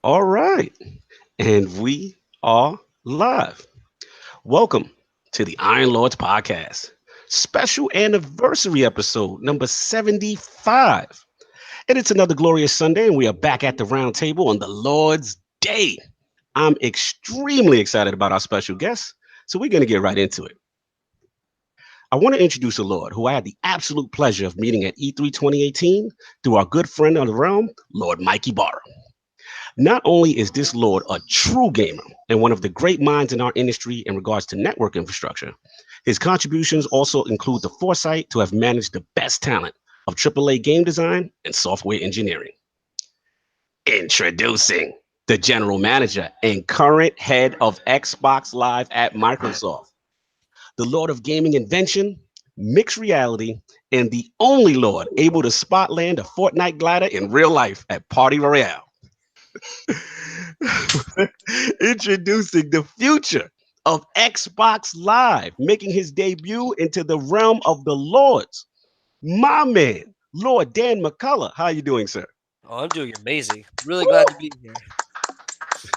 All right. And we are live. Welcome to the Iron Lords podcast, special anniversary episode number 75. And it's another glorious Sunday, and we are back at the round table on the Lord's Day. I'm extremely excited about our special guest, so we're going to get right into it. I want to introduce a Lord who I had the absolute pleasure of meeting at E3 2018 through our good friend of the realm, Lord Mikey Barra. Not only is this Lord a true gamer and one of the great minds in our industry in regards to network infrastructure, his contributions also include the foresight to have managed the best talent of AAA game design and software engineering. Introducing the general manager and current head of Xbox Live at Microsoft, the Lord of gaming invention, mixed reality, and the only Lord able to spot land a Fortnite glider in real life at Party Royale. Introducing the future of Xbox Live, making his debut into the realm of the Lords. My man, Lord Dan McCulloch. How you doing, sir? Oh, I'm doing amazing. Really glad to be here.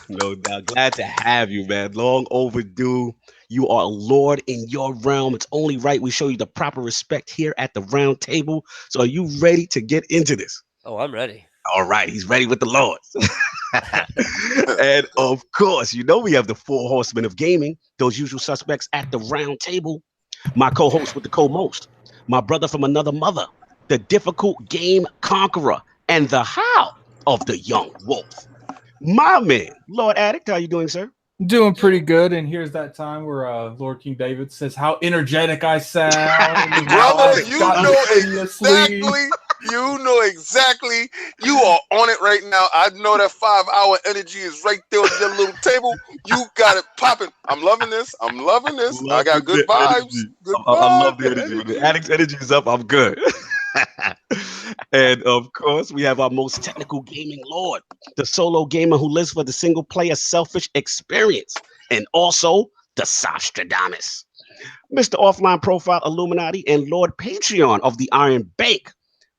No doubt. Glad to have you, man. Long overdue. You are a Lord in your realm. It's only right we show you the proper respect here at the round table. So are you ready to get into this? Oh, I'm ready. All right, he's ready with the Lords. And of course, you know we have the four horsemen of gaming, those usual suspects at the round table. My co-host with the co-most, my brother from another mother, the difficult game conqueror, and the how of the young wolf. My man, Lord Addict, how you doing, sir? Doing pretty good, and here's that time where Lord King David says how energetic I sound. And how Brother, I've gotten in your sleeve. you know exactly. You are on it right now. I know that 5 hour energy is right there on your little table. You got it popping. I'm loving this. I got good vibes. Good I love the vibes. energy. When the Addict's energy is up, I'm good. And of course, we have our most technical gaming lord, the solo gamer who lives for the single player selfish experience, and also the Sostradamus, Mr. Offline Profile Illuminati and Lord Patreon of the Iron Bank.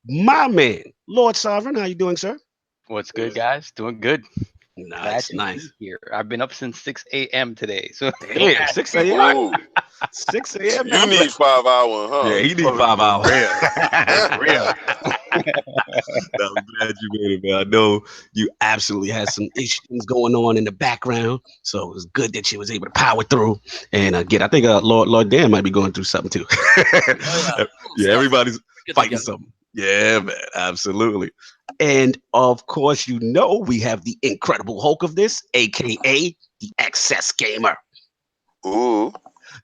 My man, Lord Sovereign, how you doing, sir? What's good, guys? Doing good. Glad Nice, to nice. be here. I've been up since 6 a.m. today. So Damn, 6 a.m. Ooh, 6 a.m. you need 5 hours, huh? Yeah, he need 5 hours. real. No, I'm glad you made it, man. I know you absolutely had some issues going on in the background, so it was good that you was able to power through and get. I think Lord Dan might be going through something too. Oh, Yeah, everybody's Good fighting together. something. Yeah, man, absolutely. And of course, you know we have the Incredible Hulk of this, aka the Excess Gamer, Ooh,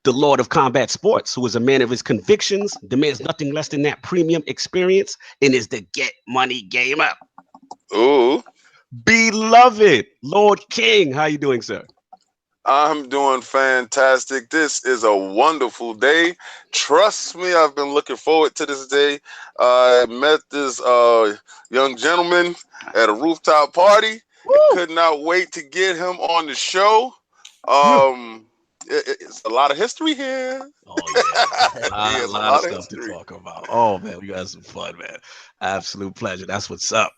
the Lord of Combat Sports, who is a man of his convictions, demands nothing less than that premium experience, and is the Get Money Gamer. ooh. Beloved Lord King, how you doing, sir? I'm doing fantastic. This is a wonderful day. Trust me, I've been looking forward to this day. I met this young gentleman at a rooftop party. Could not wait to get him on the show. It's a lot of history here. Oh yeah, Yeah, a it's a lot of lot of stuff to history. talk about. Oh man, we got some fun, man. Absolute pleasure. That's what's up.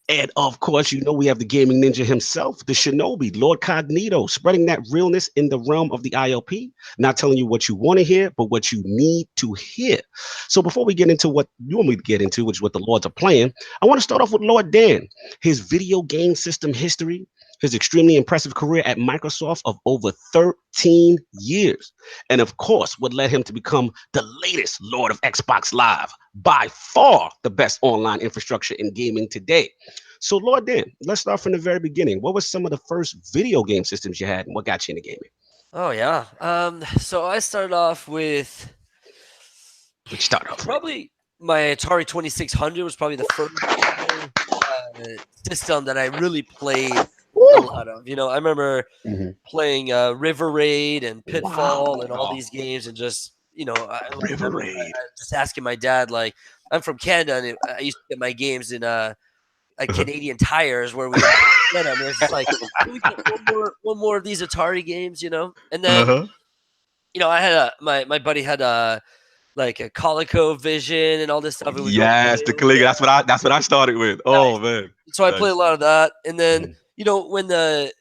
And of course, you know we have the gaming ninja himself, the shinobi, LordCognito, spreading that realness in the realm of the ILP, not telling you what you want to hear, but what you need to hear. So before we get into what you want me to get into, which is what the Lords are playing, I want to start off with Lord Dan, his video game system history, his extremely impressive career at Microsoft of over 13 years, and of course, what led him to become the latest Lord of Xbox Live, by far the best online infrastructure in gaming today. So, Lord Dan, let's start from the very beginning. What was some of the first video game systems you had, and what got you into gaming? Oh yeah. So I started off with Let's start off with. probably my Atari 2600 was probably the first system that I really played a lot of. I remember Mhm. playing River Raid and Pitfall and all Wow. these games, and just I River remember Raid. just asking my dad, like, I'm from Canada, and I used to get my games in like Canadian Tires where we get them. And it's just like, can we get one more of these Atari games, And then Uh-huh. I had my buddy had like a ColecoVision and all this stuff. And we go Yes, play. the Kalinga. That's what I started with. Nice. Oh man. So I played a Nice. lot of that, and then Mhm. when the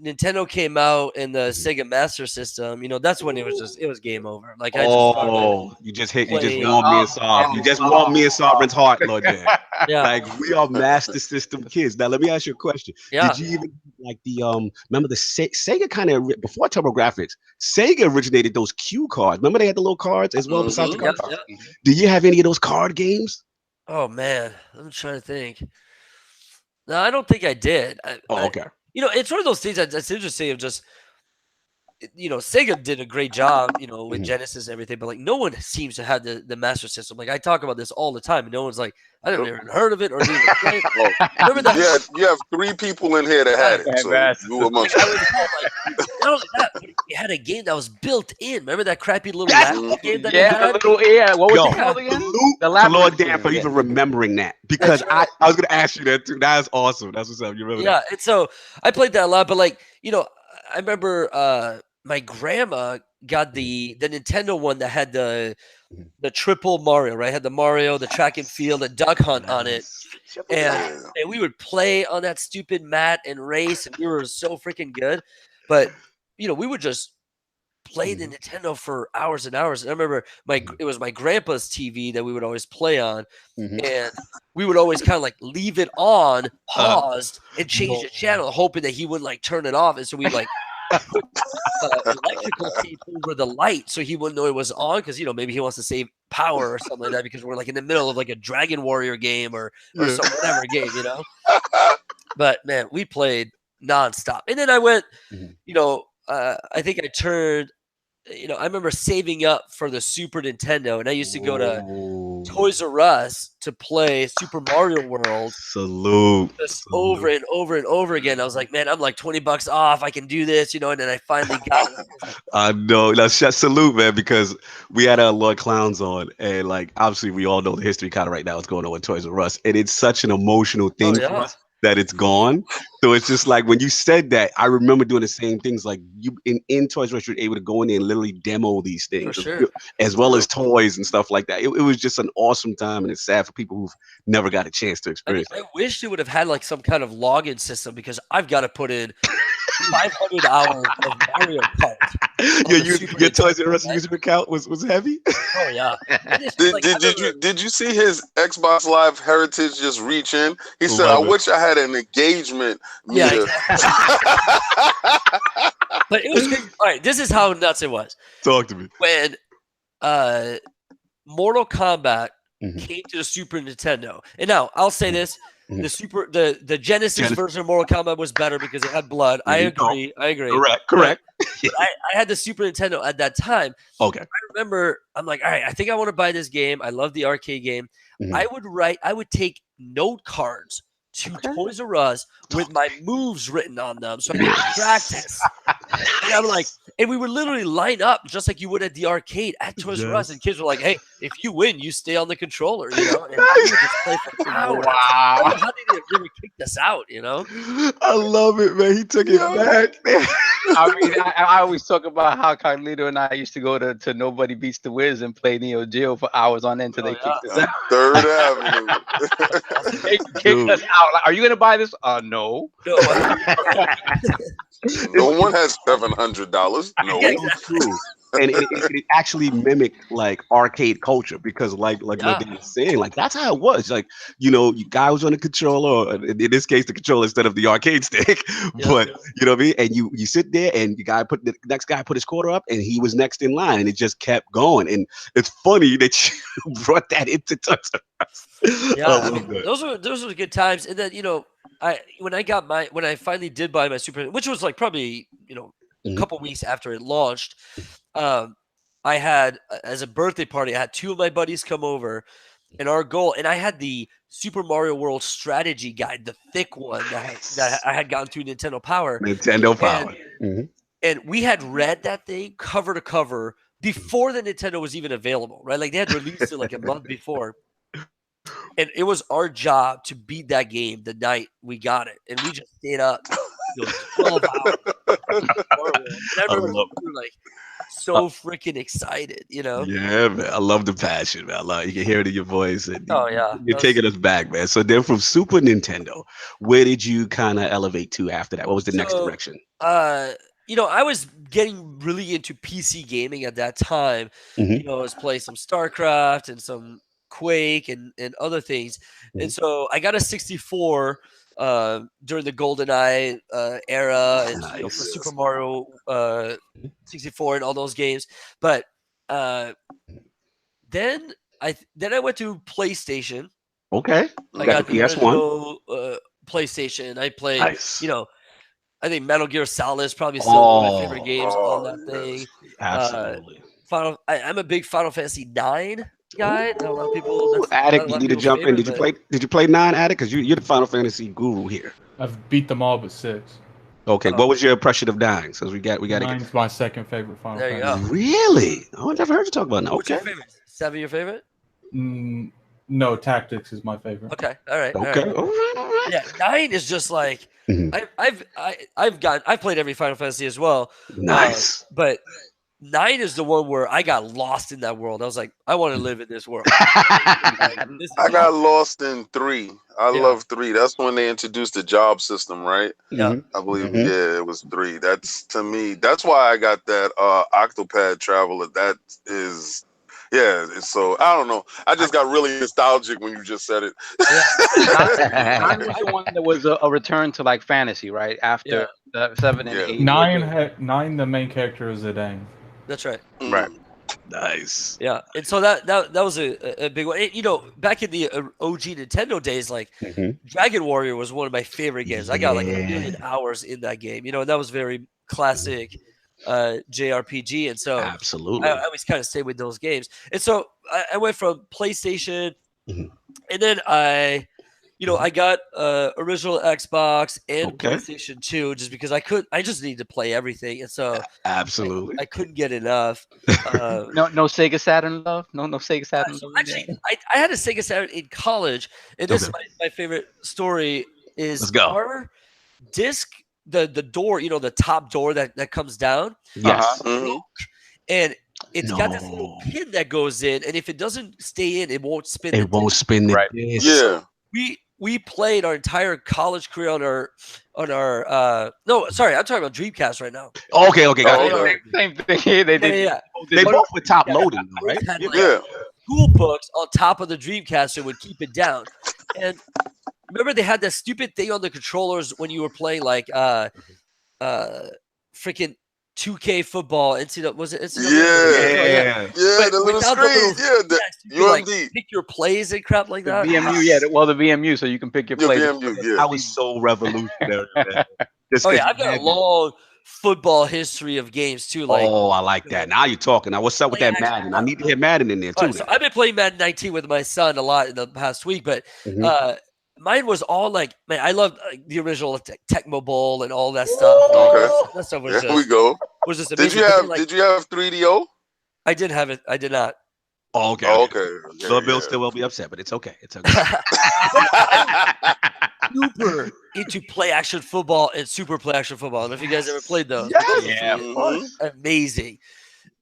Nintendo came out and the Sega Master System, that's when it was game over. Like I just started You just playing. warmed me and Sovereign. You just warmed me and Sovereign's heart, Lord Dan. Yeah. Like we are Master System kids. Now let me ask you a question. Yeah. Did you even like the remember the Sega kind of before TurboGrafx, Sega originated those cue cards. Remember they had the little cards as well besides the Yep, cards? yep. Do you have any of those card games? Oh man, I'm trying to think. No, I don't think I did. Okay. It's one of those things that's interesting of just, Sega did a great job, with Genesis and everything, but like no one seems to have the Master System. Like I talk about this all the time, and no one's like, I never even heard of it or didn't even play it. Well, Remember that? you have 3 people in here that had it. So you amongst I was not only that, but it had a game that was built in. Remember that crappy little laptop game that it had? What was it called again? Salute to Lord Dan for even remembering that, because I was going to ask you that too. That's awesome. That's what's up. You remember that? Yeah, and so I played that a lot, but like, I remember my grandma got the Nintendo one that had the triple Mario, right? Had the Mario, the track and field, and Duck Hunt on it. And we would play on that stupid mat and race, and we were so freaking good. But, we would just play the Nintendo for hours and hours. And I remember it was my grandpa's TV that we would always play on. And we would always kind of like leave it on, paused, and change the channel, hoping that he wouldn't like turn it off. And so we'd like put electrical tape over the light so he wouldn't know it was on, because maybe he wants to save power or something like that, because we're like in the middle of like a Dragon Warrior game or some whatever game, But man, we played nonstop. And then I went, I think I turned, I remember saving up for the Super Nintendo, and I used to go to Toys R Us to play Super Mario World. Salute. Just over and over and over again. I was like, man, I'm like $20 off. I can do this, and then I finally got it. I know. That's just salute, man, because we had our Lord Clowns on, and like obviously we all know the history kind of right now what's going on with Toys R Us, and it's such an emotional thing for us that it's gone. So it's just like when you said that, I remember doing the same things. Like you in Toys R Us, you're able to go in there and literally demo these things, for sure, as well as toys and stuff like that. It was just an awesome time, and it's sad for people who've never got a chance to experience it. I wish they would have had like some kind of login system, because I've got to put in 500 hours of Mario Kart. Your Toys R Us user account was heavy. Oh yeah. Did you see his Xbox Live heritage just reach in? He said, "I wish I had an engagement meter." Yeah, but it was good. All right, this is how nuts it was. Talk to me. When Mortal Kombat came to the Super Nintendo, and now I'll say this: the Genesis version of Mortal Kombat was better because it had blood. I agree. Correct. I had the Super Nintendo at that time. Okay. I remember I'm like, all right, I think I want to buy this game. I love the arcade game. I would take note cards to Toys R Us with my moves written on them, so I could practice. And I'm like, and we would literally line up just like you would at the arcade at Toys R Us, and kids were like, "Hey, if you win, you stay on the controller," and we would just play for hours. Wow! How did they really kick us out? I love it, man. He took it back. I mean, I always talk about how Cognito and I used to go to Nobody Beats the Wiz and play Neo Geo for hours on end until they kicked us out. Third Avenue. They kicked us out. Like, are you gonna buy this? No. No one has $700. No. True. And it actually mimicked like arcade culture, because like what they were saying, like that's how it was. Like, you guy was on the controller, or in this case the controller instead of the arcade stick. But you know what I mean? And you sit there, and the next guy put his quarter up, and he was next in line, and it just kept going. And it's funny that you brought that into Toys R Us. Yeah, those were good times. And then when I finally did buy my Super, which was like probably a couple weeks after it launched, I had, as a birthday party, I had 2 of my buddies come over, and our goal, and I had the Super Mario World strategy guide, the thick one that I had gotten through Nintendo Power. And we had read that thing cover to cover before the Nintendo was even available, right? Like they had released it like a month before. And it was our job to beat that game the night we got it. And we just stayed up 12 hours. And I remember we were like so freaking excited, you know? Yeah, man. I love the passion, man. I love you can hear it in your voice. And Oh, yeah. you're taking us back, man. So then from Super Nintendo, where did you kind of elevate to after that? What was the next direction? You know, I was getting really into PC gaming at that time. Mhm. You know, I was playing some StarCraft and some Quake and other things. And so I got a 64 during the GoldenEye era and you know, for Nice. Super Mario 64 and all those games. But then I went to PlayStation. Okay. I Got got the the PS1. original PlayStation. I played, Nice. you know, I think Metal Gear Solid is probably still one of my favorite games on that thing. Absolutely. I'm a big Final Fantasy 9 guy. Not a lot of people. Ooh, That's not Attic, a you lot of need to people's jump in. favorite, Did you play 9, Attic? Because you're the Final Fantasy guru here. I've beat them all but 6. Okay, Oh. what was your impression of 9? Since we got to get. Nine's my second favorite Final There you Fantasy. go. Really? Oh, I never heard you talk about 9. What's Okay. your favorite? 7 your favorite? No, Tactics is my favorite. Okay, all right. Okay. All right. Yeah, 9 is just like Mhm. I've played every Final Fantasy as well. Nice. But 9 is the one where I got lost in that world. I was like, I want to live in this world. I got lost in 3. I Yeah. love 3. That's when they introduced the job system, right? Yeah. Mhm. I believe, Mhm. yeah, it was 3. That's, to me, that's why I got that Octopad Traveler. That is, yeah. So I don't know. I just got really nostalgic when you just said it. Nine was the one that was a return to like fantasy, right? After the 7 and Yeah. 8. Nine, the main character is Zidane. That's right. Right. Nice. Yeah, and so that was a big one. And, you know, back in the OG Nintendo days, like Mhm. Dragon Warrior was one of my favorite games. I got like a Yeah. million hours in that game. You know, and that was very classic JRPG. And so Absolutely. I always kind of stay with those games. And so I went from PlayStation, Mhm. and then I got original Xbox and Okay. PlayStation 2 just because I just needed to play everything, and so Absolutely. I couldn't get enough. No Sega Saturn love. No Sega Saturn. So love? actually, I had a Sega Saturn in college, and this is my favorite story. Is Let's go. our disc the door? You know, the top door that comes down, Yes. Mhm. and it's got this little No. pin that goes in, and if it doesn't stay in, it won't spin. It won't spin the Right. disc. Yeah. We played our entire college career on our no, sorry, I'm talking about Dreamcast right now. Okay. Got Oh, it. okay. Same thing. They did. Yeah. They But- both were top yeah. loading, though, right? Had, like, Yeah. school books on top of the Dreamcast and would keep it down. And remember they had that stupid thing on the controllers when you were playing like freaking 2K football. Was it NCAA? Yeah. Yeah, But the little without the screen. little- Yeah, the you could, like, UMD. pick your plays and crap like The that. VMU, yeah. Well, the VMU, so you can pick your Your plays. VMU, yeah. That was so revolutionary, man. Just Oh 'cause yeah, I've you got a had long football history of games too. Like, I like that. Now you're talking. Now, what's up with Play that action. Madden? I need to hear Madden in there, all too. right, so I've been playing Madden 19 with my son a lot in the past week, but Mhm. mine was all like, man, I love the original Tecmo Bowl and all that stuff. Okay. That stuff was There we go. just Did amazing. you But have then, like, Did you have 3DO? I didn't have it. I did not. Oh, okay. Oh, okay. Lord Bill yeah. still will be upset, but it's okay. It's okay. Super into play action football and super play action football. I don't know if you guys ever played those. Yeah, of course. Amazing.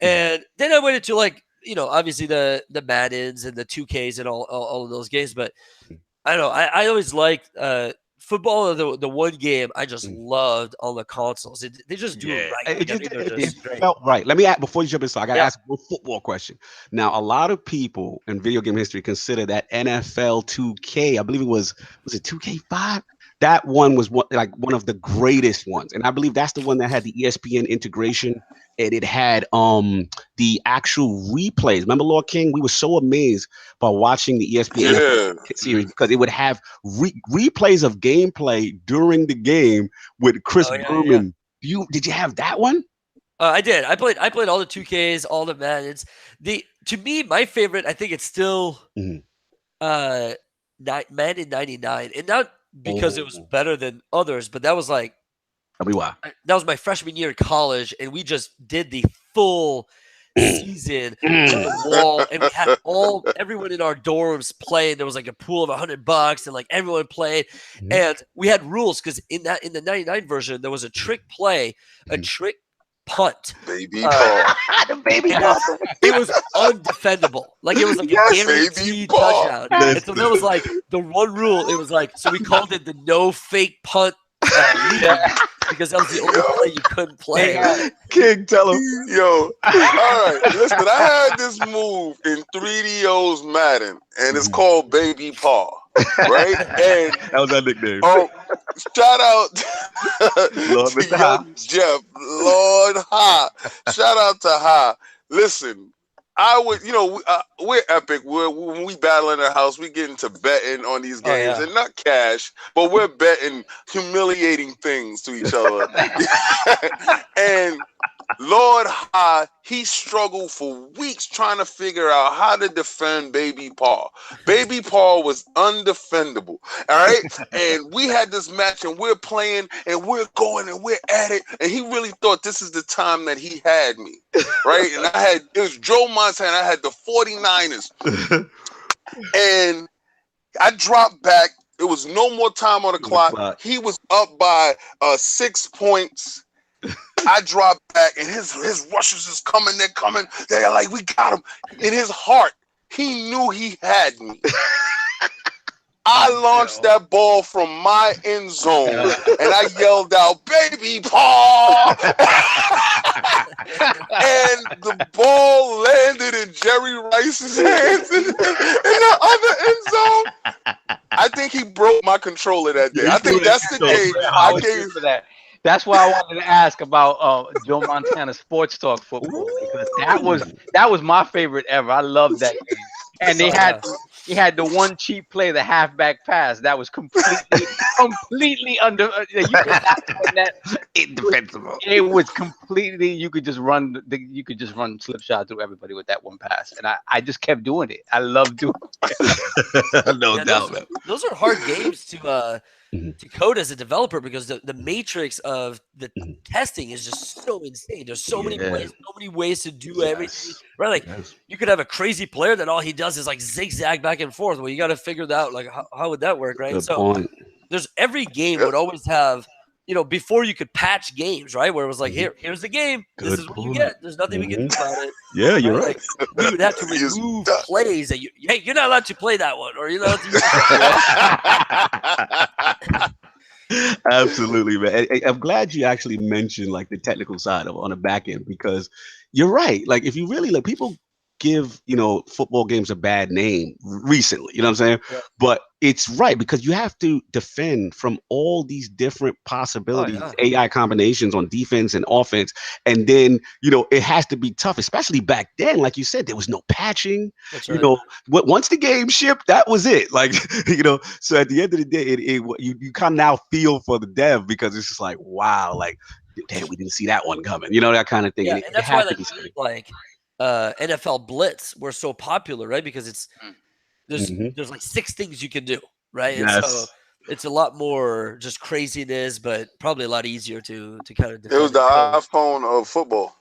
And then I went into, like, you know, obviously the Maddens and the 2Ks and all of those games. But I don't know. I always liked football. The one game I just loved on the consoles. They just do it right. Like, I think they're It just great. felt right. Let me ask, before you jump in, so I got to Yeah. ask one football question. Now, a lot of people in video game history consider that NFL 2K, I believe was it 2K5? That one was one of the greatest ones. And I believe that's the one that had the ESPN integration, and it had the actual replays. Remember, Lord King? We were so amazed by watching the ESPN Yeah. series because it would have replays of gameplay during the game with Chris Oh, yeah, Berman. Did you have that one? I did. I played all the 2Ks, all the Maddens. To me, my favorite, I think it's still Mhm. Madden 99, and not because it was better than others, but that was like Tell me why. that was my freshman year in college, and we just did the full season on the wall, and we had everyone in our dorms playing. There was like a pool of $100, and like everyone played, and we had rules because in the 99 version there was a trick punt. Baby Paul. The baby It Paul. was undefendable. Like it was like Yes, a guaranteed baby Paul. touchdown. And so that was like the one rule. It was like, so we called it the no fake punt league because that was the only play you couldn't play. King, tell him. Yo, all right. Listen, I had this move in 3DO's Madden, and it's called Baby Paul. Right? And That was our nickname. oh, shout out Lord to Mr. young Jeff, Lord Ha. Shout out to Ha. Listen, I would, we're epic. When we battle in our house, we get into betting on these games, and not cash, but we're betting humiliating things to each other. And Lord Ha, he struggled for weeks trying to figure out how to defend Baby Paul. Baby Paul was undefendable. All right. And we had this match and we're playing and we're going and we're at it. And he really thought this is the time that he had me. Right. And it was Joe Montana. I had the 49ers. And I dropped back. It was no more time on the clock. He was up by 6 points. I dropped back, and his rushers is coming. They're coming. They're like, we got him. In his heart, he knew he had me. I launched that ball from my end zone, and I yelled out, "Baby Paul!" And the ball landed in Jerry Rice's hands in the other end zone. I think he broke my controller that day. I think that's the day I gave for that. That's why I wanted to ask about Joe Montana Sports Talk football, because that was my favorite ever. I loved that game. And they had the one cheap play, the halfback pass, that was completely under. You could not win that. Indefensible. It was completely. You could just run slip shot through everybody with that one pass, and I just kept doing it. I loved doing it. No doubt, man. Those are hard games to code as a developer because the matrix of the testing is just so insane. There's so many ways to do everything. Right? Like you could have a crazy player that all he does is like zigzag back and forth. Well, you got to figure that out. Like how would that work, right? Good so point. there's every game would always have, before you could patch games, right? Where it was like, here's the game. This is what you get. There's nothing we can do about it. Yeah, you're right. Like, we would have to remove plays that you're not allowed to play that one, or you're not allowed to use Absolutely, man. I'm glad you actually mentioned like the technical side on the back end, because you're right. Like if you really look, people give football games a bad name recently, you know what I'm saying? Yeah. But it's right, because you have to defend from all these different possibilities, AI combinations on defense and offense, and then it has to be tough, especially back then. Like you said, there was no patching. That's right. Once the game shipped, that was it. Like so at the end of the day, you kind of now feel for the dev, because it's just like, wow, like damn, we didn't see that one coming, that kind of thing. Yeah, and that's why NFL Blitz were so popular, right? Because there's like 6 things you can do, right? And so it's a lot more just craziness, but probably a lot easier to kind of. It was the iPhone of football.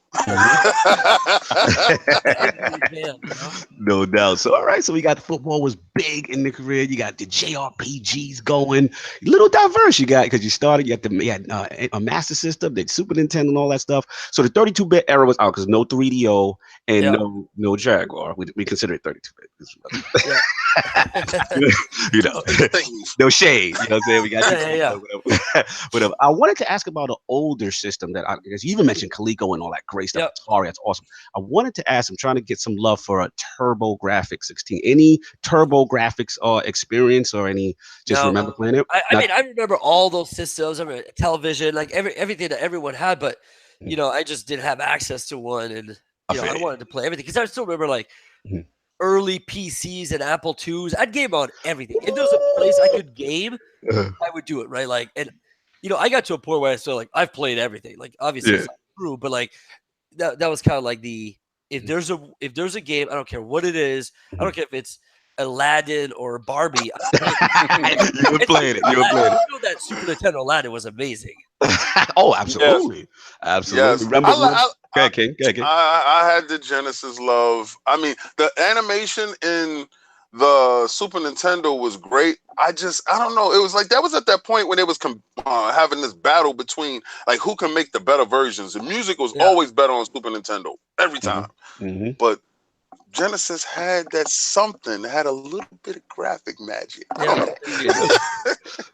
No doubt. So all right, so we got the football was big in the career. You got the JRPGs going, a little diverse. You got, because you had a Master System, the Super Nintendo, and all that stuff. So the 32-bit era was out because no 3DO and no Jaguar. We consider it 32-bit. No shade. You know what I'm saying? We got whatever. I wanted to ask about an older system because you even mentioned Coleco and all that great stuff. Atari, that's awesome. I wanted to ask, I'm trying to get some love for a TurboGrafx 16. Any TurboGrafx experience or any remember playing it? I mean, I remember all those systems. I remember television, like everything that everyone had, but I just didn't have access to one, and I wanted to play everything because I still remember like early PCs and Apple IIs. I'd game on everything. If there was a place I could game, I would do it, right? Like, and I got to a point where I still like I've played everything. Like, obviously it's not true, but like that was kind of like if there's a game, I don't care what it is. I don't care if it's Aladdin or Barbie. You were playing it. That Super Nintendo Aladdin was amazing. Oh, absolutely. Yes. Absolutely. Yes. Remember I had the Genesis love. I mean, the animation in the Super Nintendo was great. I don't know. It was like that was at that point when it was having this battle between like who can make the better versions. The music was always better on Super Nintendo every time, but Genesis had that something. It had a little bit of graphic magic. I don't know.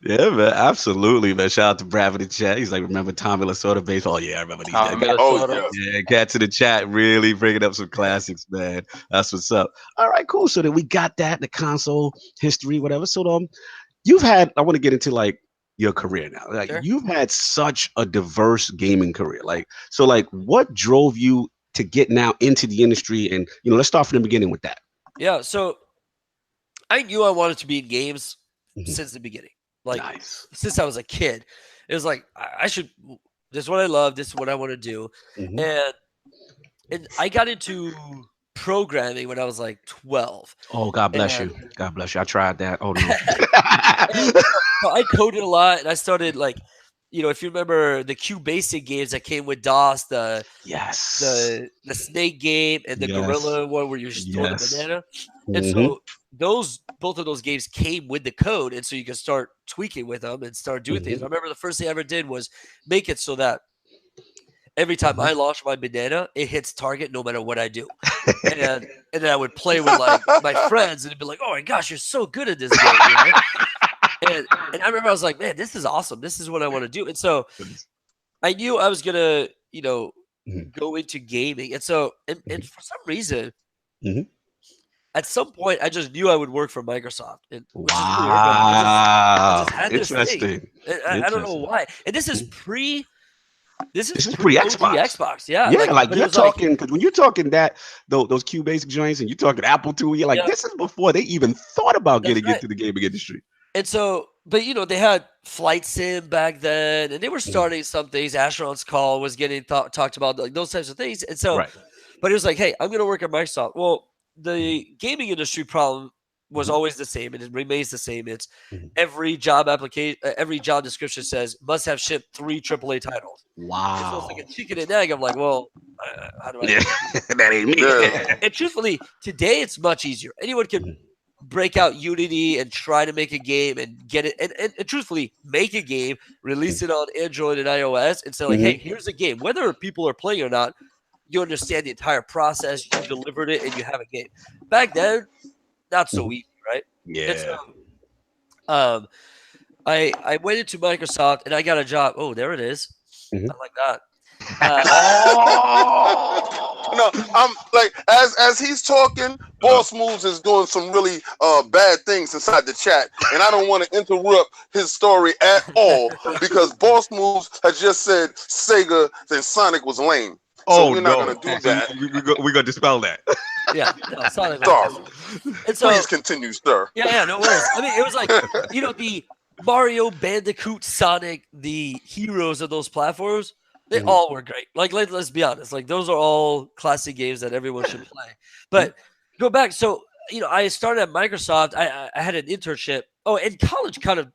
Yeah, man, absolutely, man. Shout out to Brad in the chat. He's like, remember Tommy Lasorda bass? Oh yeah, I remember these. Yeah, cats in the chat really bringing up some classics, man. That's what's up. All right, cool. So then we got that, the console history, whatever. So you've had. I want to get into like your career now. Like you've had such a diverse gaming career. Like so, like what drove you to get now into the industry? And let's start from the beginning with that. Yeah, so I knew I wanted to be in games since the beginning. Like since I was a kid, it was like I should. This is what I love. This is what I want to do. And I got into programming when I was like 12. Oh, God bless you. God bless you. I tried that. Oh no. So I coded a lot, and I started like, if you remember the Q Basic games that came with DOS, the Snake game and the Gorilla one where you just throw the banana. And so both of those games came with the code, and so you can start tweaking with them and start doing things. I remember the first thing I ever did was make it so that every time I launch my banana, it hits target no matter what I do. And then I would play with like my friends, and it'd be like, "Oh my gosh, you're so good at this game!" And I remember I was like, "Man, this is awesome. This is what I want to do." And so I knew I was gonna, go into gaming. And so, and for some reason, at some point, I just knew I would work for Microsoft. And, which is weird, I just had this thing. I don't know why. And this is pre. This is pre Xbox. Yeah. Like you're talking, because when you're talking that those Q Basic joints and you're talking Apple II, you're like, this is before they even thought about getting into the gaming industry. And so, but they had Flight Sim back then, and they were starting some things. Astronaut's Call was getting talked about, like those types of things. And so, but it was like, hey, I'm going to work at Microsoft. Well, the gaming industry problem was always the same, and it remains the same. It's every job application, every job description says must have shipped 3 AAA titles. Wow. So it's like a chicken and egg. I'm like, well, how do I? That ain't me. And truthfully, today it's much easier. Anyone can break out Unity and try to make a game and get it, and truthfully make a game, release it on Android and iOS, and say like, hey, here's a game. Whether people are playing or not, you understand the entire process. You delivered it, and you have a game. Back then, not so easy, right? Yeah. So, I went into Microsoft and I got a job. Oh, there it is. I like that. No, I'm like as he's talking, Boss Moves is doing some really bad things inside the chat, and I don't want to interrupt his story at all because Boss Moves has just said Sega and Sonic was lame. So we're not gonna do that. We're gonna dispel that. Yeah, no, Sonic. Sorry. And so, please continue, sir. Yeah, no worries. I mean, it was like the Mario, Bandicoot, Sonic, the heroes of those platforms. They all were great. Like, let's be honest. Like, those are all classic games that everyone should play. But go back. So, I started at Microsoft. I had an internship. Oh, and college kind of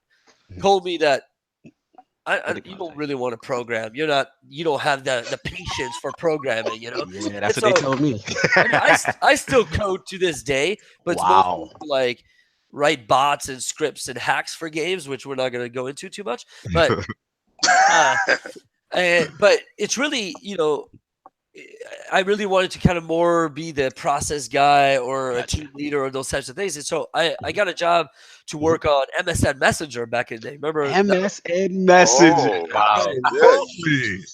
told me that you don't really want to program. You don't have the patience for programming. Yeah, that's what they told me. I still code to this day, but it's mostly like write bots and scripts and hacks for games, which we're not going to go into too much. But but it's really, I really wanted to kind of more be the process guy or a team leader or those types of things. And so I got a job to work on MSN Messenger back in the day. Remember MSN Messenger? Wow.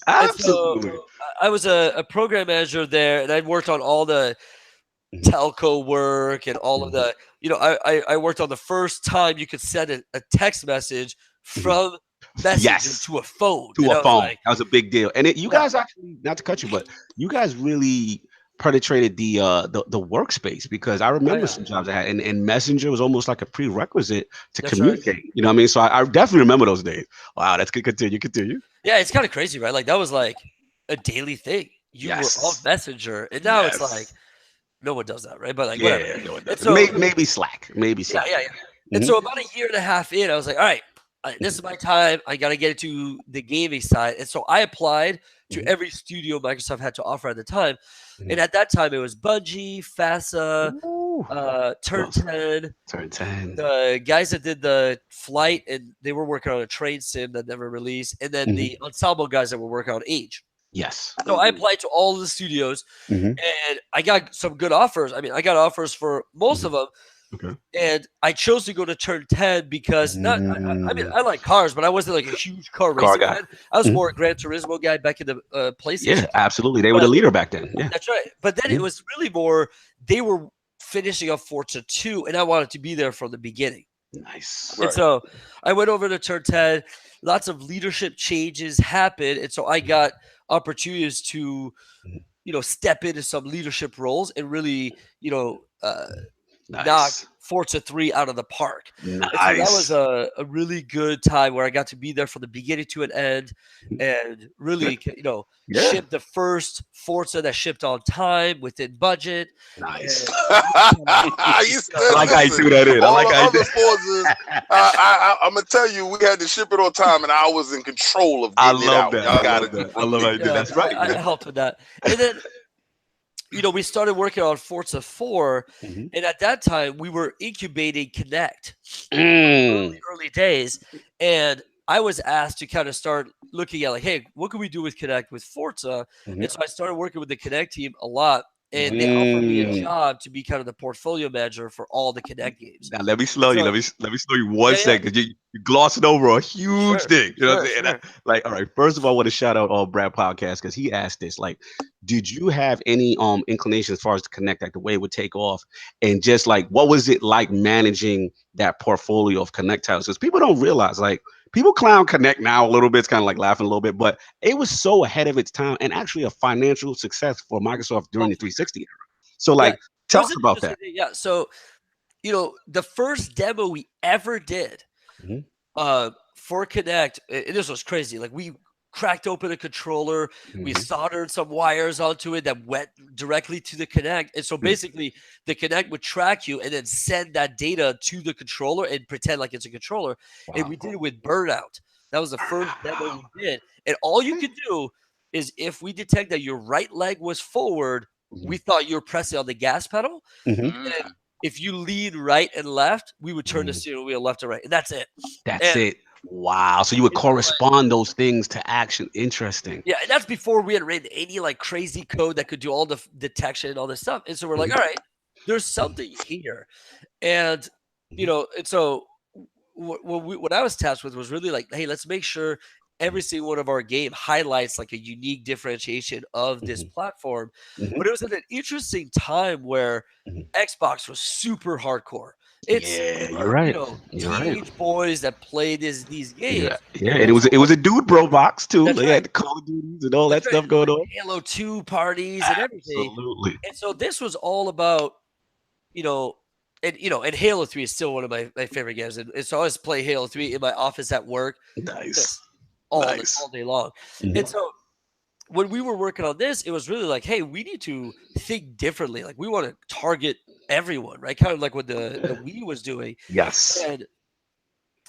Absolutely. So, I was a program manager there, and I'd worked on all the telco work and all of the, I worked on the first time you could send a text message from Messenger to a phone. That was a big deal. And you guys actually, not to cut you, but you guys really penetrated the workspace, because I remember some jobs I had, and Messenger was almost like a prerequisite to communicate. Right. You know what I mean? So I definitely remember those days. Wow, that's good. Continue. Yeah, it's kind of crazy, right? Like that was like a daily thing. You were on Messenger, and now it's like no one does that, right? But like whatever. No one does. So, maybe Slack. Yeah. And so about a year and a half in, I was like, all right, this is my time. I got to get into the gaming side. And so I applied to every studio Microsoft had to offer at the time. And at that time, it was Bungie, FASA, Turn 10. Turn 10. The guys that did the flight, and they were working on a train sim that never released, and then the ensemble guys that were working on Age. Yes. So I applied to all of the studios, and I got some good offers. I mean, I got offers for most of them. Okay. And I chose to go to Turn 10 because I mean, I like cars, but I wasn't like a huge car racing guy. fan. I was more a Gran Turismo guy back in the PlayStation. Yeah, absolutely. They were the leader back then. Yeah. That's right. But then it was really more, they were finishing up Forza 2, and I wanted to be there from the beginning. Nice. And so I went over to Turn 10. Lots of leadership changes happened. And so I got opportunities to, step into some leadership roles and really, knock Forza 3 out of the park. Nice. So that was a really good time where I got to be there from the beginning to an end and really, ship the first Forza that shipped on time within budget. Nice. I like how you do that in. I like how you do I'm going to tell you, we had to ship it on time, and I was in control of getting it out. That. I love how you do that. That's right. I helped with that. And then, we started working on Forza 4, and at that time, we were incubating Connect early days, and I was asked to kind of start looking at, like, hey, what can we do with Connect with Forza? And so I started working with the Connect team a lot, and they offered me a job to be kind of the portfolio manager for all the Connect games. Now let me slow you. Let me slow you one second. You glossing over a huge thing. You know what I'm saying? All right. First of all, I want to shout out Brad Podcast because he asked this. Like, did you have any inclination as far as to Connect, like the way it would take off, and just like what was it like managing that portfolio of Connect titles? Because people don't realize, like, people clown Connect now a little bit. It's kind of like laughing a little bit, but it was so ahead of its time and actually a financial success for Microsoft during the 360 era. So, like, tell us about that. Yeah. So, the first demo we ever did for Connect, this was crazy. Like, we cracked open a controller, we soldered some wires onto it that went directly to the Connect. And so basically the Connect would track you and then send that data to the controller and pretend like it's a controller. Wow. And we did it with Burnout. That was the first demo we did. And all you could do is, if we detect that your right leg was forward, we thought you were pressing on the gas pedal. And if you lean right and left, we would turn the steering wheel left or right. And that's it. That's it. Wow. So you would correspond those things to action. Interesting. Yeah. And that's before we had written any like crazy code that could do all the detection and all this stuff. And so we're like, all right, there's something here. And, and so what I was tasked with was really like, hey, let's make sure every single one of our game highlights like a unique differentiation of this platform. But it was at an interesting time where Xbox was super hardcore. It's you're right. Teenage boys that played these games. Yeah, and it was a dude bro box too. They had the Call of Duties and all that stuff going on. Halo 2 parties and everything. Absolutely. And so this was all about, and Halo 3 is still one of my favorite games. And so I always play Halo 3 in my office at work. Nice. All day long. And so when we were working on this, it was really like, hey, we need to think differently. Like, we want to target everyone, right? Kind of like what the Wii was doing. Yes.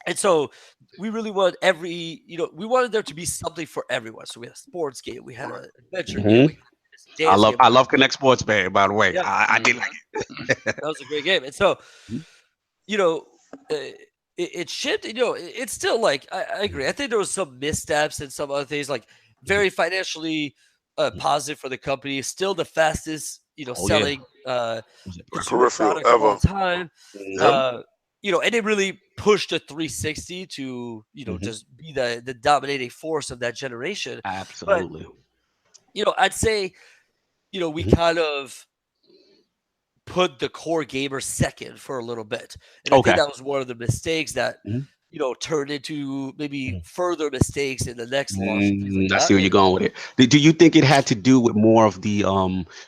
And so we really want we wanted there to be something for everyone. So we had a sports game, we had an adventure game. I love Connect Sports, Bay, by the way. Yeah. I did like it. That was a great game. And so, it shipped, it's still like, I agree. I think there was some missteps and some other things, like very financially positive for the company. Still the fastest, selling consumer product of all time. And it really pushed the 360 to, just be the dominating force of that generation. Absolutely. But, I'd say, we kind of put the core gamer second for a little bit. And I think that was one of the mistakes that, turned into maybe further mistakes in the next launch. I see where you're going with it. Do you think it had to do with more of the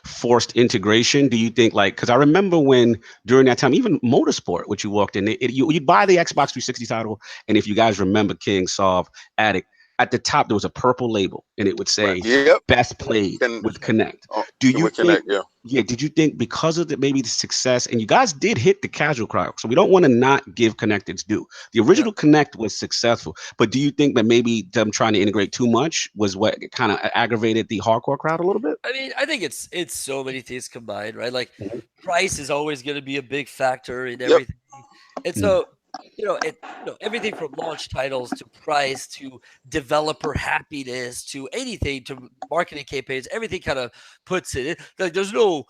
forced integration? Do you think, like, because I remember when during that time, even Motorsport, which you walked in, you'd buy the Xbox 360 title, and if you guys remember King, Sov, Addict, at the top there was a purple label, and it would say Yep. "Best Played Can with Connect." oh, Do you we think? connect? Yeah. Yeah, did you think because of maybe the success, and you guys did hit the casual crowd, so we don't want to not give Connect its due. The original Connect was successful, but do you think that maybe them trying to integrate too much was what kind of aggravated the hardcore crowd a little bit? I mean, I think it's so many things combined, right? Like Mhm. price is always going to be a big factor in Yep. everything, and Mhm. so everything from launch titles to price to developer happiness to anything to marketing campaigns, everything kind of puts it in. Like there's no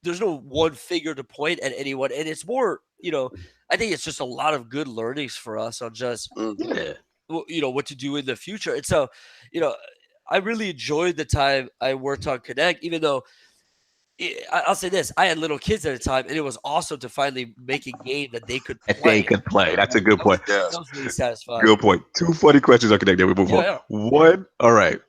one figure to point at anyone, and it's more, I think it's just a lot of good learnings for us on just Mhm. Yeah. what to do in the future. And so, you know, I really enjoyed the time I worked on Connect, even though I'll say this: I had little kids at the time, and it was awesome to finally make a game that they could If they play. could play, that's a good That was, point. Yes. that was really satisfying. Good point. Two funny questions on Connect. Then we move Yeah, on. yeah. One, all right.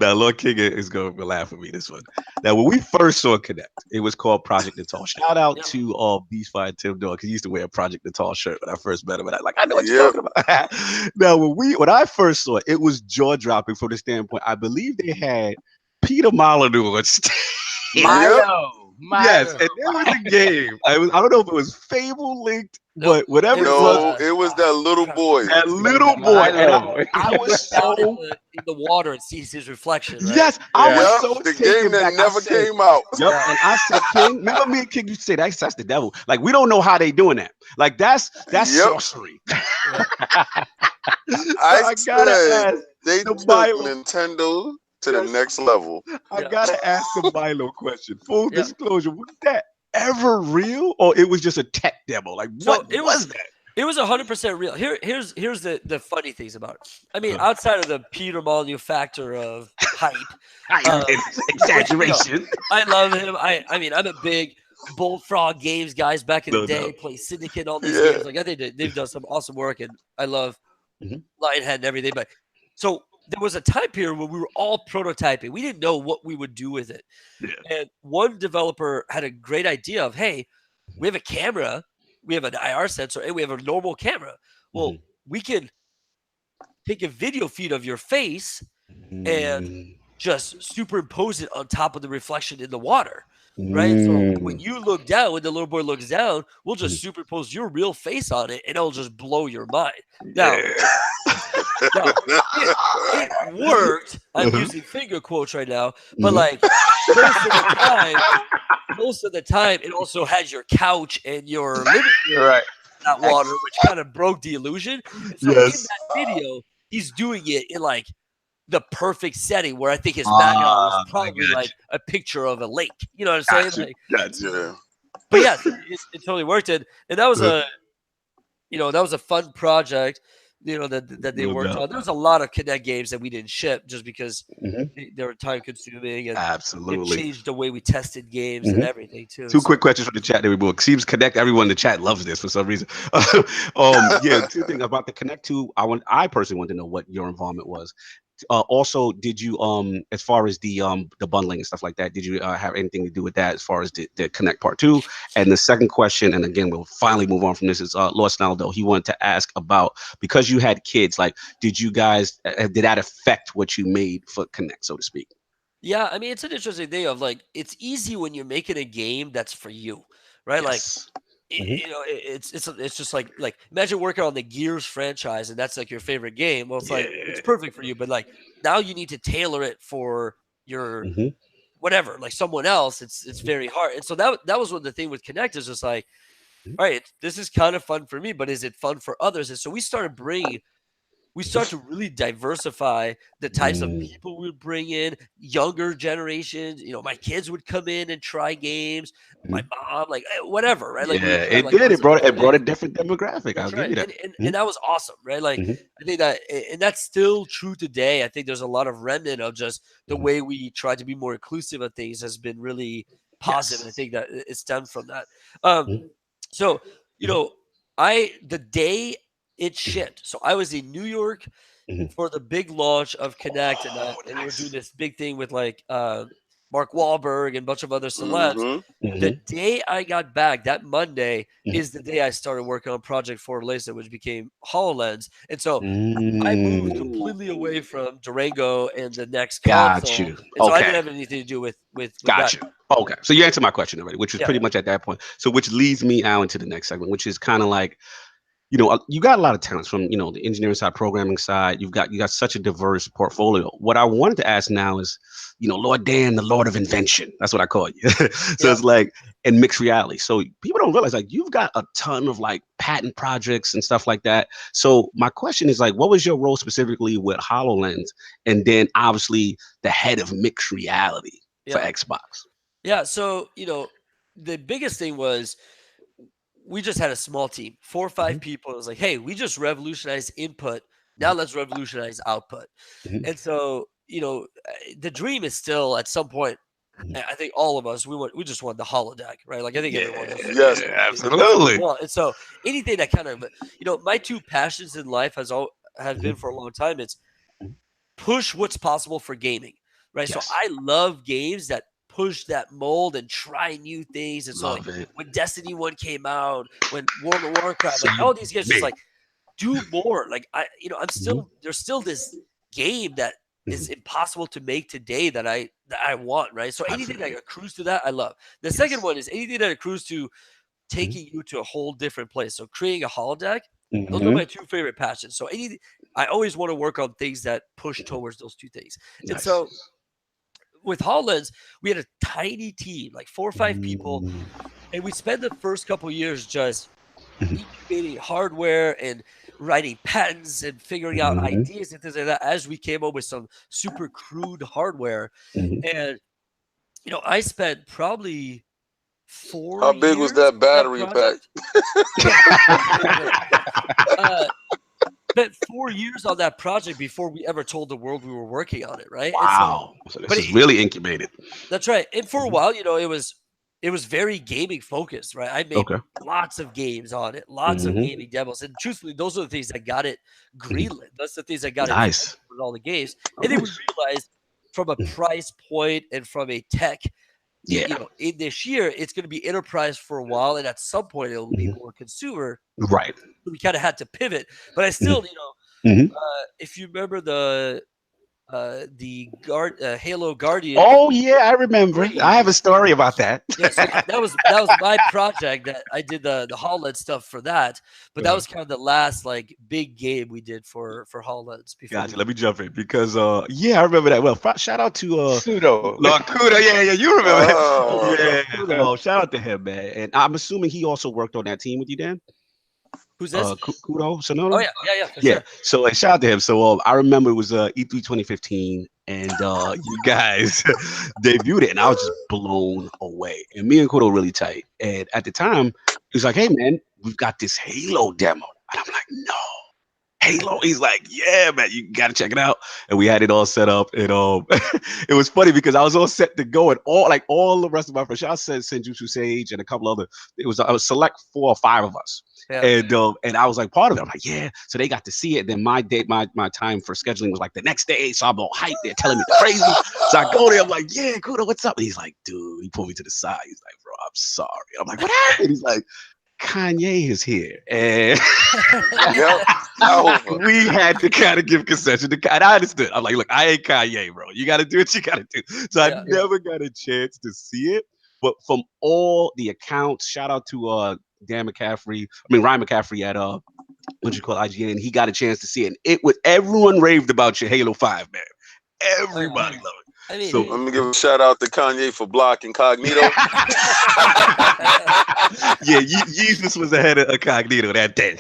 Now, Lord King is going to laugh at me this one. Now, when we first saw Connect, it was called Project Natal. Shout out Yeah. to Beachfire Tim Dog, because he used to wear a Project Natal shirt when I first met him, and I know what you're Yep. talking about. Now, when I first saw it, it was jaw dropping from the standpoint. I believe they had Peter Molyneux on stage. Milo. Yes, Milo. and there was a game. I don't know if it was Fable linked, Nope. but whatever It it was, was, No, it was that little boy. that little boy, and Milo. I he was looks down so in the water and sees his reflection, right? yes, I was Yeah. Yep. so The taken game that back. I never said, came out. "Yep," Yeah. and I said, "King, remember me and King used to say that's the devil. Like we don't know how they doing that. Like that's Yep. sorcery." So I I gotta said ask they the took Milo. Nintendo to the Yes, next level. I Yeah. gotta ask the Milo question. Full Yeah. disclosure: was that ever real, or it was just a tech demo? Like So what was that? it was 100% real. Here's the funny things about it. I mean, Uh-huh. outside of the Peter Molyneux factor of hype, It's which exaggeration. I love him. I mean, I'm a big Bullfrog Games guys back in the No day. doubt. Play Syndicate, all these Yeah. games. Like I think they've done some awesome work, and I love Mhm. Lionhead and everything. But so there was a time period where we were all prototyping. We didn't know what we would do with it. Yeah. And one developer had a great idea of, hey, we have a camera, we have an IR sensor, and we have a normal camera. Well, Mhm. we can take a video feed of your face and Mm. just superimpose it on top of the reflection in the water. Right. So when Mm. you look down, when the little boy looks down, we'll just superimpose your real face on it and it'll just blow your mind. Now, Yeah. it worked. I'm Uh-huh. using finger quotes right now, but Mhm. like most of the time, it also has your couch and your living room Right. that water, which kind of broke the illusion. And so in Yes. that video, he's doing it in like the perfect setting where I think his background was I probably got like a picture of a lake. You know what I'm saying? Got you. Like, Got you. Yeah. but yeah, it totally worked. And that was Uh-huh. that was a fun project, that they No worked doubt. on. There was a lot of Connect games that we didn't ship just because Mhm. they were time consuming and it Absolutely. changed the way we tested games and Mhm. everything too. Two So, quick questions from the chat that we will. Seems Connect. Everyone in the chat loves this for some reason. Yeah, two things about the Connect 2. I personally want to know what your involvement was. Also, did you as far as the bundling and stuff like that, did you have anything to do with that as far as the Connect Part 2? And the second question, and again we'll finally move on from this, is Lord Snaldo. He wanted to ask about, because you had kids, like did you guys did that affect what you made for Connect, so to speak? yeah, I mean, it's an interesting thing of like, it's easy when you're making a game that's for you, right? Like, Yes. Mhm. it's just like imagine working on the Gears franchise and that's like your favorite game. Well, it's like it's Yeah. perfect for you, but like now you need to tailor it for your Mhm. whatever, like someone else. It's very hard, and so that was what the thing with Connect is just like, Mhm. all right, this is kind of fun for me, but is it fun for others? And so we start to really diversify the types of Mm. people we would bring in, younger generations. My kids would come in and try games. My Mhm. mom, like whatever, right? Like we Yeah, would try it like a did. bunch It of brought different a things. different demographic. I'll That's give right, you that. and that was awesome, right? Like Mhm. I think that, and that's still true today. I think there's a lot of remnant of just the Mhm. way we try to be more inclusive of things has been really positive. And I Yes. think that it stemmed from that. Um, Mhm. so you Mhm. know, the day it Mhm. shipped, so I was in New York Mhm. for the big launch of Connect, Oh, and we were doing nice. this big thing with like Mark Wahlberg and a bunch of other celebs. Mm-hmm. The day I got back, that Monday, Mhm. is the day I started working on Project Fortaleza, which became HoloLens. And so I moved completely away from Durango and the next Got console. you. And so I Okay. didn't have anything to do with Got that. you. Okay. So you answered my question already, which was Yeah. pretty much at that point. So which leads me out into the next segment, which is kind of like, you got a lot of talents from, the engineering side, programming side. You got such a diverse portfolio. What I wanted to ask now is, Lord Dan, the Lord of Invention. That's what I call you. So Yeah. it's like in mixed reality. So people don't realize like you've got a ton of like patent projects and stuff like that. So my question is like, what was your role specifically with HoloLens, and then obviously the head of mixed reality for Yeah. Xbox? Yeah. So, the biggest thing was we just had a small team, 4 or 5 people. It was like, hey, we just revolutionized input. Now let's revolutionize output. Mhm. And so, the dream is still at some point. I think all of us, we just want the holodeck, right? Like I think everyone just Yes. Absolutely. want. And so anything that kind of, my two passions in life have been for a long time. It's push what's possible for gaming, right? Yes. So I love games that push that mold and try new things. And so Love it. when Destiny 1 came out, when World of Warcraft, So like all these games, just big. like do more. Like I'm still there's still this game that is impossible to make today that I want, right? So anything that accrues to that, I love. The second one is anything that accrues to taking you to a whole different place. So creating a holodeck, those are my two favorite passions. So I always want to work on things that push towards those two things. And so with HoloLens, we had a tiny team, like 4 or 5 people, and we spent the first couple of years just incubating hardware and writing patents and figuring out ideas and things like that as we came up with some super crude hardware. And I spent probably 4 How big was years that on battery pack? project. Spent 4 years on that project before we ever told the world we were working on it, right? Wow. So this is really incubated. That's right. And for a while, it was very gaming focused, right? I made lots of games on it, lots of gaming demos, and truthfully, those are the things that got it greenlit. That's the things that got it with all the games. And then we realized, from a price point and from a tech, in this year, it's going to be enterprise for a while, and at some point, it'll be more consumer. Right. So we kind of had to pivot, but I still, if you remember the Halo Guardian. Oh yeah, I remember. I have a story about that. Yeah, so that was my project that I did the HoloLens stuff for that, but that was kind of the last like big game we did for HoloLens. Gotcha. Let me jump in because I remember that. Well, shout out to Pseudo. LordCognito. Yeah, you remember that. Oh. Yeah. Well, shout out to him, man. And I'm assuming he also worked on that team with you, Dan. Who's this? Kudo Sonoda? Oh yeah, for sure. So shout out to him. So I remember it was E3 2015, and you guys debuted it, and I was just blown away. And me and Kudo really tight. And at the time, he was like, "Hey man, we've got this Halo demo," and I'm like, "No, Halo." He's like, "Yeah, man, you gotta check it out." And we had it all set up, and it was funny because I was all set to go, and all the rest of my friends, I said Senjutsu Sage and a couple other. I was select 4 or 5 of us. Yeah. And I was like part of it. I'm like, yeah. So they got to see it. Then my time for scheduling was like the next day. So I'm all hyped. They're telling me crazy. So I go there. I'm like, yeah, Kudo, what's up? And he's like, dude, he pulled me to the side. He's like, bro, I'm sorry. I'm like, what happened? He's like, Kanye is here. And we had to kind of give concession to, and I understood. I'm like, look, I ain't Kanye, bro. You got to do what you got to do. So I never got a chance to see it. But from all the accounts, shout out to Ryan McCaffrey at IGN. He got a chance to see it. And it was everyone raved about your Halo 5, man. Everybody loved it. I mean, so let me give a shout out to Kanye for blocking Cognito. Yeah, Yeezus was ahead of Cognito that day.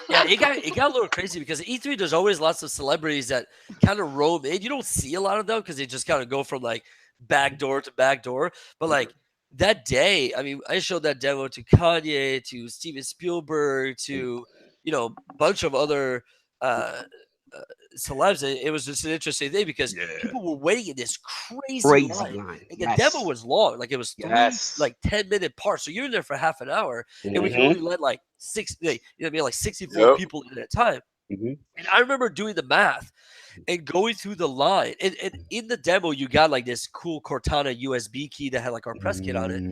Yeah, it got a little crazy because at E3 there's always lots of celebrities that kind of roam in. You don't see a lot of them because they just kind of go from like back door to back door. But like that day, I mean, I showed that demo to Kanye, to Steven Spielberg, to a bunch of other celebs. It was just an interesting thing because people were waiting in this crazy line. And the demo was long, like it was 3 like 10-minute parts. So you're in there for half an hour, and we can only let like 64 people in at a time. Mhm. And I remember doing the math and going through the line. And in the demo, you got like this cool Cortana USB key that had like our press kit on it.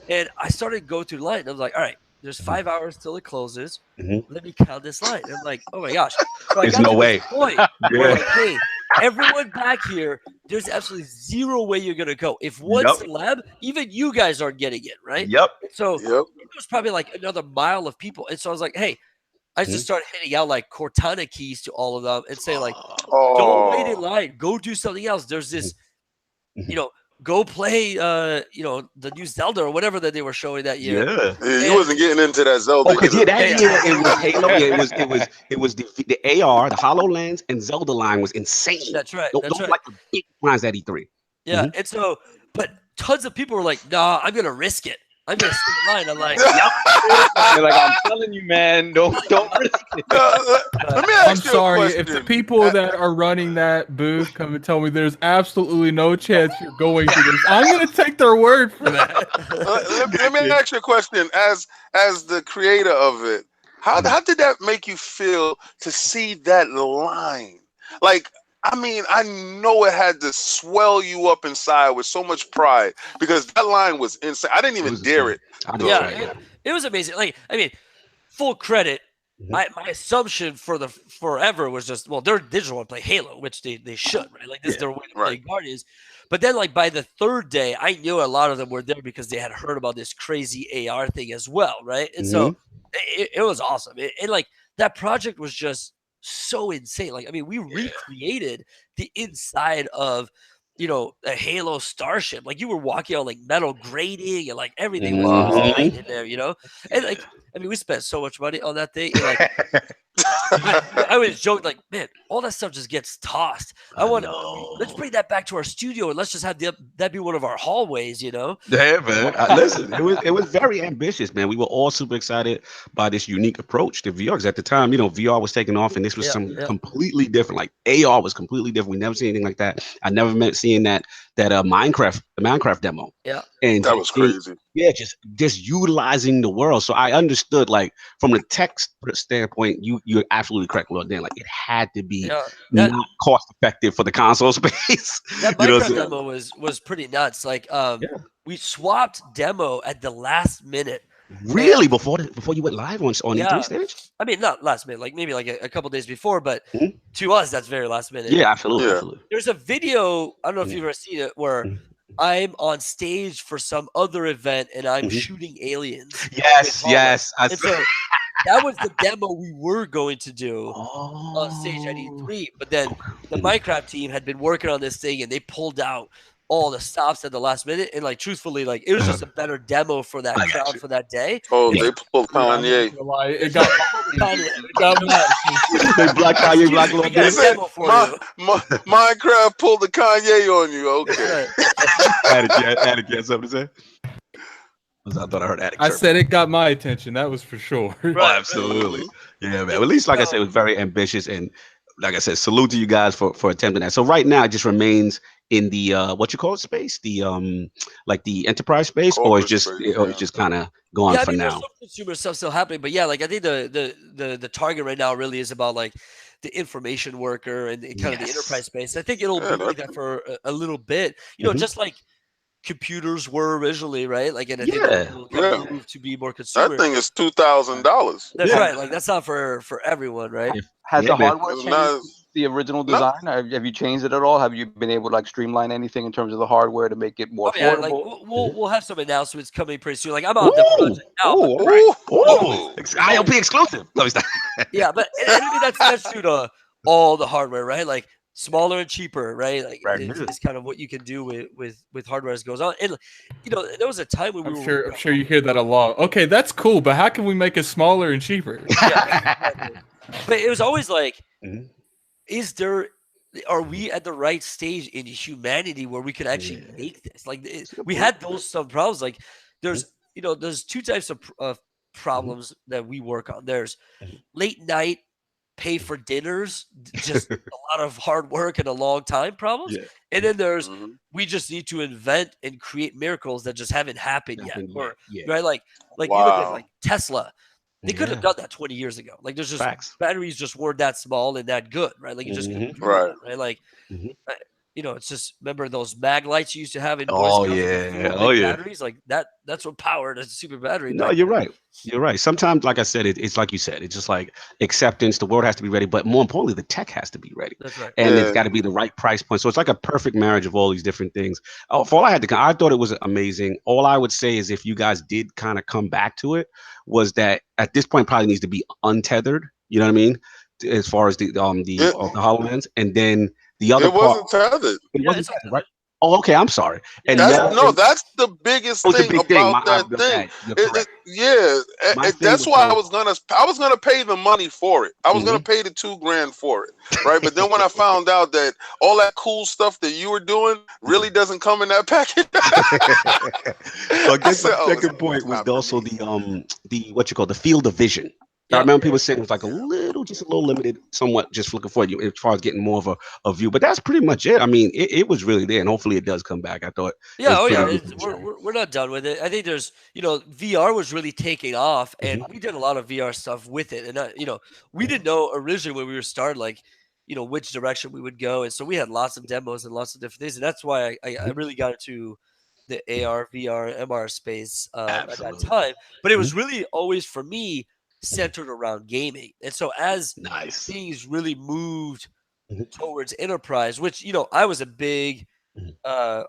And I started going through the line. And I was like, all right, there's 5 hours till it closes. Mhm. Let me count this line. And I'm like, oh my gosh. So I There's got no to way. this point Yeah. where like, hey, everyone back here, there's absolutely zero way you're going to go. If one Yep. celeb, even you guys aren't getting it, right? Yep. And so Yep. it was probably like another mile of people. And so I was like, hey, I Mhm. just started handing out like Cortana keys to all of them and say like, Oh. don't wait in line. Go do something else. There's this, you know, go play, you know, the new Zelda or whatever that they were showing that year. Yeah. Yeah, you wasn't getting into that Zelda. Oh, because either. that year it was Halo. Yeah, it was the AR, the Hololens, and Zelda line was insane. That's right. Those That's were right. like the big lines at E3. Yeah. Mhm. And so, but tons of people were like, nah, I'm going to risk it. I'm going to stay in line. I'm like, They're like, I'm telling you, man, don't risk it. Let me I'm ask you sorry a if the question. people that are running that booth come and tell me there's absolutely no chance you're going to this. I'm gonna take their word for that. Let me ask you a question. As the creator of it, how did that make you feel to see that line? Like, I mean, I know it had to swell you up inside with so much pride because that line was insane. I didn't even dare it. I know, yeah, right? it was amazing. Like, I mean, full credit. Mhm. My assumption for the forever was just, well, they're digital and play Halo, which they should, right? Like this is their way to play Right. Guardians. But then, like by the third day, I knew a lot of them were there because they had heard about this crazy AR thing as well, right? And so it was awesome. And like that project was just so insane. Like, I mean, we recreated the inside of, you know, a Halo starship. Like you were walking on like metal grating and like everything was Mhm. tight in there, you know? And like, I mean, we spent so much money on that thing. And like, I always joke like, man, all that stuff just gets tossed. Let's bring that back to our studio and let's just have that be one of our hallways, you know? Yeah, man. Listen, it was very ambitious, man. We were all super excited by this unique approach to VR because at the time, you know, VR was taking off and this was completely different. Like AR was completely different. We never seen anything like that. I never meant seeing that Minecraft demo. Yeah. And That was crazy. Yeah, just utilizing the world. So I understood, like from the tech standpoint, you're absolutely correct, Lord Dan. Like it had to be not cost effective for the console space. That You know Minecraft what I'm saying? demo was pretty nuts. Like, we swapped demo at the last minute. Really, before you went live on E3 stage? I mean, not last minute, like maybe like a couple days before, but to us, that's very last minute. Yeah, absolutely. There's a video, I don't know if you've ever seen it, where I'm on stage for some other event and I'm shooting aliens. Yes. And so that was the demo we were going to do on stage at E3, but then the Minecraft team had been working on this thing and they pulled out all the stops at the last minute, and like truthfully, like it was just a better demo for that crowd for that day. Oh, they pulled Kanye. It got They black Kanye, black Lord Dan. Minecraft pulled the Kanye on you. Okay. Attic, you had something to say? I thought I heard Attic. I said it got my attention. That was for sure. Oh, absolutely. Yeah, man. At least, like I said, it was very ambitious, and like I said, salute to you guys for attempting that. So right now, it just remains in the what you call it space, the like the enterprise space, or it's just kind of gone for now. There's some consumer stuff still happening, but yeah, like I think the target right now really is about like the information worker and kind of the enterprise space. I think it'll be like that for a little bit, you know, just like computers were originally, right? Like, and I think it'll move to be more consumer. That thing is $2,000. That's right. Like that's not for everyone, right? Has the hardware changed the original design? Have you changed it at all? Have you been able to like streamline anything in terms of the hardware to make it more affordable? Like we'll have some announcements coming pretty soon. Like I'm on the project now. It's ILP exclusive. Yeah, but I mean, that's due to all the hardware, right? Like smaller and cheaper, right? Like it's kind of what you can do with hardware as it goes on. And you know, there was a time when I'm sure you hear that a lot. Okay, that's cool, but how can we make it smaller and cheaper? But it was always like, are we at the right stage in humanity where we could actually make this? Like we had some problems. Like there's two types of problems that we work on. There's late night pay for dinners, just a lot of hard work and a long time problems. And then there's we just need to invent and create miracles that just haven't happened yet. Right? Like you look at like Tesla. They could have done that 20 years ago. Like there's just Facts. batteries just weren't that small and that good, right? Like you just couldn't do Right. that, right? Like, Mhm. it's just remember those mag lights you used to have in Boy Oh Scouts with the yeah. full Oh big yeah. batteries? Like that's what powered a super battery No, back you're then. right. You're right. Sometimes, like I said, it's like you said, it's just like acceptance. The world has to be ready, but more importantly, the tech has to be ready, That's right. and it's Yeah. got to be the right price point. So it's like a perfect marriage of all these different things. Oh, for all I had to, I thought it was amazing. All I would say is, if you guys did kind of come back to it, was that at this point probably needs to be untethered. You know what I mean? As far as It, the Hololens, and then the other it part, wasn't tethered. it Yeah, wasn't it's tethered, untethered. right? Oh, okay. I'm sorry. And Yeah, the it's That's other, no, untethered. and that's the biggest oh, it's a thing big thing. about that I'm thing. bad. You're correct. My thing That's was why though. I was gonna pay the money for it. I was gonna Mhm. pay the $2,000 for it, right? But then when I found out that all that cool stuff that you were doing really doesn't come in that package, So I I guess my said, "Oh, second it's point was not for also me." the what you call the field of vision. I Yeah. remember people saying it was like just a little limited, somewhat just looking for you as far as getting more of a view. But that's pretty much it. I mean, it was really there, and hopefully it does come back. I thought it Yeah, was oh yeah, pretty good. we're not done with it. I think there's, VR was really taking off, and Mhm. we did a lot of VR stuff with it. And we didn't know originally when we were started, like, which direction we would go, and so we had lots of demos and lots of different things, and that's why I really got into the AR, VR, MR space at that Absolutely. time. But it Mhm. was really always for me Mhm. centered around gaming, and so as Nice. things really moved Mhm. towards enterprise, which I was a big Mhm.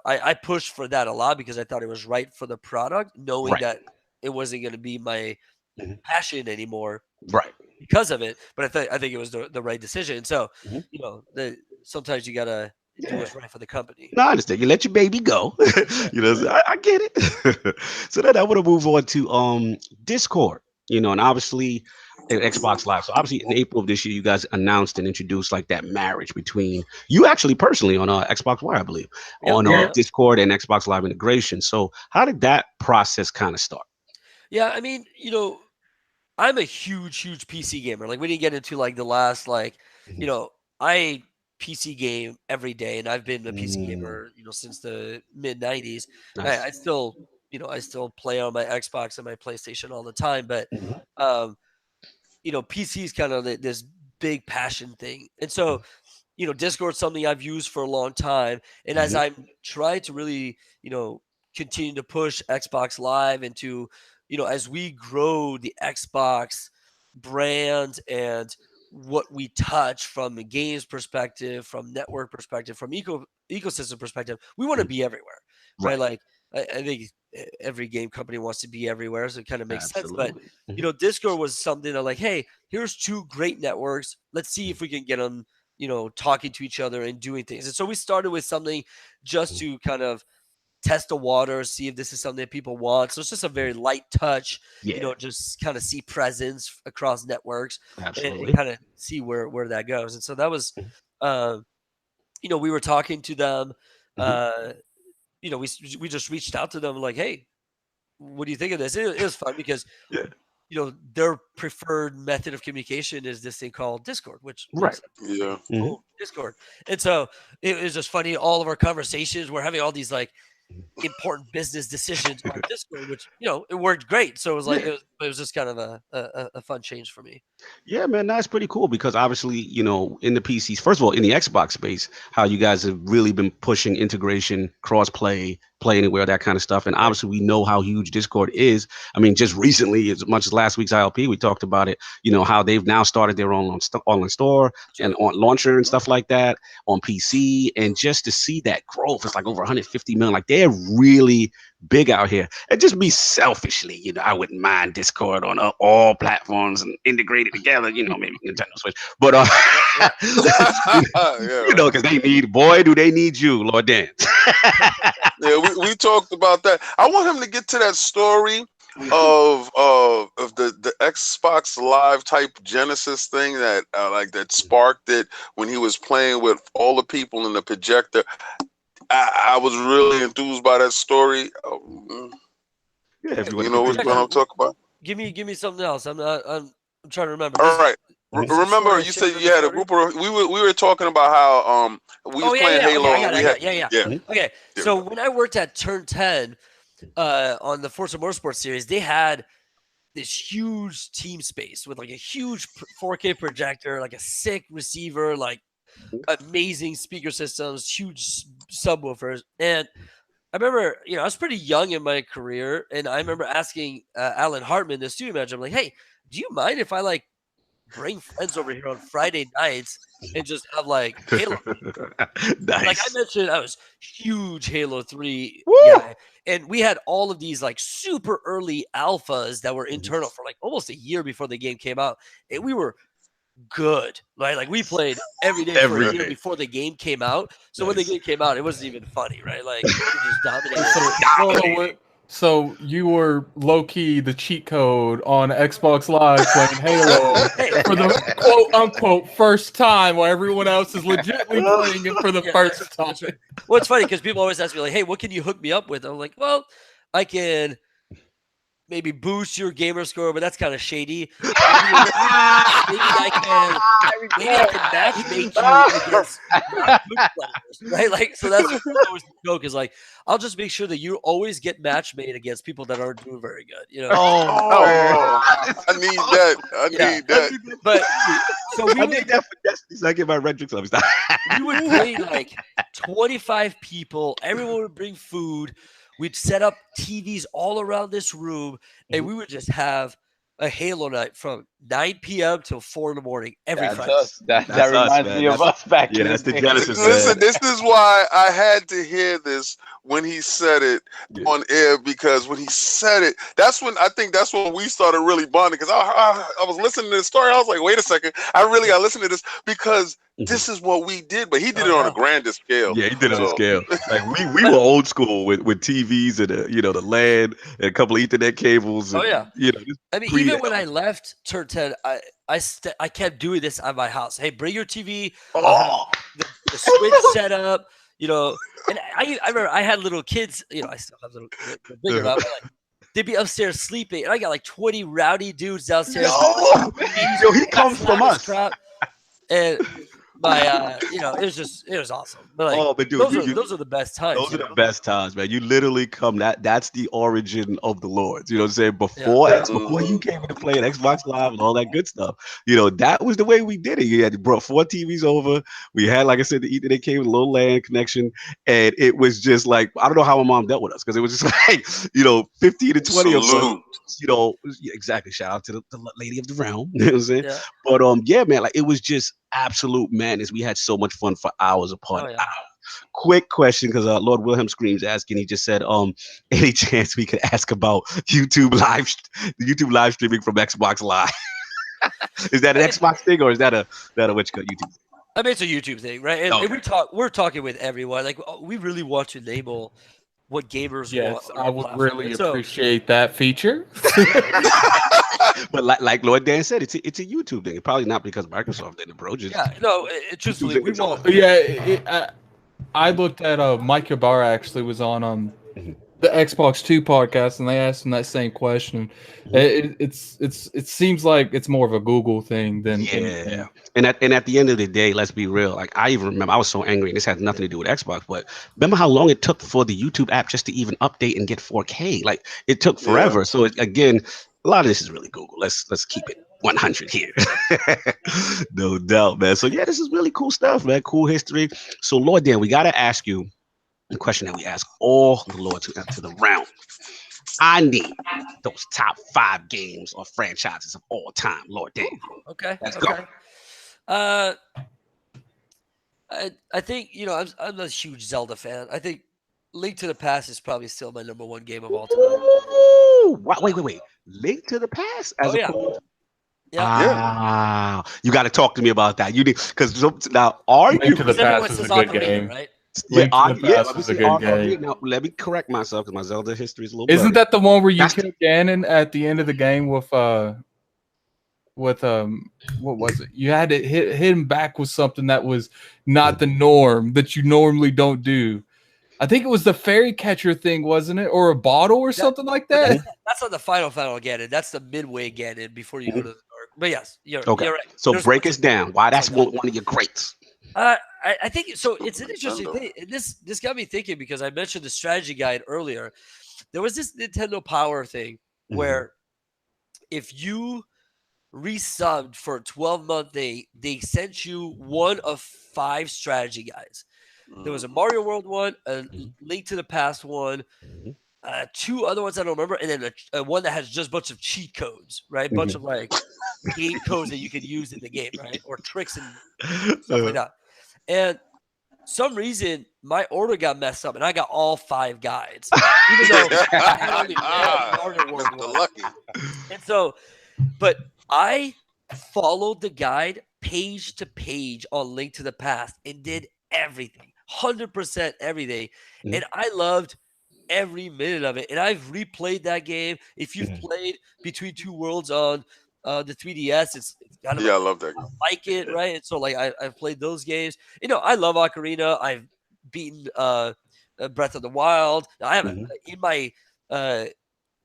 I pushed for that a lot because I thought it was right for the product, knowing Right. that it wasn't going to be my Mhm. passion anymore Right. because of it. But I think it was the right decision. So, Mhm. sometimes you gotta do Yeah. what's right for the company. No, I understand. You let your baby go. Right, right. I get it. So then I want to move on to Discord. And obviously Xbox Live. So obviously in April of this year, you guys announced and introduced like that marriage between you actually personally on Xbox Live, I believe, Yep, on yep. Discord and Xbox Live integration. So how did that process kind of start? Yeah, I mean, I'm a huge PC gamer. Like we didn't get into like the last you Mhm. know, I PC game every day, and I've been a PC Mm, gamer, since the mid '90s. I, nice. I still, I still play on my Xbox and my PlayStation all the time. But, Mhm. um, PC is kind of this big passion thing, and so Discord's something I've used for a long time. And as Mhm. I'm trying to really, continue to push Xbox Live into, as we grow the Xbox brand and what we touch from the games perspective, from network perspective, from ecosystem perspective, we want to Mhm. be everywhere, right? Right. Like I think every game company wants to be everywhere, so it kind of makes sense. But Absolutely. Mhm. Discord was something that like, hey, here's two great networks. Let's see if we can get them talking to each other and doing things. And so we started with something just Mhm. to kind of test the water, see if this is something that people want. So it's just a very light touch, Yeah, just kind of see presence across networks and absolutely. kind of see where that goes. And so that was, Mhm. uh, we were talking to them. Mhm. Uh, we just reached out to them like, hey, what do you think of this? It was fun because Yeah. their preferred method of communication is this thing called Discord, which makes Right. sense. Like, Yeah. Mhm. boom, Discord. And so it was just funny. All of our conversations, we're having all these like important business decisions on Discord, which it worked great. So it was like Yeah. it was just kind of a fun change for me. Yeah, man, that's pretty cool because obviously, in the PCs, first of all, in the Xbox space, how you guys have really been pushing integration, cross play anywhere, that kind of stuff. And Right. obviously, we know how huge Discord is. I mean, just recently, as much as last week's ILP, we talked about it, how they've now started their own online store That's and right. on launcher and stuff like that on PC. And just to see that growth, it's like over 150 million. Like they're really big out here. And just me selfishly, I wouldn't mind Discord on all platforms and integrated together, maybe Nintendo Switch. But Yeah. Yeah. because do they need you, Lord Dance. Yeah, we talked about that. I want him to get to that story of the Xbox Live type Genesis thing that that sparked it when he was playing with all the people in the projector. I was really enthused by that story. Yeah, if you want You to know get which into one that. I'm talking about? Give me something else. I'm trying to remember. All Just right. Mhm. some story Remember, and you share said from you the had a starter. group of we were talking about how we was Oh yeah, playing yeah. Okay, Halo I and got it. we I had got it. Yeah, yeah. yeah. Mhm. Okay. There we So go. when I worked at Turn 10 on the Forza Motorsport series, they had this huge team space with like a huge 4K projector, like a sick receiver, like amazing speaker systems, huge subwoofers. And I remember, I was pretty young in my career, and I remember asking Alan Hartman, the studio manager, I'm like, hey, do you mind if I like bring friends over here on Friday nights and just have like Halo? Nice. Like I mentioned, I was huge Halo 3 Woo! guy. And we had all of these like super early alphas that were internal for like almost a year before the game came out. And we were good, right? Like we played every day for a year before the game came out. So when the game came out, it wasn't even funny, right? Like we just dominated. So you were low key the cheat code on Xbox Live playing Halo for the quote unquote first time, while everyone else is legitimately playing it for the first time. Right. Well, it's funny because people always ask me like, "Hey, what can you hook me up with?" I'm like, "Well, I can maybe boost your gamer score, but that's kind of shady. Maybe I can matchmake you against good players, right? Like, so that's always the joke is like, I'll just make sure that you always get matchmade against people that aren't doing very good, you know? I need that. I need that. But so we I need that for Destiny so I get my Red Drink Club. We would bring like 25 people. Everyone would bring food. We'd set up TVs all around this room, and we would just have a Halo night from 9 p.m. till 4 in the morning every Friday. That reminds me of us back in that's the day. Genesis. Listen, this is why I had to hear this when he said it on air, because when he said it, that's when we started really bonding. Because I was listening to the story, I was like, wait a second, I really gotta listen to this because this is what we did. But he did it on a grander scale. Yeah, he did it on a scale. Like we were old school with TVs and the LAN and a couple of Ethernet cables. And, I mean, even when I left Turn 10, I kept doing this at my house. Hey, bring your TV. The Switch set up. And I remember I had little kids. I still have little bigger now. But like, they'd be upstairs sleeping, and I got like 20 rowdy dudes downstairs. He comes from us. And it was awesome. But like, but dude, those are the best times. Those are the best times, man. You literally that's the origin of the Lords. You know what I'm saying? Before you came into play at Xbox Live and all that good stuff, that was the way we did it. You had brought 4 TVs over. We had, like I said, the Ethernet cable, a little LAN connection, and it was just like, I don't know how my mom dealt with us, because it was just like 15 to 20 of us. Exactly. Shout out to the lady of the realm. You know what I'm saying? Yeah. But man, like it was just absolute madness. We had so much fun for hours upon hours. Quick question, because Lord Wilhelm Screams asking. He just said, any chance we could ask about YouTube live streaming from Xbox Live? Is that an Xbox thing, or is that a what you call YouTube? I mean, it's a YouTube thing, right? And we're talking with everyone. Like, we really want to enable what gamers want. Yes, I would really appreciate that feature. But like Lord Dan said, it's a YouTube thing. Probably not because Microsoft did it, bro. Truthfully, we won't. Yeah, I looked at Mike Ybarra actually was on the Xbox 2 podcast, and they asked him that same question. It seems like it's more of a Google thing than anything. And at the end of the day, let's be real. Like, I even remember I was so angry, and this had nothing to do with Xbox, but remember how long it took for the YouTube app just to even update and get 4K? Like, it took forever. So again, a lot of this is really Google. Let's keep it 100 here. No doubt, man. So yeah, this is really cool stuff, man. Cool history. So Lord Dan, we got to ask you the question that we ask all the Lords who enter the realm. I need those top 5 games or franchises of all time, Lord Dan. Okay. Let's go. I think, I'm a huge Zelda fan. I think Link to the Past is probably still my number 1 game of all time. Ooh, wait. Link to the Past? Yeah. You got to talk to me about that. You need, because now Link to the Past is a good game, right? Link to the Past is a good game. Now, let me correct myself, because my Zelda history is a little. Isn't that the one where you killed Ganon at the end of the game with what was it? You had to hit him back with something that was not the norm, that you normally don't do. I think it was the fairy catcher thing, wasn't it? Or a bottle or something like that? That's not the final Ganon. That's the midway Ganon before you go to the dark. But yes, you're right. So break us down. Why that's one of your greats? I think so. It's an interesting thing. This got me thinking, because I mentioned the strategy guide earlier. There was this Nintendo Power thing where if you resubbed for a 12-month, they sent you one of 5 strategy guides. There was a Mario World one, a Link to the Past one, 2 other ones I don't remember, and then a one that has just a bunch of cheat codes, right? A bunch of like game codes that you can use in the game, right? Or tricks and stuff like that. And some reason my order got messed up and I got all 5 guides, even though I had only one Mario World one. Lucky. And so, but I followed the guide page to page on Link to the Past and did everything, 100% everything. And I loved every minute of it. And I've replayed that game. If you've played Between Two Worlds on the 3DS, it's kind of I love that game. like it, right? And so like I've played those games. You know, I love Ocarina. I've beaten Breath of the Wild. I have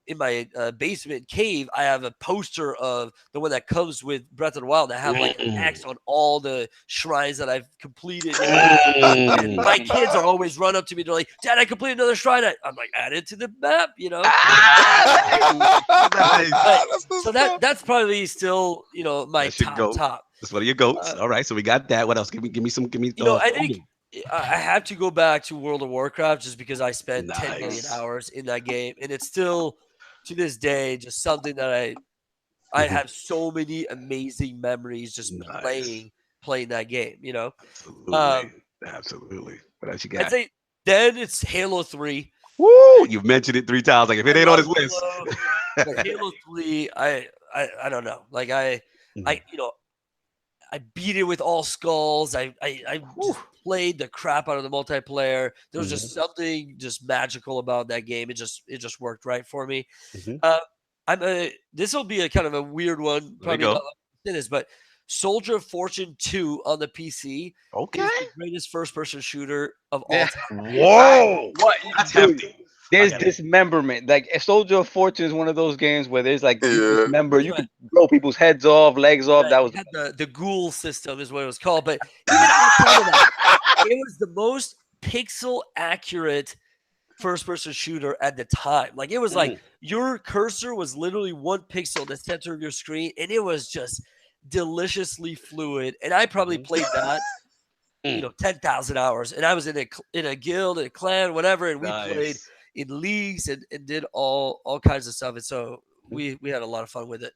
in my basement cave, I have a poster of the one that comes with Breath of the Wild. I have like an X on all the shrines that I've completed. And my kids are always run up to me. They're like, "Dad, I completed another shrine." I'm like, "Add it to the map," you know. So that's probably still, you know, my top. That's one of your goats. All right, so we got that. What else? Give me some. You know, I think I have to go back to World of Warcraft just because I spent 10 million hours in that game, and it's still to this day just something that I have so many amazing memories just playing that game. You know, absolutely. What else you got? I'd say then it's Halo 3. Woo! You've mentioned it 3 times. Like if it ain't on his list, Halo 3. I don't know. Like I you know, I beat it with all skulls. I just played the crap out of the multiplayer. There was just something just magical about that game. It just worked right for me. This will be a kind of a weird one, probably not like this, but Soldier of Fortune 2 on the PC is the greatest first-person shooter of all time. Whoa! What? That's hefty. There's dismemberment. Like a Soldier of Fortune is one of those games where there's like dismember. You can blow people's heads off, legs off. That was the ghoul system is what it was called. But even outside of that, it was the most pixel accurate first-person shooter at the time. Like it was like your cursor was literally 1 pixel in the center of your screen, and it was just deliciously fluid. And I probably played that, 10,000 hours. And I was in a guild, in a clan, whatever, and we played in leagues and did all kinds of stuff. And so we had a lot of fun with it.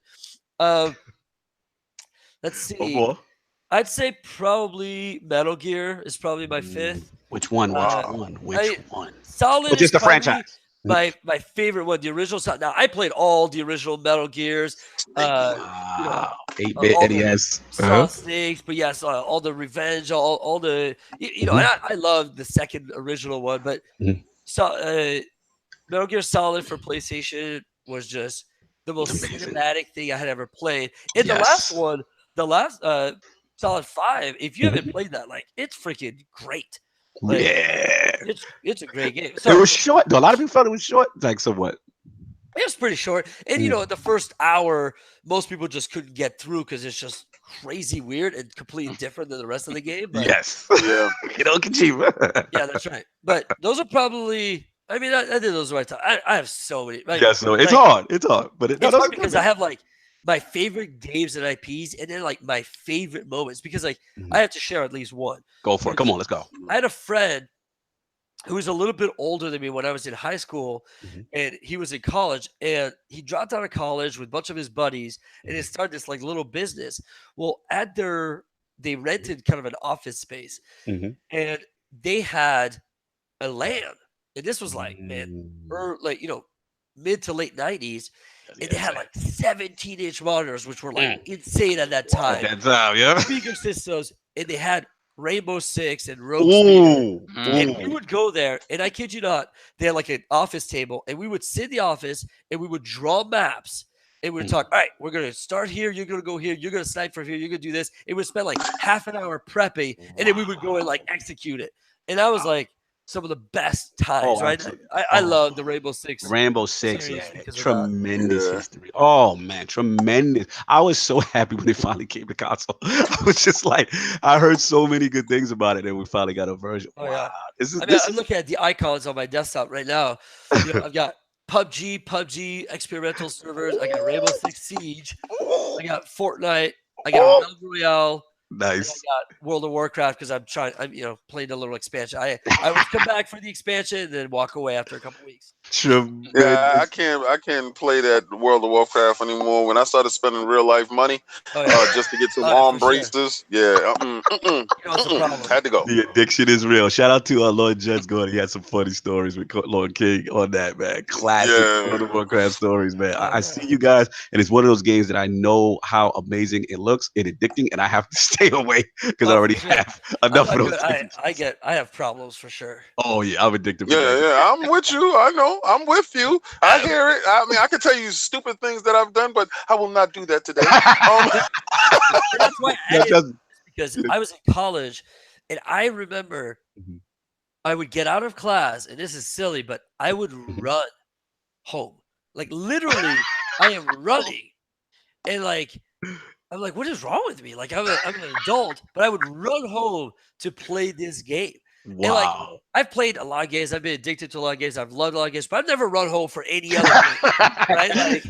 Let's see. I'd say probably Metal Gear is probably my 5th. Which one? Which one? Solid. Just the franchise. My favorite one, the original. Now I played all the original Metal Gears. 8-bit NES. Snakes, but yes, all the Revenge, all the and I love the second original one, but Metal Gear Solid for PlayStation was just the most cinematic thing I had ever played. And the last Solid 5, if you haven't played that, like it's freaking great. Like, it's a great game. So, it was short. A lot of people felt it was short. Like somewhat. It was pretty short. And the first hour, most people just couldn't get through because it's just crazy weird and completely different than the rest of the game. But, Kojima. Yeah, that's right. But those are probably. I mean, I did those right time. I have so many. Like, it's hard. It's hard, but it's hard because I have like my favorite games and IPs, and then like my favorite moments. Because like I have to share at least one. Go for it. Come on, let's go. I had a friend who was a little bit older than me when I was in high school, and he was in college, and he dropped out of college with a bunch of his buddies, and he started this like little business. Well, they rented kind of an office space, and they had a LAN. And this was like, mid to late 90s. And they had like 17-inch monitors, which were like insane at that time. At that time, Speaker systems. And they had Rainbow Six and Rogue Speaker. And we would go there, and I kid you not, they had like an office table, and we would sit in the office, and we would draw maps. And we would talk, all right, we're going to start here. You're going to go here. You're going to snipe from here. You're going to do this. It would spend like half an hour prepping, and then we would go and like execute it. And I was like, some of the best times, right? I love the Rainbow Six. Tremendous history. Oh man, tremendous. I was so happy when they finally came to console. I was just like, I heard so many good things about it, and we finally got a version. I'm looking at the icons on my desktop right now. I've got PUBG experimental servers. I got Rainbow Six Siege. I got Fortnite. I got Realm Royale. And I Nice. got World of Warcraft because I'm playing a little expansion. I would come back for the expansion and then walk away after a couple weeks. Yeah, I Tremendous. can't play that World of Warcraft anymore. When I started spending real life money, Oh yeah, just to get some oh, yeah, arm for sure. braces, yeah, You know it's a problem. had to go. The addiction is real. Shout out to Lord Judge Gordon. He had some funny stories with Lord King on that, man. Classic World of Yeah, Warcraft stories, man. I Oh, see you guys, and it's one of those games that I know how amazing it looks and addicting, and I have to stay away because I for already sure. have I'm enough not of those good. differences. I have problems for sure. Oh yeah, I'm addicted with yeah, that. yeah. I'm with you. I know. I'm with you. I hear it. I mean, I can tell you stupid things that I've done, but I will not do that today. Um, And that's why I Now, didn't just because I was in college, and I remember Mhm, I would get out of class, and this is silly, but I would mhm. run home. Like literally, I am running, and like I'm like, what is wrong with me? Like I'm an adult, but I would run home to play this game. And like Wow. I've played a lot of games, I've been addicted to a lot of games, I've loved a lot of games, but I've never run home for any other game. Right? Like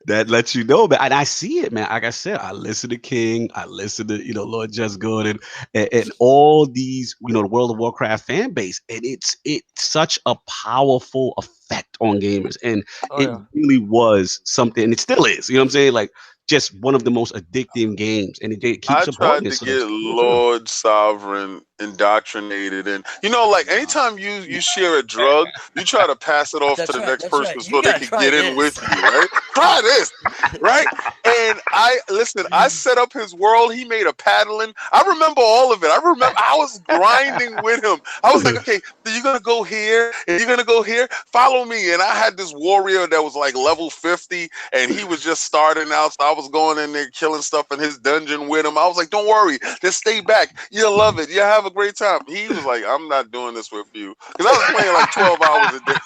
That lets you know, man. And I see it, man. Like I said, I listen to King, I listen to, Lord Just Gordon and all these, the World of Warcraft fan base. And it's such a powerful effect on gamers. And oh it yeah. really was something, and it still is, you know what I'm saying? Like just one of the most addictive games. And it keeps I supporting tried it. to So get it's cool too. Lord Sovereign indoctrinated, and like Wow. anytime you share a drug, you try to pass it off to That's the right. next That's right. person You so they gotta can try get in with this. you, right? Try this, right? And I listen. I set up his world. He made a paddling. I remember all of it. I remember I was grinding with him. I was like, okay, so you're gonna go here and you're gonna go here. Follow me. And I had this warrior that was like level 50, and he was just starting out. So I was going in there killing stuff in his dungeon with him. I was like, don't worry, just stay back. You'll love it. You'll have a great time. He was like, I'm not doing this with you because I was playing like 12 hours a day.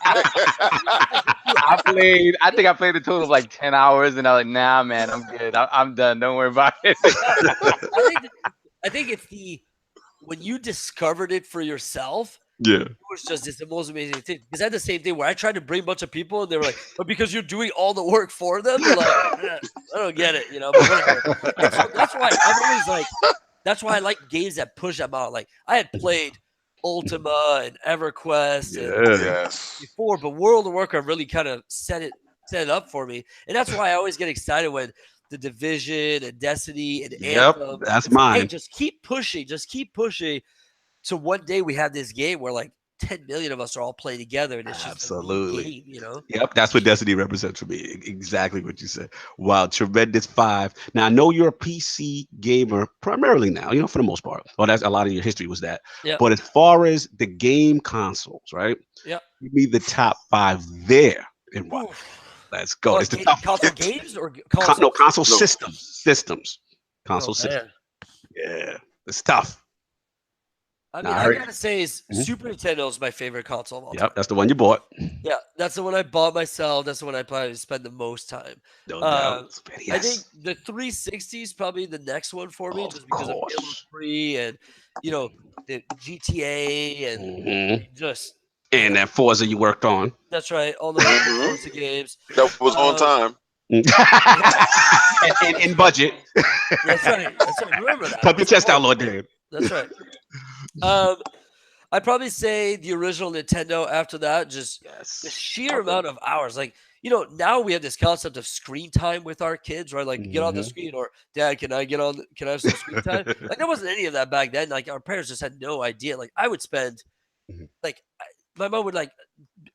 I think I played a total of like 10 hours, and I was like, nah, man, I'm good. I'm done. Don't worry about it. I think it's when you discovered it for yourself, Yeah. it was just it's the most amazing thing. Because I had the same thing where I tried to bring a bunch of people and they were like, but because you're doing all the work for them, they're like, I don't get it, but whatever. And so that's why I'm always like, that's why I like games that push them out. Like I had played Ultima and EverQuest and Yeah. Yes. before, but World of Warcraft really kind of set it up for me. And that's why I always get excited when the Division and Destiny and Yep. Anthem. That's It's like, hey, mine. just keep pushing. So one day we have this game where like 10 million of us are all playing together, and it's just a new Absolutely. game. Yep, that's what Destiny represents for me. Exactly what you said. Wow, tremendous five. Now I know you're a PC gamer primarily now, for the most part. Well, that's a lot of your history was that. Yeah, But as far as the game consoles, right? yeah. Give me the top five there and what? Let's go. It's the tough one. Console games or No, console? console No. systems. Oh Console system. man. Yeah, it's tough. I Now mean, I I heard. gotta say, is Mhm. Super Nintendo is my favorite console of all time. Yep, that's the one you bought. Yeah, that's the one I bought myself. That's the one I probably spend the most time. No doubt. Uh, I think Yes, the 360 is probably the next one for me, of just because of Halo course. 3 and the GTA and Hmm. just And that Forza you worked on. that's right, all the Mhm. Forza games. That was on Um, time. yeah, In budget. that's right. That's right. Remember that. Pump your That's chest out, important. Lord Dan. That's right. Um, I'd probably say the original Nintendo after that, just the Yes. sheer amount of hours. Like, now we have this concept of screen time with our kids, right? Like, get on the Mhm. screen, or Dad, can I have some screen time? Like, there wasn't any of that back then. Like, our parents just had no idea. Like, I would spend, Mhm. like, my mom would, like,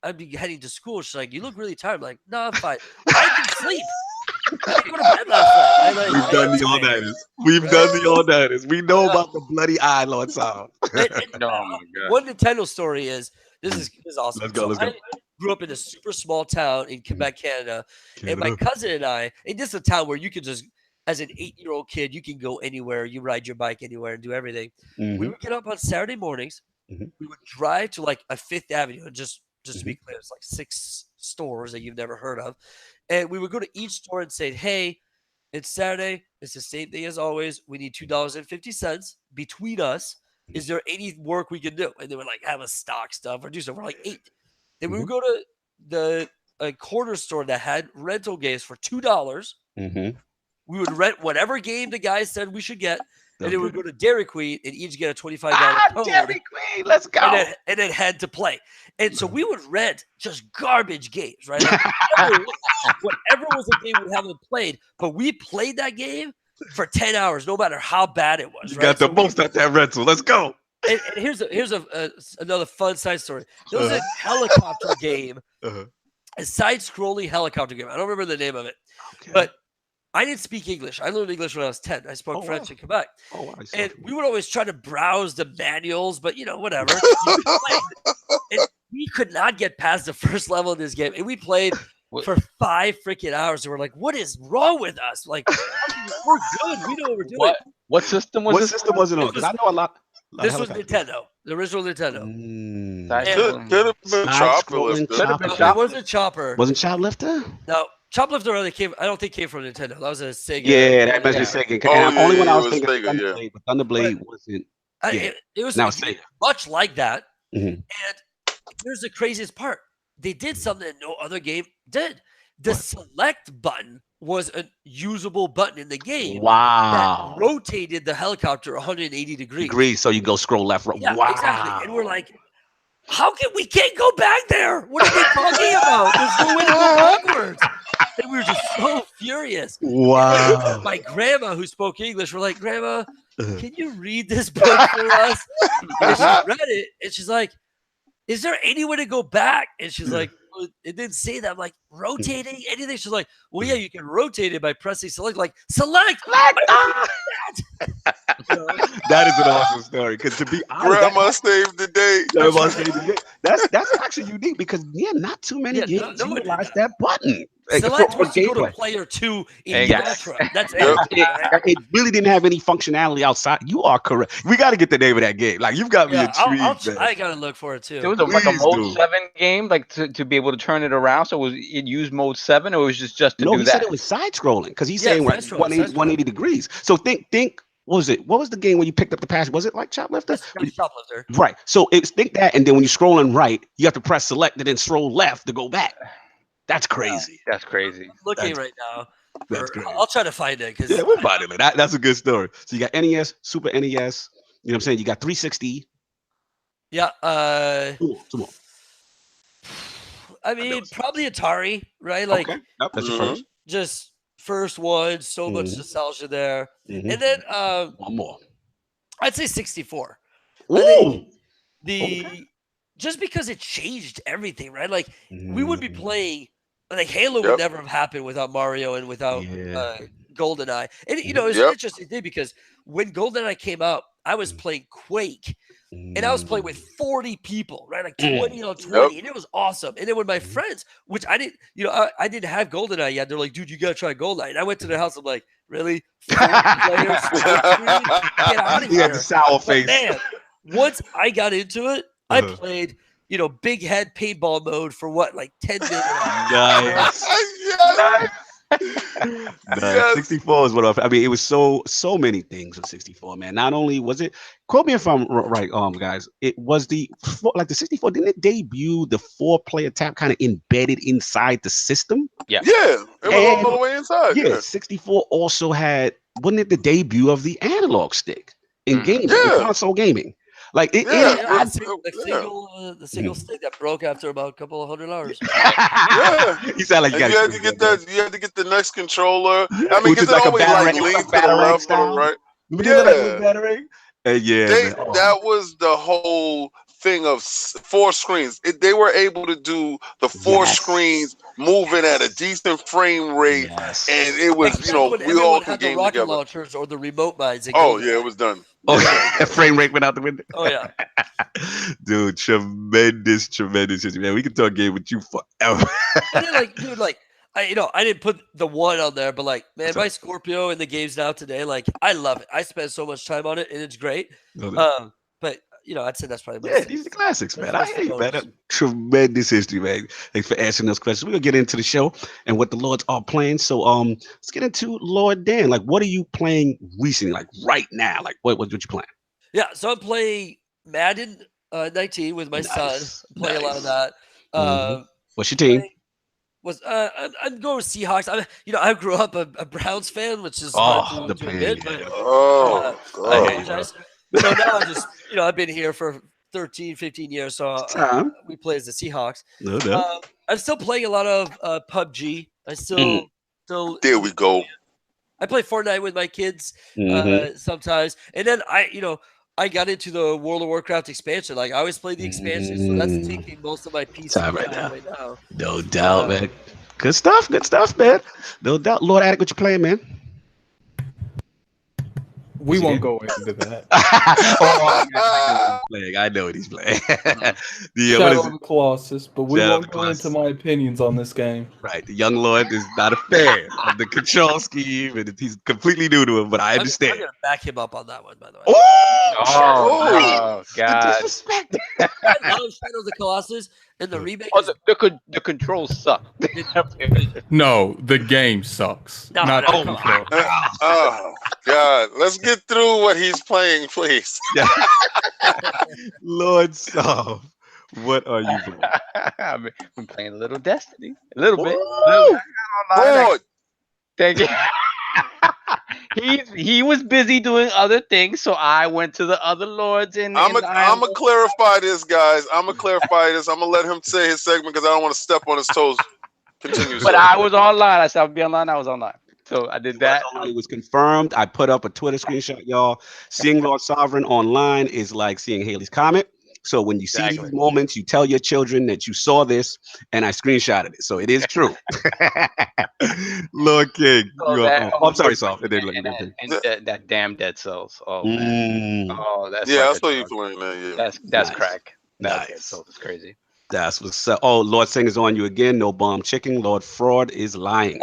I'd be heading to school. She's like, you look really tired. I'm like, no, I'm fine. I can sleep. I didn't go to bed last night. We've I done ate the all today. nighters. We've Right? done the all nighters. We know Yeah. about the bloody eye, Lord Saul. And, Oh my god. one Nintendo story is this is awesome. Let's go. So Let's go. I grew up in a super small town in Quebec, Canada, and my Canada. cousin and I. And this is a town where you can just, as an 8-year-old kid, you can go anywhere. You ride your bike anywhere and do everything. We Mhm. would get up on Saturday mornings. Mhm. We would drive to like a Fifth Avenue, and just to be Mm-hmm. clear, it's like 6 stores that you've never heard of. And we would go to each store and say, "Hey, it's Saturday. It's the same thing as always. We need $2.50 between us. Is there any work we can do?" And they would like have us stock stuff or do stuff. We're like 8. Then we would go to the a corner store that had rental games for $2. Mm-hmm. We would rent whatever game the guy said we should get, and then we'd go to Dairy Queen and each get a $25 code. Dairy Queen, let's go. And then head to play. And so we would rent just garbage games, right? Like, whatever was a game we haven't played, but we played that game for 10 hours, no matter how bad it was. You right? got the most at that rental. Let's go. And here's another fun side story. There was a helicopter game, a side-scrolling helicopter game. I don't remember the name of it, but I didn't speak English. I learned English when I was 10. I spoke French in Quebec. And we would always try to browse the manuals, but, whatever. And we could not get past the first level of this game. And we played for 5 freaking hours. And we're like, what is wrong with us? Like, we're good. We know what we're doing. What system was this? What system was it on? Because I know a lot. This was Nintendo, the original Nintendo. Could have been Choplifter. It wasn't Chopper. Wasn't Choplifter? No, Choplifter I don't think came from Nintendo. That was a Sega. Yeah, that must be Sega. Only when I was thinking Thunderblade, but Thunderblade wasn't. It was Sega. Much like that. And here's the craziest part. They did something that no other game did. The select button was a usable button in the game. Wow. That rotated the helicopter 180 degrees. So you go scroll left, right. Yeah, exactly. And we're like, we can't go back there? What are we talking about? There's no way to go backwards. And we were just so furious. Wow. My grandma, who spoke English, we're like, Grandma, can you read this book for us? And she read it, and she's like, is there any way to go back? And she's like, it didn't say that. I'm like, rotating anything? She's like, well, yeah, you can rotate it by pressing select. Like, select! That is an awesome story. Because to be honest, Grandma saved the day. That's actually unique because not too many games utilize that button. Select was to go to player 2 in Yatra. That's it. It really didn't have any functionality outside. You are correct. We got to get the name of that game. Like, you've got me intrigued. I got to look for it too. It was like a mode 7 game, like to be able to turn it around. So it used mode 7, or it was just to do that? No, he said it was side scrolling because he's saying 180 degrees. So think. What was it? What was the game when you picked up the pass? Was it like Choplifter? Choplifter. Right. So think that, and then when you're scrolling right, you have to press select and then scroll left to go back. That's crazy. That's crazy. I'm looking right now. I'll try to find it. We'll find it. That's a good story. So you got NES, Super NES. You know what I'm saying? You got 360. Yeah. Two more. I mean, probably Atari, right? Like, that's your first. Just first one. So much nostalgia there. And then one more. I'd say 64. Ooh. Just because it changed everything, right? Like we would be playing. Like Halo would never have happened without Mario and without GoldenEye. And it's an interesting thing because when GoldenEye came out, I was playing Quake, and I was playing with 40 people, right? Like 20 on 20, and it was awesome. And then when my friends, which I didn't, I didn't have GoldenEye yet. They're like, dude, you gotta try GoldenEye. And I went to their house. I'm like, really? 40 players? Get out of here! You had the sour face. Man, once I got into it, I played. Big head paintball mode for 10 minutes. Nice. Nice. 64 is what I mean. It was so many things with 64, man. Not only was it, quote me if I'm right, guys. It was the 64. Didn't it debut the 4-player tap kind of embedded inside the system? Yeah. It was all the way inside. Yeah. 64 also had, wasn't it the debut of the analog stick in gaming, in console gaming? Like the single stick that broke after about a couple of $100. You sound like you had to get that. You had to get the next controller. I mean, because like a battery style, right? Battery. That was the whole thing of 4 screens. They were able to do the 4 screens moving at a decent frame rate, and it was we all could game the rocket together. Launchers or the remote mines. It was done. That frame rate went out the window. Oh yeah, dude, tremendous, man. We can talk game with you forever. And then, I didn't put the 1 on there, but man, my Scorpio in the games now today, I love it. I spend so much time on it, and it's great. But I'd say that's probably these are the classics, man. I hate man. Tremendous history, man. Thanks for answering those questions. We're gonna get into the show and what the Lords are playing. So let's get into Lord Dan. What are you playing recently? Right now? What you playing? Yeah, so I'm playing Madden 19 with my son. I'm playing a lot of that. What's your team? I'm going with Seahawks. I grew up a Browns fan, which is hard the to pain. admit, but Oh, I God. apologize. So now I just, I've been here for 13, 15 years, so Time. we play as the Seahawks. No doubt. I'm still playing a lot of PUBG. I still there we go. I play Fortnite with my kids Mhm. sometimes, and then I got into the World of Warcraft expansion. Like I always play the expansion, so that's taking most of my PC Time time right right now. No doubt, man. Good stuff, man. No doubt. Lord Attic, what you playing, man? We won't go into that. I know what he's playing. What Shadow is of it? the Colossus, but we Shadow of won't the go into Colossus. my opinions on this game. Right. The young Lord is not a fan of the control scheme, and he's completely new to him, but I I'm understand. gonna back him up on that one, by the way. Oh, The God. disrespect. I love Shadow of the Colossus, and the remake is The controls suck. No, the game sucks. No, not no, the come control. Oh God, let's get through what he's playing, please. Lord Saul, what are you playing? I've been playing a little Destiny. A little bit. Woo! Fraud. Thank you. he was busy doing other things, so I went to the other lords and I'm gonna clarify this, guys. I'm gonna clarify this. I'm gonna let him say his segment because I don't want to step on his toes. Continue, But sir. I was online. I said I'd be online. I was online. So I did that. It was confirmed. I put up a Twitter screenshot, y'all. Seeing Lord Sovereign online is like seeing Haley's Comet. So when you see Exactly. these moments, you tell your children that you saw this, and I screenshotted it. So it is true. Lord King, I'm sorry, Soft. And that damn Dead Cells. Oh man. Oh, that's Yeah, like I a saw you drug. playing that. Yeah, That's Nice. crack. That Nice. Dead Cells is crazy. That's what's up. Oh, Lord Sing is on you again. No bomb chicken. Lord Fraud is lying.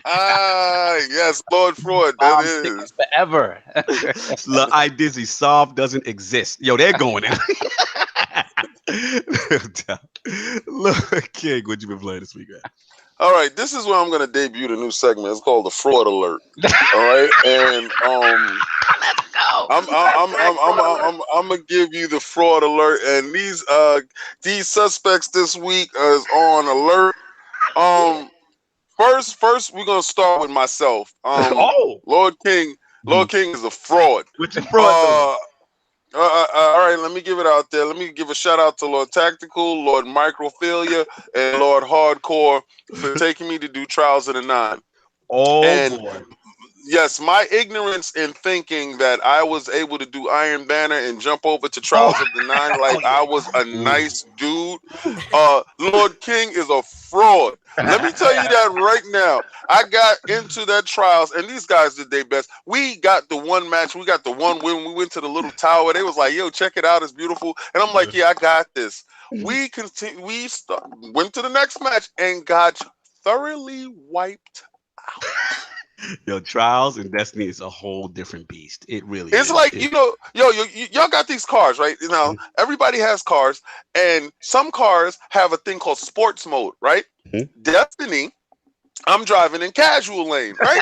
yes, Lord Fraud. That is Forever. Look, I dizzy. Soft doesn't exist. Yo, they're going in. Lord King, what you been playing this weekend? all right. This is where I'm gonna debut the new segment. It's called the Fraud Alert. All right, and I'm gonna give you the fraud alert, and these suspects this week is on alert. First we're gonna start with myself. Lord King is a fraud. What's a fraud? All right, let me give it out there. Let me give a shout out to Lord Tactical, Lord Microphilia, and Lord Hardcore for taking me to do Trials of the Nine. Boy. Yes, my ignorance in thinking that I was able to do Iron Banner and jump over to Trials of the Nine like I was a nice dude. Lord King is a fraud. Let me tell you that right now. I got into that Trials, and these guys did their best. We got the one match. We got the one win. We went to the little tower. They was like, yo, check it out. It's beautiful. And I'm like, yeah, I got this. We went to the next match and got thoroughly wiped out. Yo, Trials and Destiny is a whole different beast. It really is. It's like, y'all got these cars, right? Everybody has cars, and some cars have a thing called sports mode, right? Destiny, I'm driving in casual lane, right?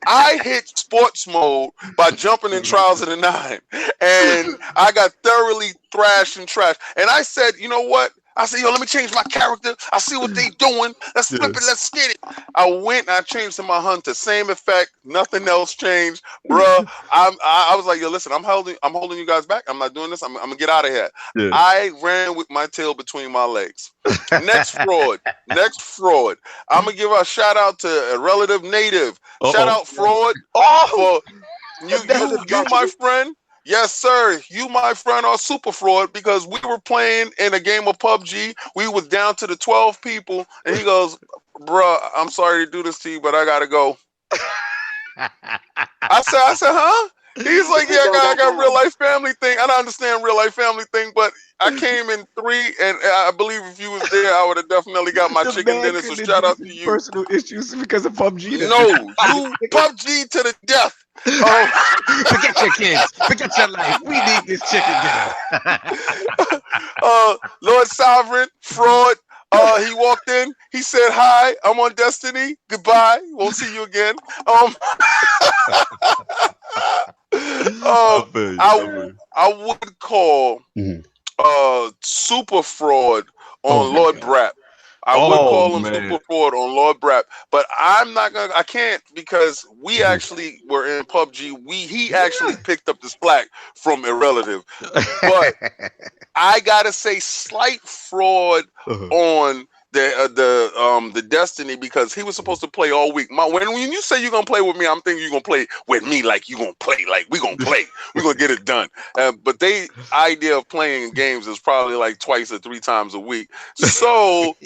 I hit sports mode by jumping in Trials of the Nine, and I got thoroughly thrashed and trashed. And I said, you know what? I said, yo, let me change my character. I see what they doing. Let's flip it. Let's get it. I went and I changed to my hunter. Same effect. Nothing else changed. Bruh, I was like, yo, listen, I'm holding you guys back. I'm not doing this. I'm going to get out of here. Yeah. I ran with my tail between my legs. Next fraud. I'm going to give a shout out to a relative native. Shout out fraud. For you, my friend. Yes, sir. You, my friend, are super fraud because we were playing in a game of PUBG. We was down to the 12 people, and he goes, bruh, I'm sorry to do this to you, but I gotta go. I said, huh? He's like, yeah, I got real life family thing. I don't understand real life family thing, but I came in 3, and I believe if you was there, I would have definitely got my chicken dinner. So shout out to you. Personal issues because of PUBG. No, you PUBG to the death. Forget your kids. Forget your life. We need this chicken dinner. Lord Sovereign, fraud. He walked in. He said, "Hi, I'm on Destiny. Goodbye. Won't see you again." I would call super fraud on Lord Brap. I would Oh call him man. super fraud on Lord Brap, but I'm not gonna. I can't because we actually were in PUBG. He actually picked up the slack from Irrelative, but I gotta say slight fraud Uh-huh. on the Destiny because he was supposed to play all week. When you say you're gonna play with me, I'm thinking you're gonna play with me like you gonna play, like we gonna play, we gonna get it done. But they idea of playing games is probably like twice or three times a week. So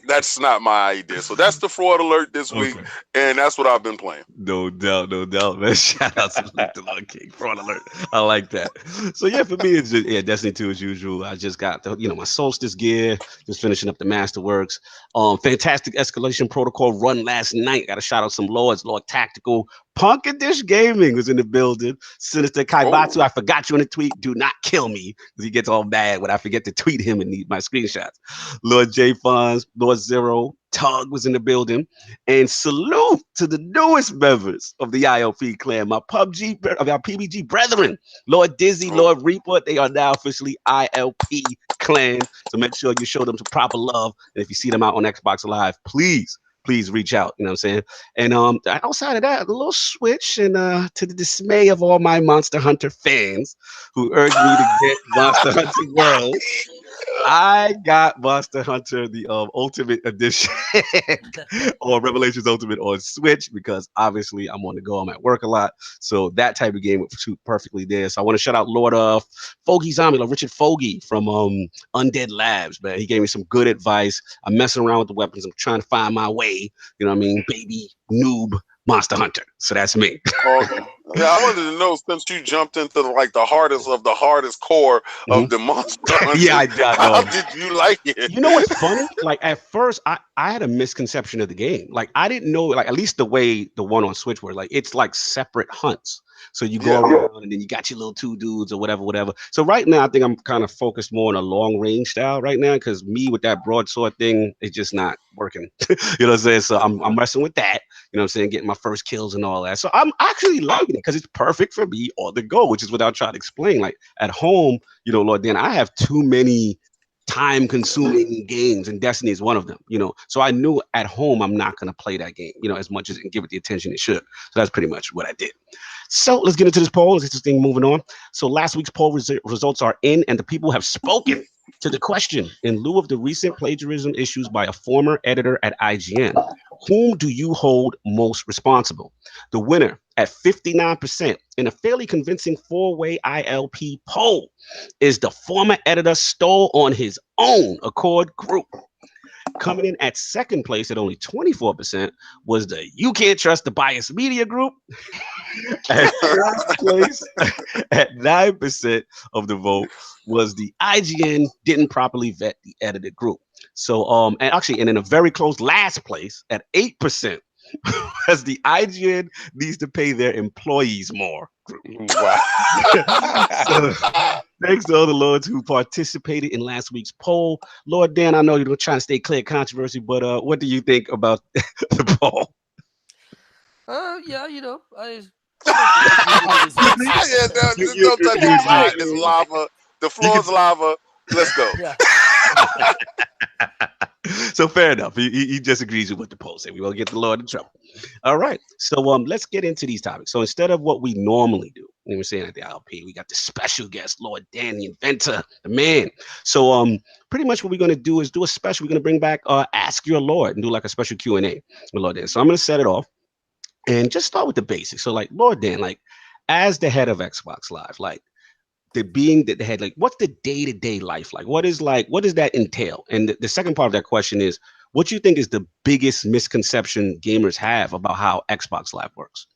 that's not my idea. So that's the fraud alert this week, Okay. and that's what I've been playing. No doubt, no doubt, man. Shout out to the Lord King. Fraud alert. I like that. So yeah, for me, it's just Destiny 2 as usual. I just got my Solstice gear, just finishing up the Masterworks. Fantastic escalation protocol run last night. Got to shout out some lords, Lord Tactical. Punk and Dish Gaming was in the building. Sinister Kaibatsu, I forgot you in the tweet. Do not kill me because he gets all mad when I forget to tweet him and need my screenshots. Lord J Fonz, Lord Zero, Tug was in the building. And salute to the newest members of the ILP clan, my our PBG brethren, Lord Dizzy, Lord Reaper. They are now officially ILP clan. So make sure you show them some proper love. And if you see them out on Xbox Live, please reach out. You know what I'm saying? And outside of that, a little switch, and to the dismay of all my Monster Hunter fans who urged me to get Monster Hunter World, I got Monster Hunter the Ultimate Edition or Revelations Ultimate on Switch because obviously I'm on the go. I'm at work a lot, so that type of game would suit perfectly there. So I want to shout out Lord Fogey Zombie, like Richard Fogey from Undead Labs. Man, he gave me some good advice. I'm messing around with the weapons. I'm trying to find my way. You know what I mean? Baby noob Monster Hunter. So that's me. Okay. Yeah, I wanted to know since you jumped into like the hardest of the hardest core of the Monster Yeah, Hunters, I how know. did you like it? You know what's funny? Like at first, I had a misconception of the game. Like I didn't know, like at least the way the one on Switch were, like it's like separate hunts. So you go Yeah. around and then you got your little two dudes or whatever, whatever. So right now, I think I'm kind of focused more on a long range style right now because me with that broadsword thing is just not working. You know what I'm saying? So I'm wrestling with that. You know what I'm saying? Getting my first kills and all that. So I'm actually liking it because it's perfect for me on the go, which is what I'll try to explain. Like at home, Lord Dan, I have too many time consuming games and Destiny is one of them, so I knew at home I'm not going to play that game as much as and give it the attention it should. So that's pretty much what I did. So let's get into this poll. Let's get this thing moving on. So last week's poll results are in and the people have spoken to the question: in lieu of the recent plagiarism issues by a former editor at IGN, whom do you hold most responsible? The winner at 59% in a fairly convincing four-way ILP poll is the former editor stole on his own accord group. Coming in at second place at only 24% was the You Can't Trust the Bias Media Group. At third place at 9% of the vote was the IGN didn't properly vet the edited group. So and in a very close last place at 8% as the IGN needs to pay their employees more. Wow. So, thanks to all the lords who participated in last week's poll. Lord Dan, I know you're trying to stay clear of controversy, but what do you think about the poll? Yeah, I. Yeah, don't touch it. It's hot. It's lava. The floor's lava. Let's go. Yeah. So fair enough. He just agrees with what the poll said. We won't get the Lord in trouble. All right. So let's get into these topics. So instead of what we normally do, we were saying at the ILP, we got the special guest, Lord Dan, the inventor, the man. So pretty much what we're gonna do is do a special. We're gonna bring back Ask Your Lord and do like a special Q&A with Lord Dan. So I'm gonna set it off and just start with the basics. So like Lord Dan, like as the head of Xbox Live, like being the head, like what's the day-to-day life like? What does that entail? And the second part of that question is, what do you think is the biggest misconception gamers have about how Xbox Live works?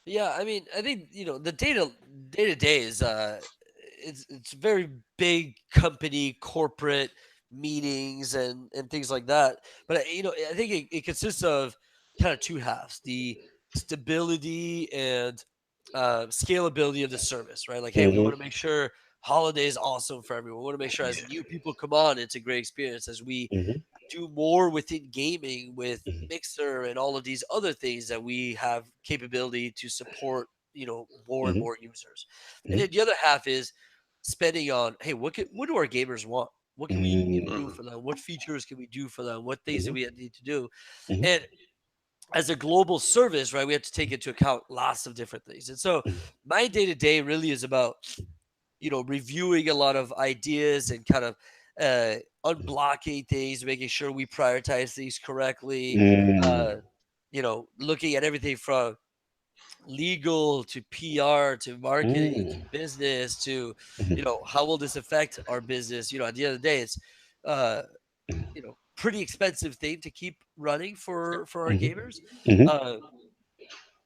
Yeah, I mean, I think the day to day is it's very big company corporate meetings and things like that. But I think it consists of kind of two halves: the stability and scalability of the service, right? Like, hey, we want to make sure holiday is awesome for everyone. We want to make sure as new people come on, it's a great experience. As we do more within gaming with Mixer and all of these other things that we have capability to support, more and more users. And then the other half is spending on, hey, what do our gamers want? What can we Mm, do for them? What features can we do for them? What things do mhm, we need to do? mhm, And as a global service, right, we have to take into account lots of different things. And so mhm, my day to day really is about, reviewing a lot of ideas and kind of unblocking things, making sure we prioritize things correctly. mm, Uh, looking at everything from legal to PR to marketing to mm, business to, mhm, how will this affect our business? At the end of the day, it's, uh, pretty expensive thing to keep running for our mhm, gamers. mhm, Uh,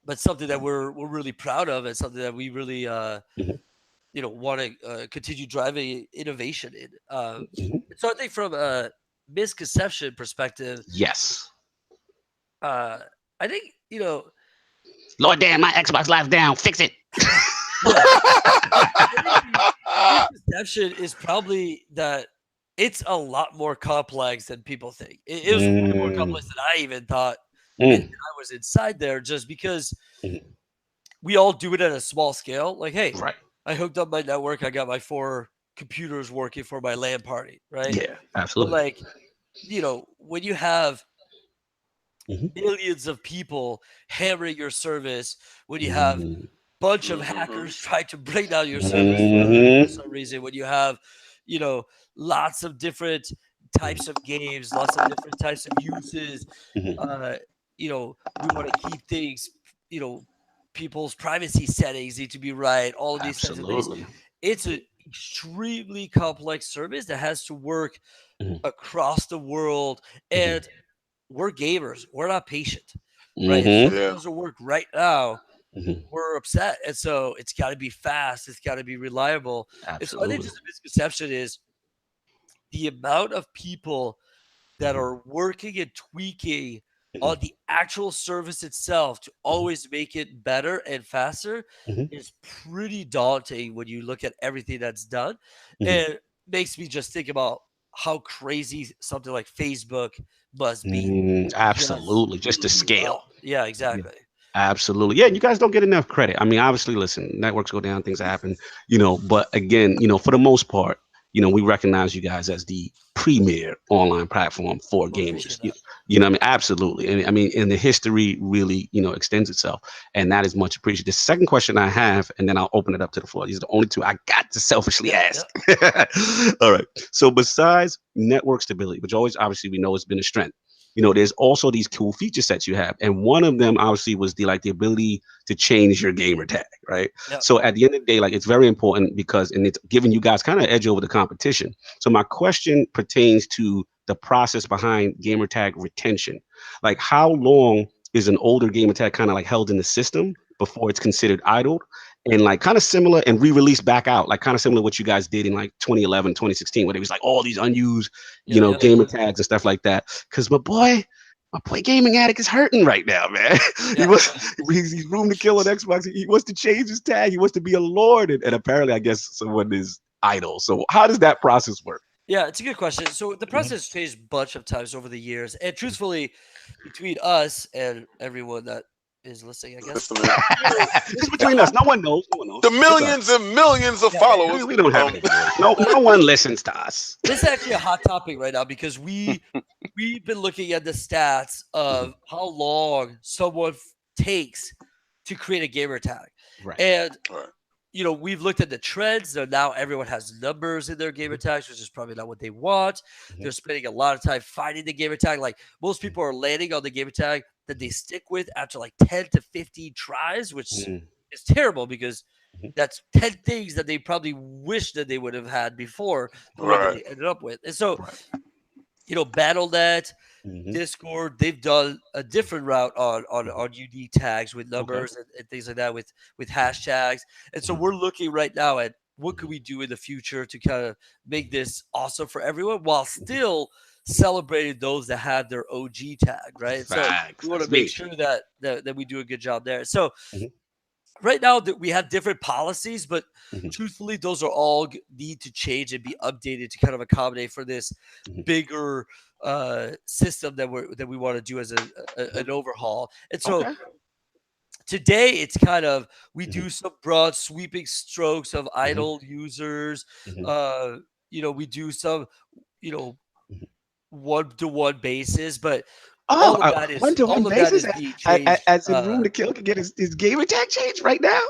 but something that we're really proud of and something that we really mhm, want to continue driving innovation in. mhm. So I think from a misconception perspective, Yes. uh, I think Lord damn, my Xbox Live's down. Fix it. yeah, I think the misconception is probably that it's a lot more complex than people think. It was way more Mm, complex than I even thought until mm, I was inside there. Just because mhm. we all do it at a small scale. Like, hey, Right. I hooked up my network. I got my 4 computers working for my LAN party, right? Yeah, But absolutely. like, when you have Mhm, millions of people hammering your service, when you have mm, bunch of hackers trying to break down your service for mhm, some reason, when you have, you know, lots of different types of games, lots of different types of uses, mhm. uh, we want to keep things, you know, people's privacy settings need to be right, all of these types of things. Absolutely. It's an extremely complex service that has to work Mhm, across the world. mhm, And we're gamers. We're not patient, right? If mhm, something Yeah. doesn't work right now, mhm. we're upset. And so it's got to be fast. It's got to be reliable. And so I think Absolutely. just a misconception is the amount of people that Mhm, are working and tweaking mhm, on the actual service itself to mhm, always make it better and faster mhm, is pretty daunting when you look at everything that's done. mhm. And makes me just think about how crazy something like Facebook must be just Absolutely. Just the to run. scale. Yeah, Yeah. exactly. Absolutely. Yeah, you guys don't get enough credit. I mean, obviously, listen, networks go down, things happen, but again, for the most part, we recognize you guys as the premier online platform for Well, gamers. appreciate that. What I mean? Absolutely. And I mean, and the history really, extends itself. And that is much appreciated. The second question I have, and then I'll open it up to the floor. These are the only two I got to selfishly Yeah, ask. yeah. All right. So besides network stability, which always obviously we know has been a strength, there's also these cool feature sets you have. And one of them obviously was the ability to change your gamer tag, right? Yeah. So at the end of the day, like it's very important because and it's giving you guys kind of edge over the competition. So my question pertains to the process behind gamer tag retention. Like how long is an older gamer tag kind of like held in the system before it's considered idled? And like kind of similar and re-released back out, like kind of similar to what you guys did in like 2011, 2016, where it was like all these unused, Yeah, yeah. gamer tags and stuff like that. Because my boy Gaming Addict is hurting right now, man. he Yeah. was he's room to kill on Xbox. He wants to change his tag. He wants to be a lord, and apparently, I guess someone is idle. So, how does that process work? Yeah, it's a good question. So the Mhm. process changed a bunch of times over the years. And truthfully, between us and everyone that is listening, I guess, Listening. Just between us, no one knows. No one knows. The It's all right. millions and millions of yeah, followers. We don't have any viewers. No one listens to us. this is actually a hot topic right now because we've been looking at the stats Mhm. of how long someone takes to create a gamer tag. Right. And Right. we've looked at the trends. So now everyone has numbers in their gamer tags, which is probably not what they want. Mhm. They're spending a lot of time finding the gamer tag. Like most people are landing on the gamer tag that they stick with after like 10 to 15 tries, which Mhm. is terrible because Mhm. that's 10 things that they probably wish that they would have had before the one that Right. they ended up with. And so, Right. BattleNet, Mhm. Discord, they've done a different route on Mhm. unique tags with Okay. numbers and things like that with hashtags. And so Mhm. we're looking right now at what could Mhm. we do in the future to kind of make this awesome for everyone while still celebrating those that have their OG tag, right? And so Facts. we want to That's make me. sure that we do a good job there. So Mhm. right now that we have different policies, but Mhm. truthfully, those are all need to change and be updated to kind of accommodate for this Mhm. bigger system that we want to do as Mhm. an overhaul. And so Okay. today it's kind of we Mhm. do some broad sweeping strokes of Mhm. idle users. Mhm. Uh, we do some, one-to-one basis, but Oh, one-to-one all of that basis, is being changed. as in Room to Kill can get his gamer tag changed right now.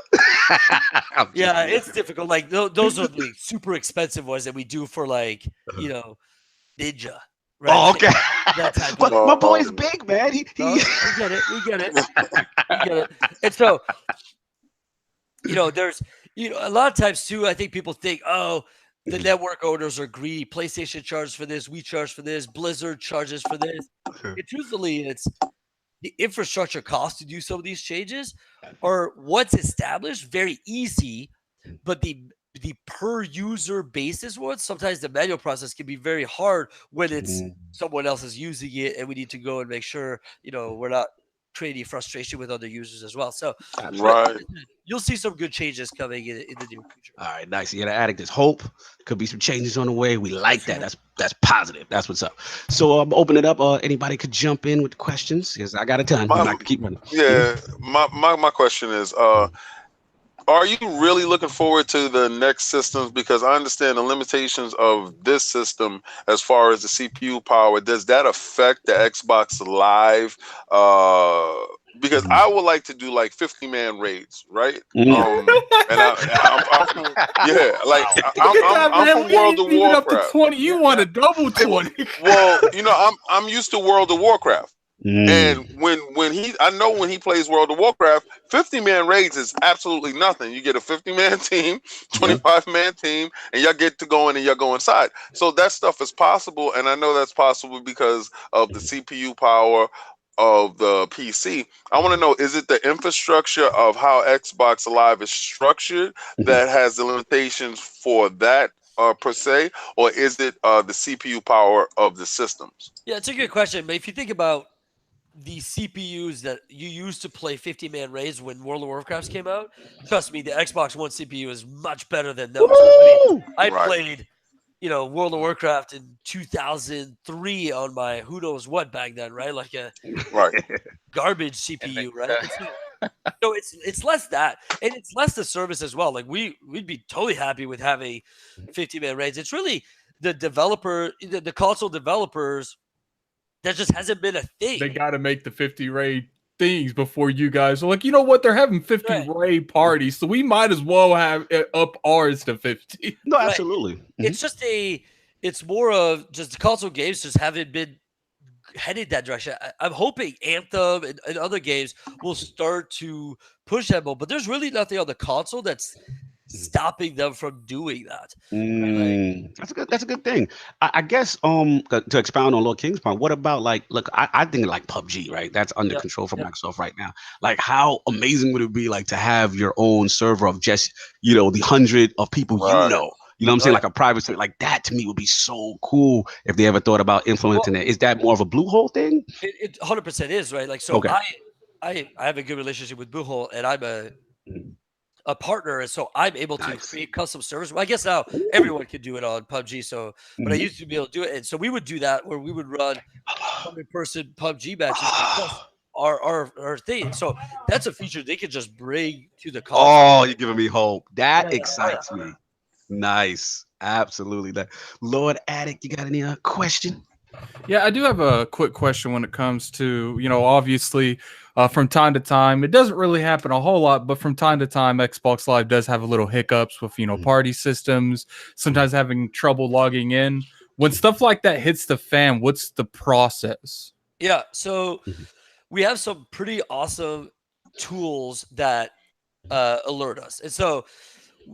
I'm just Yeah, kidding. it's difficult. Like those are the super expensive ones that we do for like, Ninja, right? Oh, Like okay. that type But of. my boy is big, man. No, we get it. We get it. We get it. And so, there's, a lot of times too, I think people think, oh, the network owners are greedy. PlayStation charges for this. We charge for this. Blizzard charges for this. And truthfully, it's the infrastructure cost to do some of these changes are once established, very easy, but the per user basis ones, sometimes the manual process can be very hard when it's someone else is using it, and we need to go and make sure we're not creating frustration with other users as well. So Right. you'll see some good changes coming in the near future. All right, nice. Yeah, the addict is hope. Could be some changes on the way. We like that. Right. That's positive. That's what's up. So I'm open it up. Anybody could jump in with questions because I got a ton. I can keep running. Yeah, my question is, are you really looking forward to the next systems? Because I understand the limitations of this system as far as the CPU power. Does that affect the Xbox Live? Because I would like to do like 50-man raids, right? And I'm from World of Even up to Warcraft. 20, you want a double 20. Well, I'm used to World of Warcraft. And when I know when he plays World of Warcraft, 50-man raids is absolutely nothing. You get a 50-man team, 25-man team, and y'all get to go in and y'all go inside. So that stuff is possible, and I know that's possible because of the CPU power of the PC. I want to know, is it the infrastructure of how Xbox Live is structured that has the limitations for that per se, or is it the CPU power of the systems? Yeah, it's a good question. But if you think about the CPUs that you used to play 50-man raids when World of Warcraft came out, trust me, the Xbox One CPU is much better than those. I played, World of Warcraft in 2003 on my who knows what back then, right? Like a garbage CPU, right? So it's less that, and it's less the service as well. Like we'd be totally happy with having 50-man raids. It's really the console developers. That just hasn't been a thing. They got to make the 50 raid things before you guys are like, you know what? They're having 50 raid parties, so we might as well have up ours to 50. No, absolutely. It's just it's more of just the console games just haven't been headed that direction. I'm hoping Anthem and other games will start to push that more, but there's really nothing on the console that's stopping them from doing that. That's a good thing. I guess to expound on Lord King's point, what about look, I think like PUBG, right? That's under control from Microsoft right now. Like, how amazing would it be like to have your own server of just the 100 of people you know what I'm saying, like a private server like that? To me would be so cool if they ever thought about implementing it. Is that more of a Bluehole thing? It 100% is, right? Like, so I have a good relationship with Bluehole, and I'm a partner, and so I'm able to create custom servers. Well, I guess now everyone can do it on PUBG. So, but I used to be able to do it, and so we would do that where we would run 100-person PUBG matches. Our thing. So that's a feature they could just bring to the console. Oh, you're giving me hope. That excites me. Nice, absolutely. That Lord Addict, you got any question? Yeah, I do have a quick question when it comes to, obviously from time to time, it doesn't really happen a whole lot, but from time to time, Xbox Live does have a little hiccups with, party systems, sometimes having trouble logging in. When stuff like that hits the fan, what's the process? Yeah, so we have some pretty awesome tools that alert us. And so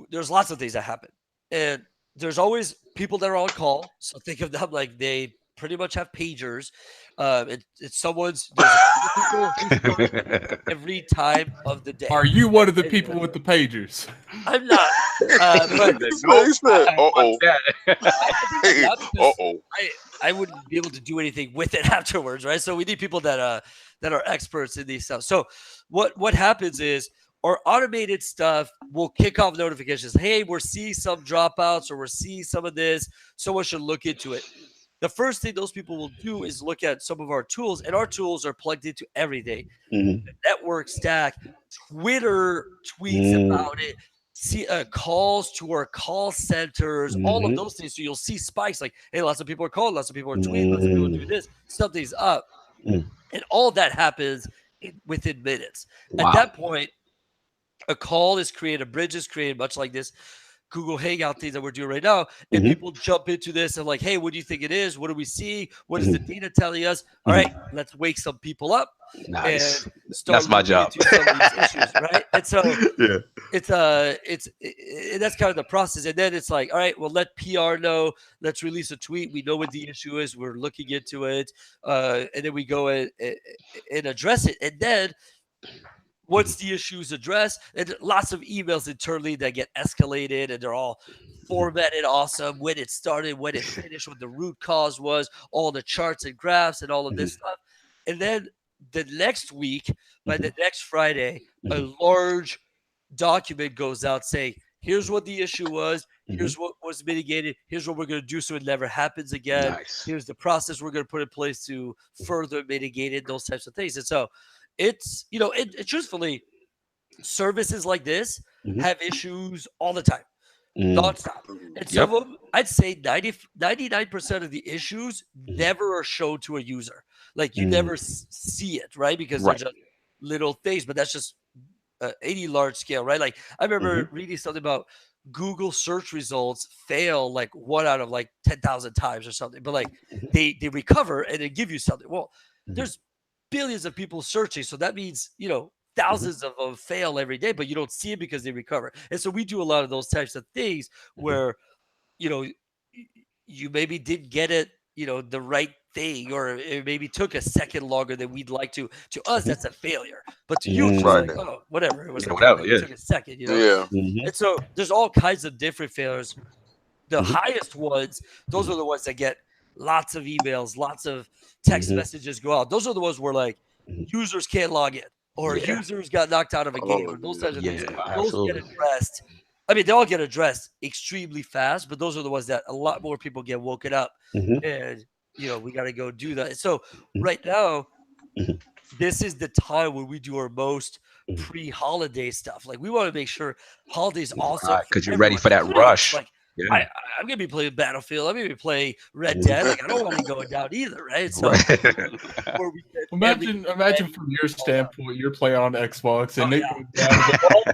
there's lots of things that happen. And there's always people that are on call. So think of them like they pretty much have pagers. It's someone's every time of the day. Are you one of the people with the pagers? I'm not. I wouldn't be able to do anything with it afterwards, right? So we need people that are experts in these stuff. So what happens is our automated stuff will kick off notifications. Hey, we're seeing some dropouts, or we're seeing some of this. Someone should look into it. The first thing those people will do is look at some of our tools, and our tools are plugged into everything. The network stack, Twitter tweets about it, see calls to our call centers, all of those things. So you'll see spikes like, hey, lots of people are calling, lots of people are tweeting, lots of people do this, something's up. And all that happens within minutes. Wow. At that point, a call is created, a bridge is created, much like this Google Hangout thing that we're doing right now. And people jump into this and like, hey, what do you think it is? What do we see? What is the data telling us? All right, let's wake some people up. Nice. And start That's my job. into some of these issues, right? And so Yeah. that's kind of the process. And then it's like, all right, well, let PR know. Let's release a tweet. We know what the issue is. We're looking into it. And then we go and address it. And then once the issue is addressed, and lots of emails internally that get escalated, and they're all formatted awesome, when it started, when it finished, what the root cause was, all the charts and graphs and all of this stuff. And then the next week, by the next Friday, a large document goes out saying, here's what the issue was, here's what was mitigated, here's what we're going to do so it never happens again. Nice. Here's the process we're going to put in place to further mitigate it, those types of things. And so it's, truthfully, services like this have issues all the time, nonstop. And some of them, I'd say 99% of the issues never are shown to a user. Like you never see it, right? Because they're just little things, but that's just any large scale, right? Like I remember reading something about Google search results fail like 1 out of like 10,000 times or something, but like they recover and they give you something. Well, there's billions of people searching, so that means thousands of them fail every day, but you don't see it because they recover. And so we do a lot of those types of things where you maybe didn't get it the right thing, or it maybe took a second longer than we'd like to us. That's a failure, but to you it's like, oh, whatever, it was whatever, it took a second, Yeah. And so there's all kinds of different failures. The highest ones, those are the ones that get lots of emails, lots of text messages go out. Those are the ones where like users can't log in, or users got knocked out of a game, or those types of things. Those get addressed. I mean, they all get addressed extremely fast, but those are the ones that a lot more people get woken up, and we got to go do that. So right now, this is the time when we do our most pre-holiday stuff. Like we want to make sure holidays also because you're ready for that rush. Like I'm gonna be playing Battlefield. I'm gonna be playing Red Dead. Like I don't want to go down either, right? So imagine from your standpoint, you're playing on Xbox and it goes down.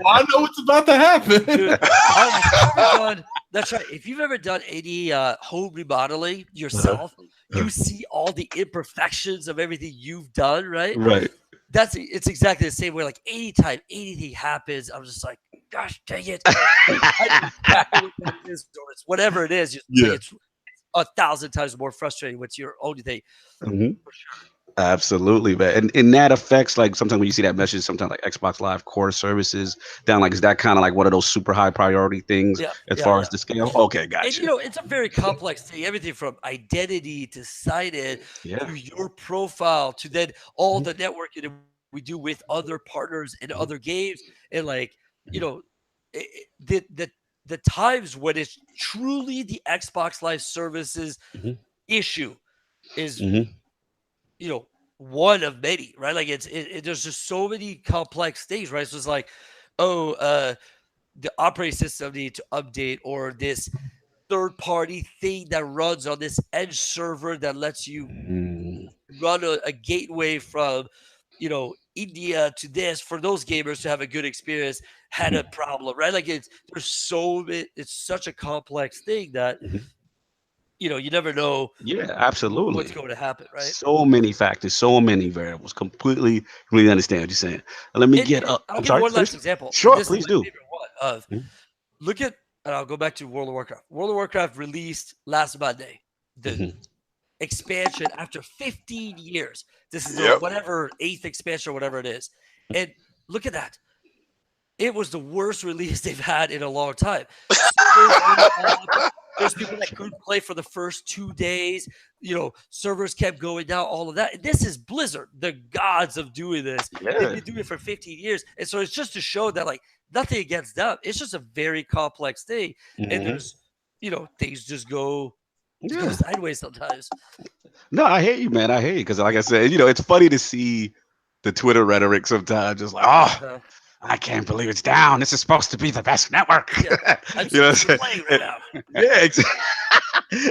I know what's about to happen. Dude, that's right. If you've ever done any home remodeling yourself, you see all the imperfections of everything you've done, right? Right. It's exactly the same way. Like anytime anything happens, I'm just like, gosh dang it. I exactly what it is, or it's whatever it is. It's 1,000 times more frustrating with your own thing. For sure. Absolutely, man. And that affects, like, sometimes when you see that message, sometimes like Xbox Live core services down, like, is that kind of like one of those super high priority things as far as the scale? Okay, gotcha. And it's a very complex thing. Everything from identity to sign-in to your profile to then all the networking that we do with other partners and other games, and like the times when it's truly the Xbox Live services issue is one of many, right? Like there's just so many complex things, right? So it's like, the operating system need to update, or this third-party thing that runs on this edge server that lets you run a gateway from India to this, for those gamers to have a good experience, had a problem, right? Like it's such a complex thing that you never know. Yeah, absolutely. What's going to happen, right? So many factors, so many variables. Completely understand what you're saying. Let me get up. I'll give one last example. Sure, this please is my do. favorite one of look at, and I'll go back to World of Warcraft. World of Warcraft released last Monday. The expansion after 15 years. This is the whatever 8th expansion or whatever it is. And look at that. It was the worst release they've had in a long time. There's people that couldn't play for the first 2 days. Servers kept going down, all of that. And this is Blizzard, the gods of doing this. They've been doing it for 15 years. And so it's just to show that, like, nothing against them. It's just a very complex thing. And there's, things just go sideways sometimes. No, I hear you, man. I hear you. Because like I said, it's funny to see the Twitter rhetoric sometimes. Just like, I can't believe it's down. This is supposed to be the best network. Yeah, I'm You know what supposed to be I'm playing saying? right now. Yeah,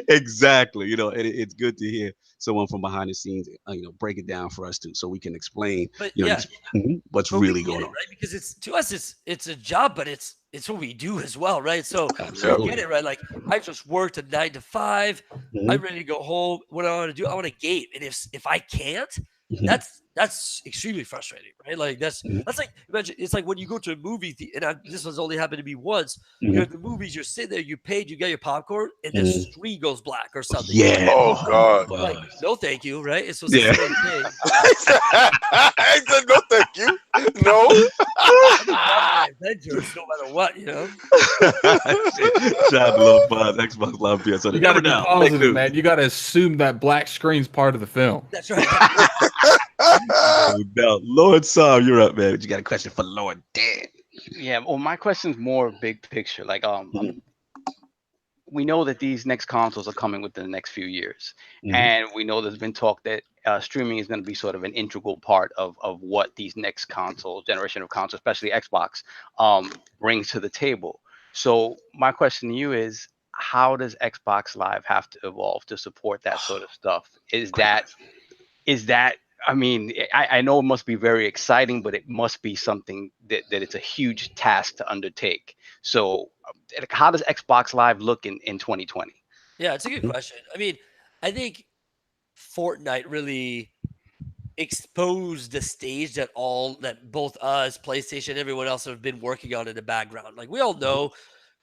exactly. You know, and it's good to hear someone from behind the scenes, break it down for us too, so we can explain, But yeah, what's but we really get going it, on. right? Because to us it's a job, but it's what we do as well, right? So we Absolutely. get it, right? Like I just worked a 9 to 5. Mhm. I'm ready to go home. What I want to do, I want to game. And if I can't, Mhm. that's extremely frustrating, right? Like that's Mhm. like imagine it's like when you go to a movie this has only happened to me once. You're Mhm. at the movies, you're sitting there, you paid, you got your popcorn, and the Mhm. screen goes black or something. You're like, Yeah. Oh God. like, no, thank you, right? It's Yeah. the same thing. I said no, thank you. No. I'm gonna watch my Avengers no matter what, you know. Shout out to Lil Buzz, Xbox Live PS. You got to be Now. positive, man. You got to assume that black screen's part of the film. That's right. No doubt. Lord Sam, you're up, man. You got a question for Lord Dan. Yeah. Well, my question's more big picture. Like, Mhm. we know that these next consoles are coming within the next few years, Mhm. and we know there's been talk that streaming is going to be sort of an integral part of what these next generation of consoles, especially Xbox, brings to the table. So my question to you is, how does Xbox Live have to evolve to support that sort of stuff? Great question. Is that I mean, I know it must be very exciting, but it must be something that it's a huge task to undertake. So, how does Xbox Live look in 2020? Yeah, it's a good Mhm. question. I mean, I think Fortnite really exposed the stage that both us, PlayStation, everyone else have been working on in the background. Like we all know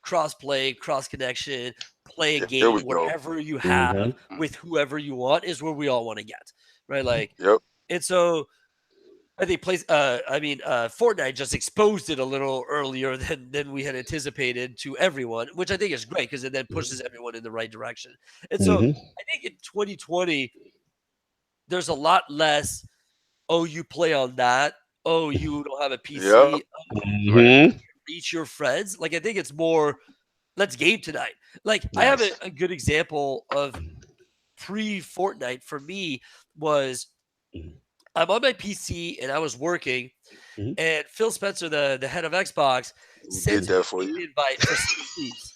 cross play, cross connection, play a Here we game go. wherever you have Mhm. with whoever you want is where we all want to get. Right. Like Yep. and so I think Fortnite just exposed it a little earlier than we had anticipated to everyone, which I think is great because it then pushes everyone in the right direction. And so Mhm. I think in 2020, there's a lot less, oh, you play on that. Oh, you don't have a Yep. PC. Right. Mhm. Reach your friends. Like I think it's more, let's game tonight. Like I have Nice. a good example of pre-Fortnite for me was Mhm. I'm on my PC and I was working. Mhm. And Phil Spencer, the head of Xbox, Who did sends me that for an you? invite for Sea of Thieves.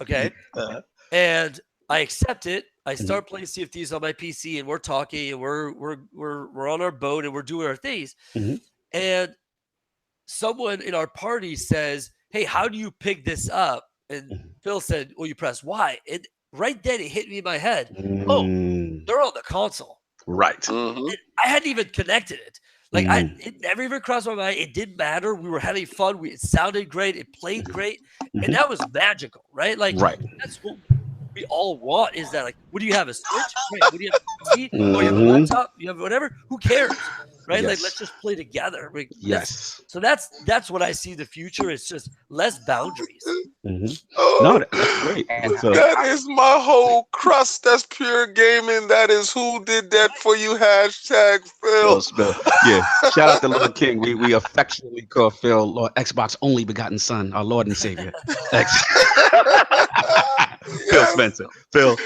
Okay. Uh, And I accept it. I mhm. start playing Sea of Thieves on my PC and we're talking and we're on our boat and we're doing our things. Mhm. And someone in our party says, "Hey, how do you pick this up?" And Mhm. Phil said, "Well, you press Y." And right then it hit me in my head. Oh, Mm. they're on the console. Right. Mm-hmm. I hadn't even connected it. Like Mm. it never even crossed my mind. It didn't matter. We were having fun. It sounded great. It played great, and Mhm. that was magical, right? Like Right. that's what we all want. Is that like, what do you have, a Switch? Great. What do you have, a PC? Oh, you have a Mhm. laptop? You have whatever? Who cares, right? Like let's Yes. just play together. Yes. So that's what I see the future. It's just less boundaries. Mhm. No, Oh, that's great. And So, that is my whole crust. That's pure gaming. That is who did that for you. Hashtag Phil. Spell. Yeah. Shout out to Lord King. We affectionately call Phil Lord Xbox only begotten Son, our Lord and Savior. X. Phil Yes. Spencer. Phil,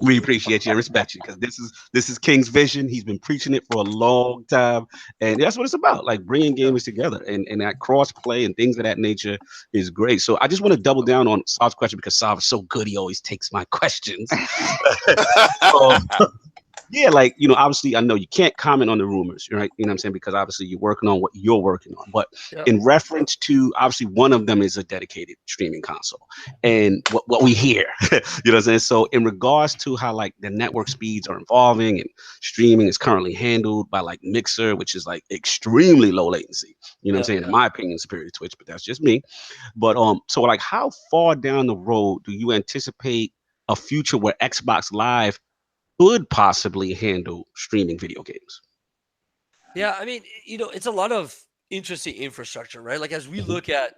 we appreciate you and respect you because this is King's vision. He's been preaching it for a long time, and that's what it's about. Like bringing gamers together and that cross play and things of that nature is great. So I just want to double down on Sav's question because Sav is so good. He always takes my questions. So, yeah, like, obviously I know you can't comment on the rumors, right? You know what I'm saying? Because obviously you're working on what you're working on. But Yeah. in reference to obviously one of them is a dedicated streaming console. And what we hear, you know what I'm saying? So in regards to how like the network speeds are evolving and streaming is currently handled by like Mixer, which is like extremely low latency. You know what I'm saying? In my opinion, superior to Twitch, but that's just me. But so like how far down the road do you anticipate a future where Xbox Live could possibly handle streaming video games? Yeah, I mean, it's a lot of interesting infrastructure, right? Like as we Mhm. look at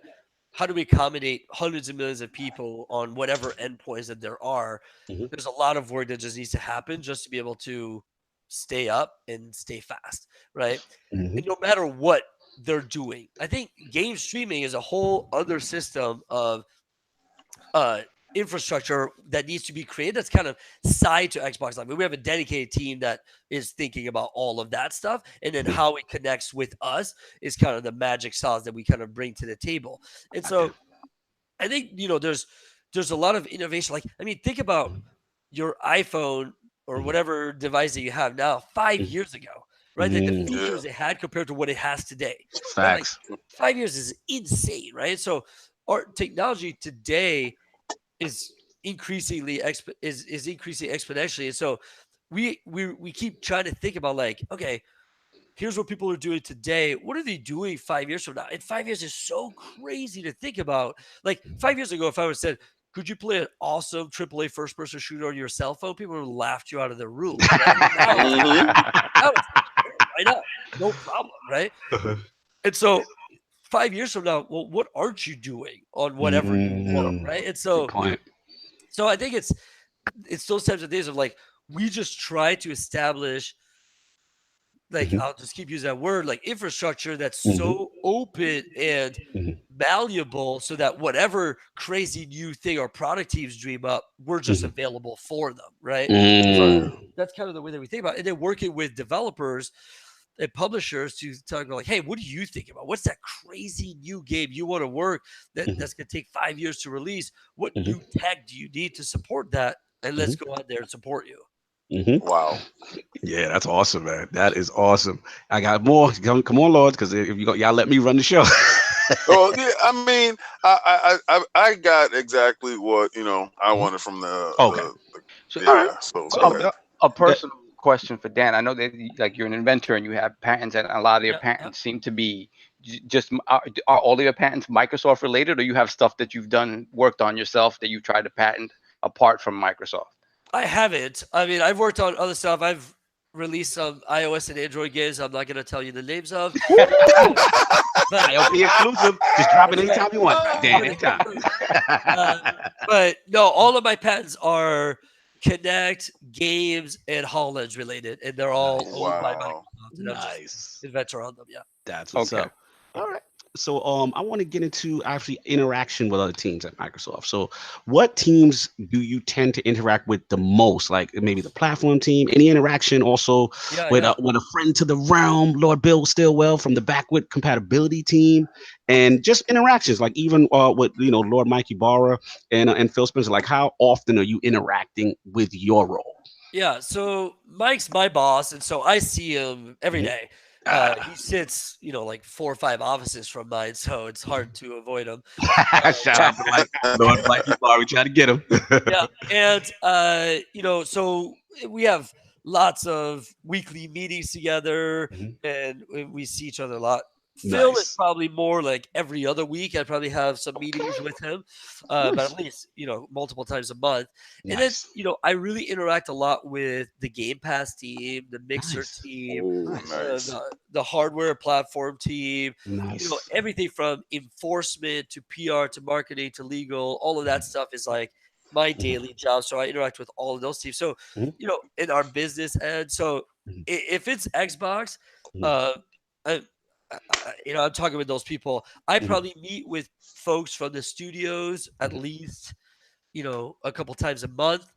how do we accommodate hundreds of millions of people on whatever endpoints that there are, Mhm. there's a lot of work that just needs to happen just to be able to stay up and stay fast, right? Mhm. And no matter what they're doing, I think game streaming is a whole other system of uh infrastructure that needs to be created that's kind of side to Xbox Live. We have a dedicated team that is thinking about all of that stuff, and then how it connects with us is kind of the magic sauce that we kind of bring to the table. And so I think there's a lot of innovation. Like, I mean, think about your iPhone or whatever device that you have now 5 years ago, right? Like the features it had compared to what it has today. Right? Like, Facts. 5 years is insane, right? So our technology today is increasingly is increasing exponentially, and so we keep trying to think about like, okay, here's what people are doing today. What are they doing 5 years from now? And 5 years is so crazy to think about. Like 5 years ago, if I would have said, could you play an awesome AAA first-person shooter on your cell phone? People would have laughed you out of the room. Right? Now it's like, sure, why not? No problem, right? And so 5 years from now, well, what aren't you doing on whatever you work, right? And so I think it's those types of things of like, we just try to establish, like, I'll just keep using that word, like infrastructure that's so open and malleable so that whatever crazy new thing our product teams dream up, we're just available for them, right? So that's kind of the way that we think about it. And then working with developers and publishers to talk about like, hey, what do you think about? What's that crazy new game you want to work that's going to take 5 years to release? What new tech do you need to support that? And let's go out there and support you. Wow. Yeah, that's awesome, man. That is awesome. I got more. Come on, Lords, because if y'all let me run the show. Well, yeah, I mean, I got exactly what I wanted from the So, yeah. So go ahead. a personal question for Dan. I know that like you're an inventor and you have patents, and a lot of your patents seem to be just are all of your patents Microsoft related, or you have stuff that you've worked on yourself that you've tried to patent apart from Microsoft? I haven't. I mean, I've worked on other stuff. I've released some iOS and Android games I'm not going to tell you the names of. But ILP exclusive. Just drop it anytime you want. Dan, anytime. But no, all of my patents are Connect, games, and HoloLens related, and they're all owned by Microsoft. And I'm just inventor on them. Yeah, that's what's up. All right. So I want to get into actually interaction with other teams at Microsoft. So what teams do you tend to interact with the most? Like maybe the platform team, any interaction also with a friend to the realm, Lord Bill Stillwell from the backward compatibility team, and just interactions like even with Lord Mikey Barra and Phil Spencer. Like how often are you interacting with your role? Yeah, so Mike's my boss, and so I see him every day. He sits, like 4 or 5 offices from mine, so it's hard to avoid him. Shout out to Lord Mikey Barra. We try to get him. Yeah, and so we have lots of weekly meetings together, and we see each other a lot. Phil is probably more like every other week. I probably have some meetings with him, but at least multiple times a month. And then I really interact a lot with the Game Pass team, the Mixer team, the hardware platform team. Everything from enforcement to PR to marketing to legal. All of that stuff is like my daily job. So I interact with all of those teams. So in our business end. So if it's Xbox, I'm talking with those people. I probably meet with folks from the studios at least, a couple times a month,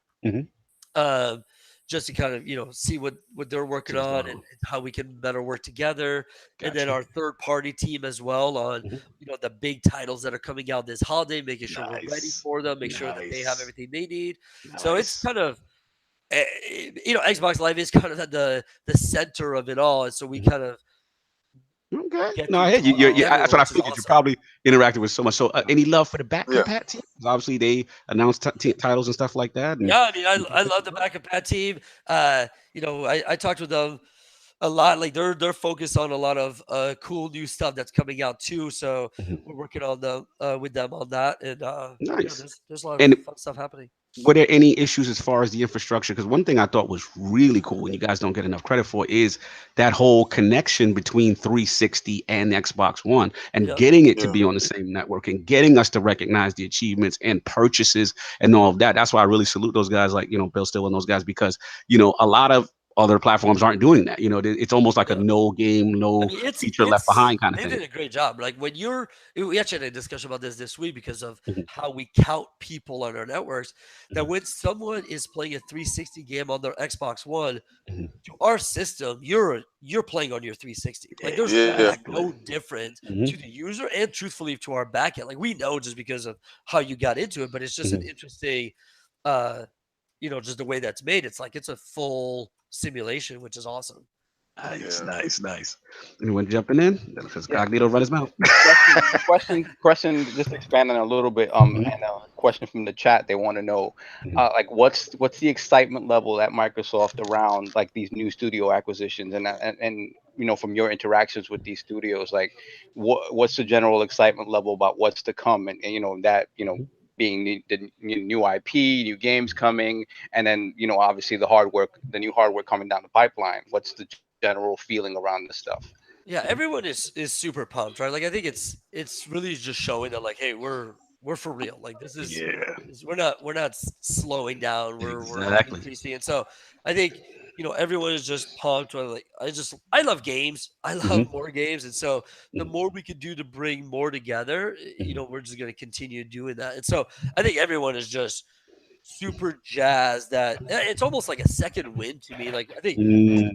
just to kind of, see what they're working on and how we can better work together. Gotcha. And then our third party team as well on, the big titles that are coming out this holiday, making sure we're ready for them, make sure that they have everything they need. So it's kind of, Xbox Live is kind of at the center of it all. And so we kind of, okay. No, hey, that's what I figured. Awesome. You're probably interacting with so much. So, any love for the back compat team? Obviously, they announced titles and stuff like that. And, yeah, I mean, I love the back compat team. I talked with them a lot. Like they're focused on a lot of cool new stuff that's coming out too. So we're working on with them on that. And nice. There's a lot of fun stuff happening. Were there any issues as far as the infrastructure? Because one thing I thought was really cool, and you guys don't get enough credit for, is that whole connection between 360 and Xbox One and getting it to be on the same network and getting us to recognize the achievements and purchases and all of that. That's why I really salute those guys like, Bill Stillwell and those guys, because, a lot of other platforms aren't doing that. It's almost like a Yeah. no game, I no mean, feature left behind kind of they thing. did a great job. Like when we actually had a discussion about this week because of Mhm, how we count people on our networks. That mhm, when someone is playing a 360 game on their Xbox One, mhm. to our system, you're playing on your 360. Like there's Yeah. really Exactly. no difference Mhm, to the user, and truthfully to our backend. Like we know just because of how you got into it, but it's just an mhm. interesting, uh, just the way that's made. It's like it's a full simulation, which is awesome. Nice, Yeah. nice, nice. Anyone jumping in? Because Yeah. Cognito run his mouth. Question. Just expanding a little bit. Mhm, And a question from the chat. They want to know, mhm, like, what's the excitement level at Microsoft around like these new studio acquisitions, and from your interactions with these studios, like, what's the general excitement level about what's to come, and that mhm, being the new IP, new games coming, and then obviously the new hardware coming down the pipeline. What's the general feeling around this stuff? Yeah, everyone is super pumped, right? Like I think it's really just showing that like, hey, we're for real. Like this Yeah, is we're not slowing down. We're exactly. increasing, and so I think everyone is just pumped. Like I love games. I love Mhm, more games, and so the mhm, more we can do to bring more together, mhm. we're just going to continue doing that. And so I think everyone is just super jazzed that it's almost like a second win to me. Like I think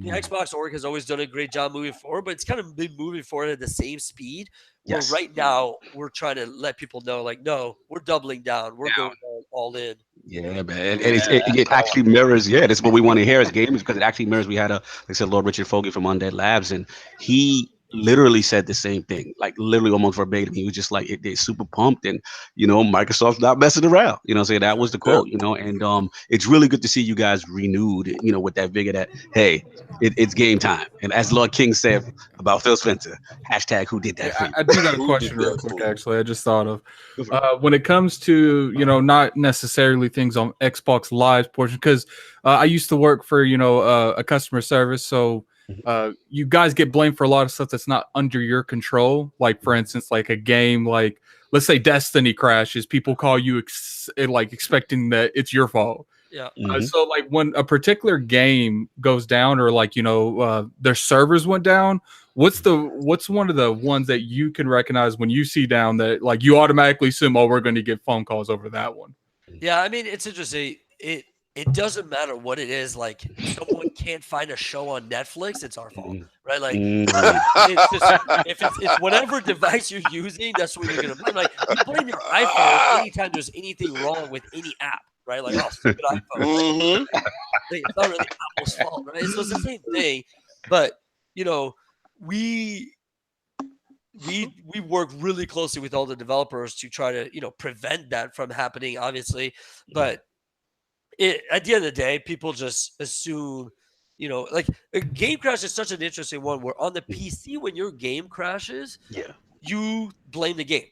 the Mm, Xbox org has always done a great job moving forward, but it's kind of been moving forward at the same speed. Where yes. right now we're trying to let people know, like, no, we're doubling down, we're going all in. Yeah, man, and Yeah. it actually mirrors. Yeah, that's what we want to hear as gamers because it actually mirrors. We had like I said, Lord Richard Fogel from Undead Labs, and he literally said the same thing, like literally almost verbatim. He was just like, they're super pumped, and Microsoft's not messing around. So that was the Yeah. quote. And it's really good to see you guys renewed. With that vigor that hey, it's game time. And as Lord King said about Phil Spencer, hashtag who did Hey, that for you. I do got a Who did question real that quick. for you? Actually, I just thought of Go for it. when it comes to not necessarily things on Xbox Live portion, because I used to work for a customer service, so Mhm, you guys get blamed for a lot of stuff that's not under your control. Like for instance, like a game, like let's say Destiny crashes, people call you like expecting that it's your fault. Yeah. mhm. So like when a particular game goes down or like their servers went down, what's one of the ones that you can recognize when you see down that like you automatically assume, oh, we're going to get phone calls over that one? Yeah, I mean, it's interesting. It doesn't matter what it is. Like someone can't find a show on Netflix, it's our fault, Mhm. right? Like Mhm. it's just if it's whatever device you're using, that's what you're gonna blame. Like you blame your iPhone anytime there's anything wrong with any app, right? Like oh, stupid iPhone. Mm-hmm. Like, it's not really Apple's fault, right? So it's the same thing, but you know, we we work really closely with all the developers to try to prevent that from happening. Obviously, but at the end of the day, people just assume, like a game crash is such an interesting one where on the PC, when your game crashes, Yeah. you blame the game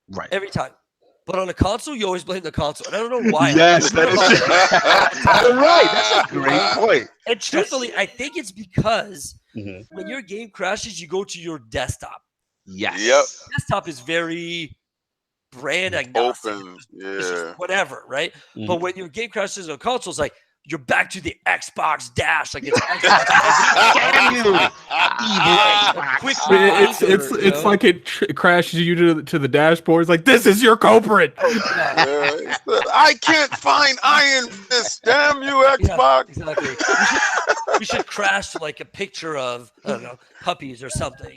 Right. every time. But on a console, you always blame the console. And I don't know why. Yes, that is true. You're right. That's a You great know? point. And truthfully, I think it's because Mhm. when your game crashes, you go to your desktop. Yep. Yes. Desktop is very brand agnostic. Open. It's just Yeah. whatever, right? Mhm. But when your game crashes on console, it's like you're back to the Xbox dash. Like it's Xbox. Damn you, evil Xbox. Quick It's like it crashes you to the dashboard. It's like this is your culprit. Yeah, Yeah. I can't find Iron Fist. Damn you, yeah, Xbox. exactly. We should crash to like a picture of I don't know puppies or something.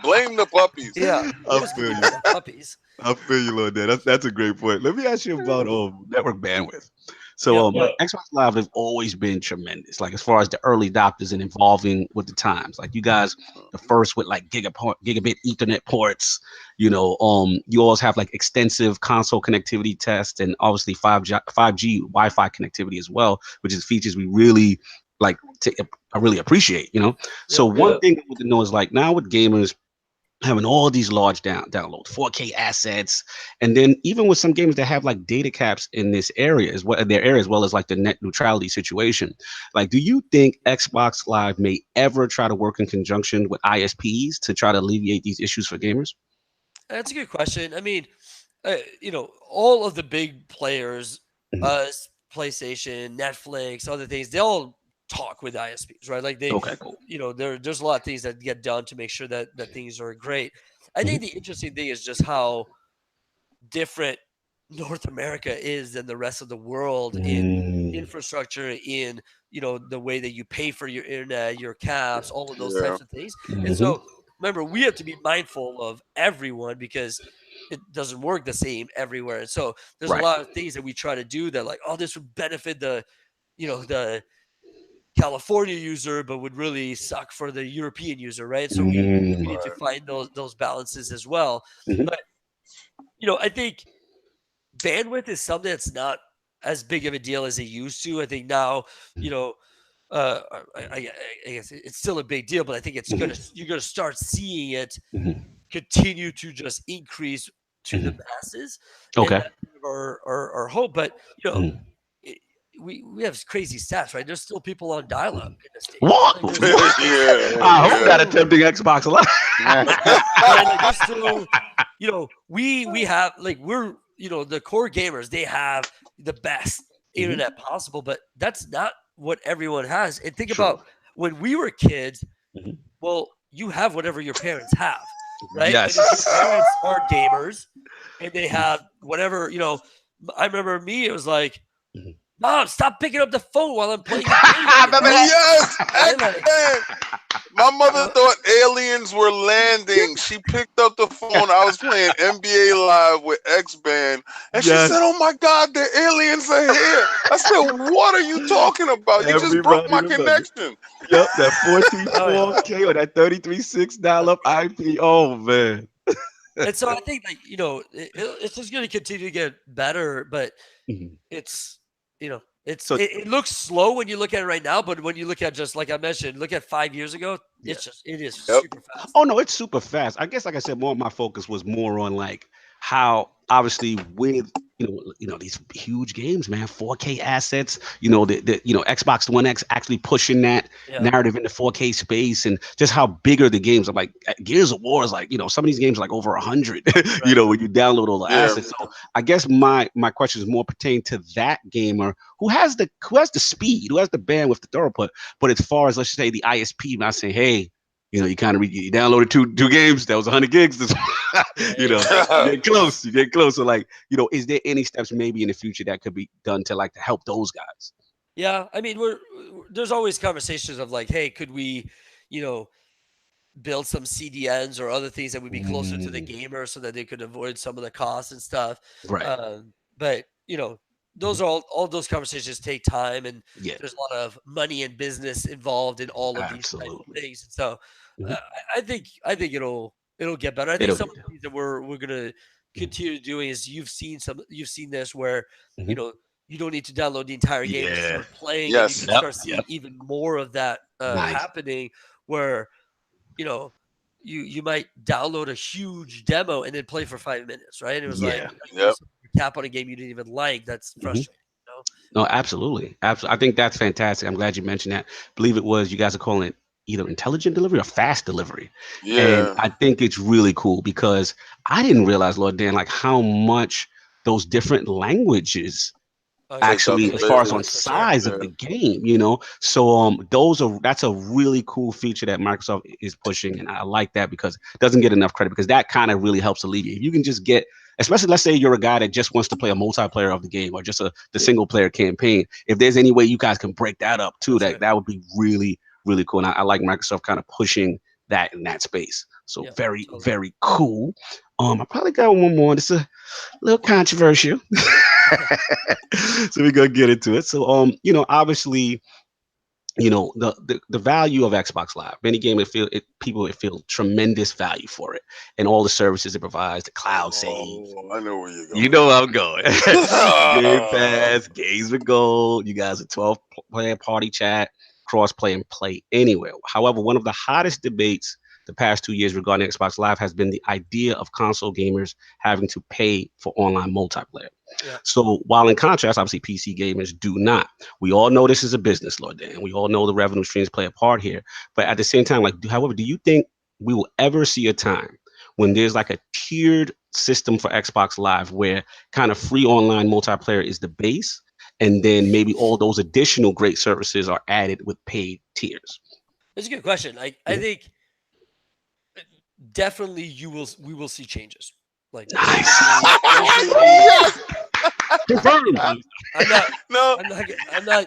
Blame the puppies. Yeah, I just feel because you. we love puppies. I feel you, Lord. That's a great point. Let me ask you about network bandwidth. So Yep. Xbox Live have always been tremendous. Like as far as the early adopters and evolving with the times. Like you guys, the first with like gigabit Ethernet ports. You always have like extensive console connectivity tests and obviously 5G Wi-Fi connectivity as well, which is features we really like. I really appreciate. So Yep. one thing I want to know is like now with gamers having all these large downloads, 4K assets, and then even with some games that have like data caps in this area as well, in their area as well as like the net neutrality situation. Like, do you think Xbox Live may ever try to work in conjunction with ISPs to try to alleviate these issues for gamers? That's a good question. I mean, all of the big players, Mhm, uh, PlayStation, Netflix, other things, they all talk with ISPs, right? Like they, Okay, cool. there's a lot of things that get done to make sure that things are great. I think the interesting thing is just how different North America is than the rest of the world in infrastructure, in the way that you pay for your internet, your caps, all of those Yeah. types of things. And so remember, we have to be mindful of everyone because it doesn't work the same everywhere. And so there's a Right. lot of things that we try to do that, like, oh, this would benefit the California user, but would really suck for the European user, right? So we need to find those balances as well. But I think bandwidth is something that's not as big of a deal as it used to. I think now, I guess it's still a big deal, but I think you're gonna start seeing it continue to just increase to the masses. Okay. And that's kind of our hope. But we have crazy stats, right? There's still people on dial-up in the States. What? Like, I hope that attempting Xbox Live. there's still, we have, like, we're, the core gamers, they have the best internet possible, but that's not what everyone has. And think about when we were kids, well, you have whatever your parents have, right? Yes. And if your parents are gamers and they have whatever, I remember me, it was like, Mom, stop picking up the phone while I'm playing the game. Yes, X-Men. My mother thought aliens were landing. She picked up the phone. I was playing NBA Live with X-Band, and she said, "Oh my God, the aliens are here!" I said, "What are you talking about? You just broke my connection." Yep, that 14.4K or that 33.6 dial-up IP. Oh man. And so I think, like, it's just going to continue to get better, but it's. It looks slow when you look at it right now, but when you look at, just like I mentioned, look at 5 years ago, it is super fast. Oh no, it's super fast. I guess, like I said, more of my focus was more on like how obviously with these huge games, man, 4K assets, the Xbox One X actually pushing that narrative into 4K space, and just how bigger the games are. Like Gears of War is like, some of these games are like over 100, when you download all the assets. So I guess my question is more pertaining to that gamer who has the speed, who has the bandwidth to throughput. But as far as, let's say, the ISP, not saying, hey, you kind of you downloaded two games, that was 100 gigs. You get close. You get close. So, like, is there any steps maybe in the future that could be done to help those guys? Yeah, I mean, there's always conversations of like, hey, could we, build some CDNs or other things that would be closer to the gamer so that they could avoid some of the costs and stuff. Right. But those are all those conversations take time, and there's a lot of money and business involved in all of these types of things. And so I think it'll get better. I think some of the things that we're gonna continue doing is you've seen this where you don't need to download the entire game to start playing. Yes. And you can start seeing even more of that happening, where you might download a huge demo and then play for 5 minutes, right? And it was like cap on a game you didn't even like. That's frustrating. No, absolutely. I think that's fantastic. I'm glad you mentioned that. I believe it was, you guys are calling it either intelligent delivery or fast delivery. And I think it's really cool because I didn't realize, Lord Dan, like how much those different languages actually, as far as on size of the game, so that's a really cool feature that Microsoft is pushing, and I like that because it doesn't get enough credit, because that kind of really helps alleviate. If you can just get, especially, let's say you're a guy that just wants to play a multiplayer of the game or just the single player campaign, if there's any way you guys can break that up too, that would be really, really cool. And I like Microsoft kind of pushing that in that space. So very, very cool. I probably got one more. This is a little controversial. So we're gonna get into it. So obviously, the value of Xbox Live, many gamers people feel tremendous value for it, and all the services it provides, the cloud save. I know where you're going. You know where I'm going. Game Pass, Games with Gold. You guys are 12-player party chat, cross play, and play anywhere. However, one of the hottest debates the past 2 years regarding Xbox Live has been the idea of console gamers having to pay for online multiplayer. So while in contrast, obviously PC gamers do not. We all know this is a business, Lord Dan. We all know the revenue streams play a part here. But at the same time, however, do you think we will ever see a time when there's like a tiered system for Xbox Live where kind of free online multiplayer is the base, and then maybe all those additional great services are added with paid tiers? That's a good question. I think definitely we will see changes. Like Nice. Confirmed. I'm not. No, I'm not.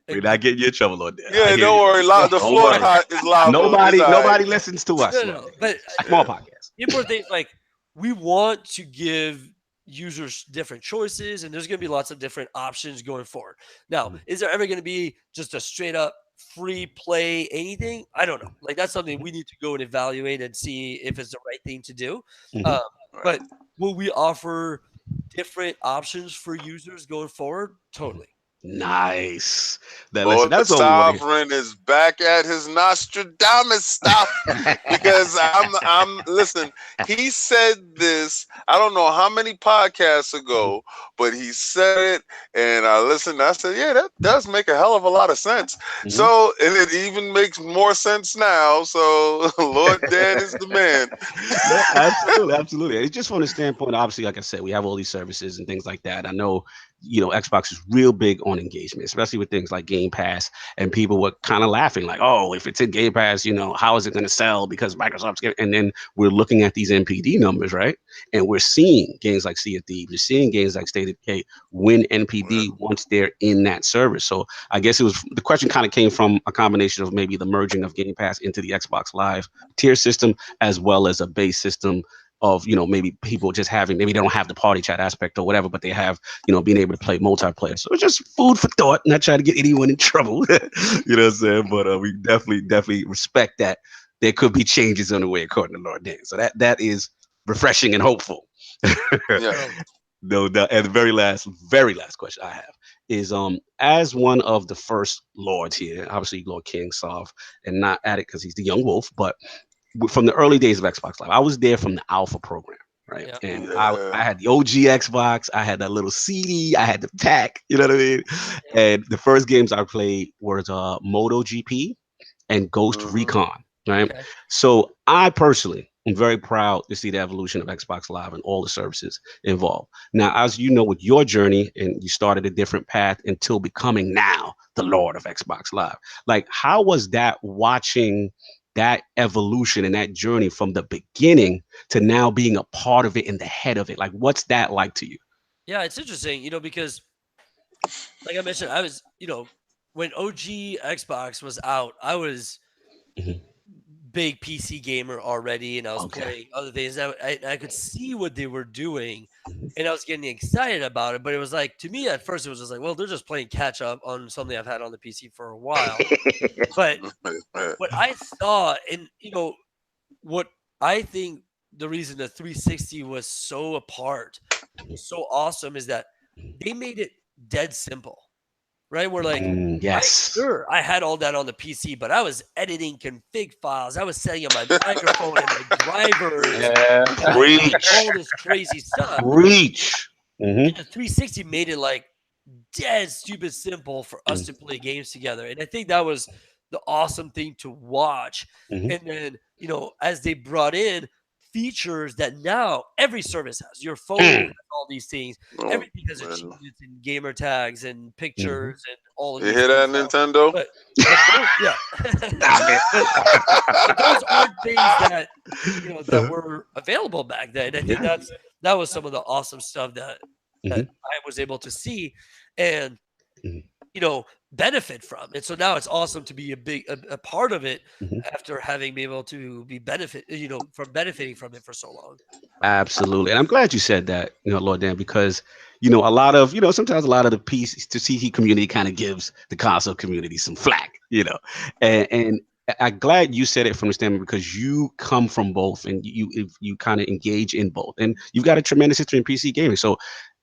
We're not getting you in trouble on that. yeah, don't worry. The floor is live. Nobody listens to us. No. But Small podcast. the important thing is like we want to give users different choices, and there's going to be lots of different options going forward. Now, is there ever going to be just a straight up free play anything? I don't know. Like that's something we need to go and evaluate and see if it's the right thing to do. But will we offer different options for users going forward? Totally. Nice. Lord That's Sovereign is back at his Nostradamus stuff because listen, he said this, I don't know how many podcasts ago, but he said it and I listened. I said, yeah, that does make a hell of a lot of sense. So, and it even makes more sense now. So Lord Dan is the man. Absolutely. It's just from the standpoint, obviously, like I said, we have all these services and things like that. I know, Xbox is real big on engagement, especially with things like Game Pass, and people were kind of laughing like, oh, if it's in Game Pass, how is it going to sell because Microsoft's and then we're looking at these NPD numbers, right? And we're seeing games like Sea of Thieves, we're seeing games like State of Decay win NPD once they're in that service. So I guess the question kind of came from a combination of maybe the merging of Game Pass into the Xbox Live tier system, as well as a base system of, maybe people just maybe they don't have the party chat aspect or whatever, but they have, being able to play multiplayer. So it's just food for thought, not trying to get anyone in trouble. You know what I'm saying? But we definitely respect that there could be changes on the way according to Lord Dan. So that is refreshing and hopeful. Yeah. No, and the very last question I have is as one of the first lords here, obviously Lord King Sov, and not at it because he's the young wolf, but from the early days of Xbox Live, I was there from the alpha program, right? Yeah. And I had the OG Xbox, I had that little CD, I had the pack, you know what I mean? And the first games I played was MotoGP and Ghost Recon, right? Okay. So I personally am very proud to see the evolution of Xbox Live and all the services involved. Now, as you know, with your journey, and you started a different path until becoming now the Lord of Xbox Live. Like, how was that watching that evolution and that journey from the beginning to now being a part of it and the head of it? Like, what's that like to you? Yeah, it's interesting, because like I mentioned, I was, when OG Xbox was out, I was big PC gamer already, and I was playing other things. I could see what they were doing, and I was getting excited about it. But it was like, to me, at first, it was just like, well, they're just playing catch up on something I've had on the PC for a while. But what I saw, and what I think the reason the 360 was so so awesome, is that they made it dead simple. Right? We're like, yes, sure, I had all that on the PC, but I was editing config files. I was setting up my microphone and my drivers, all this crazy stuff. And the 360 made it like dead stupid simple for us to play games together. And I think that was the awesome thing to watch. And then, as they brought in features that now every service has, your phone has all these things, everything has achievements and gamer tags and pictures and all of these. You hear that, Nintendo? But those aren't things that that were available back then. I think that was some of the awesome stuff that I was able to see and benefit from. And so now it's awesome to be a part of it after having been able to be from benefiting from it for so long. Absolutely. And I'm glad you said that, Lord Dan, because, a lot of, sometimes a lot of the PC community kind of gives the console community some flack, and I'm glad you said it from the standpoint because you come from both and you kind of engage in both, and you've got a tremendous history in PC gaming. So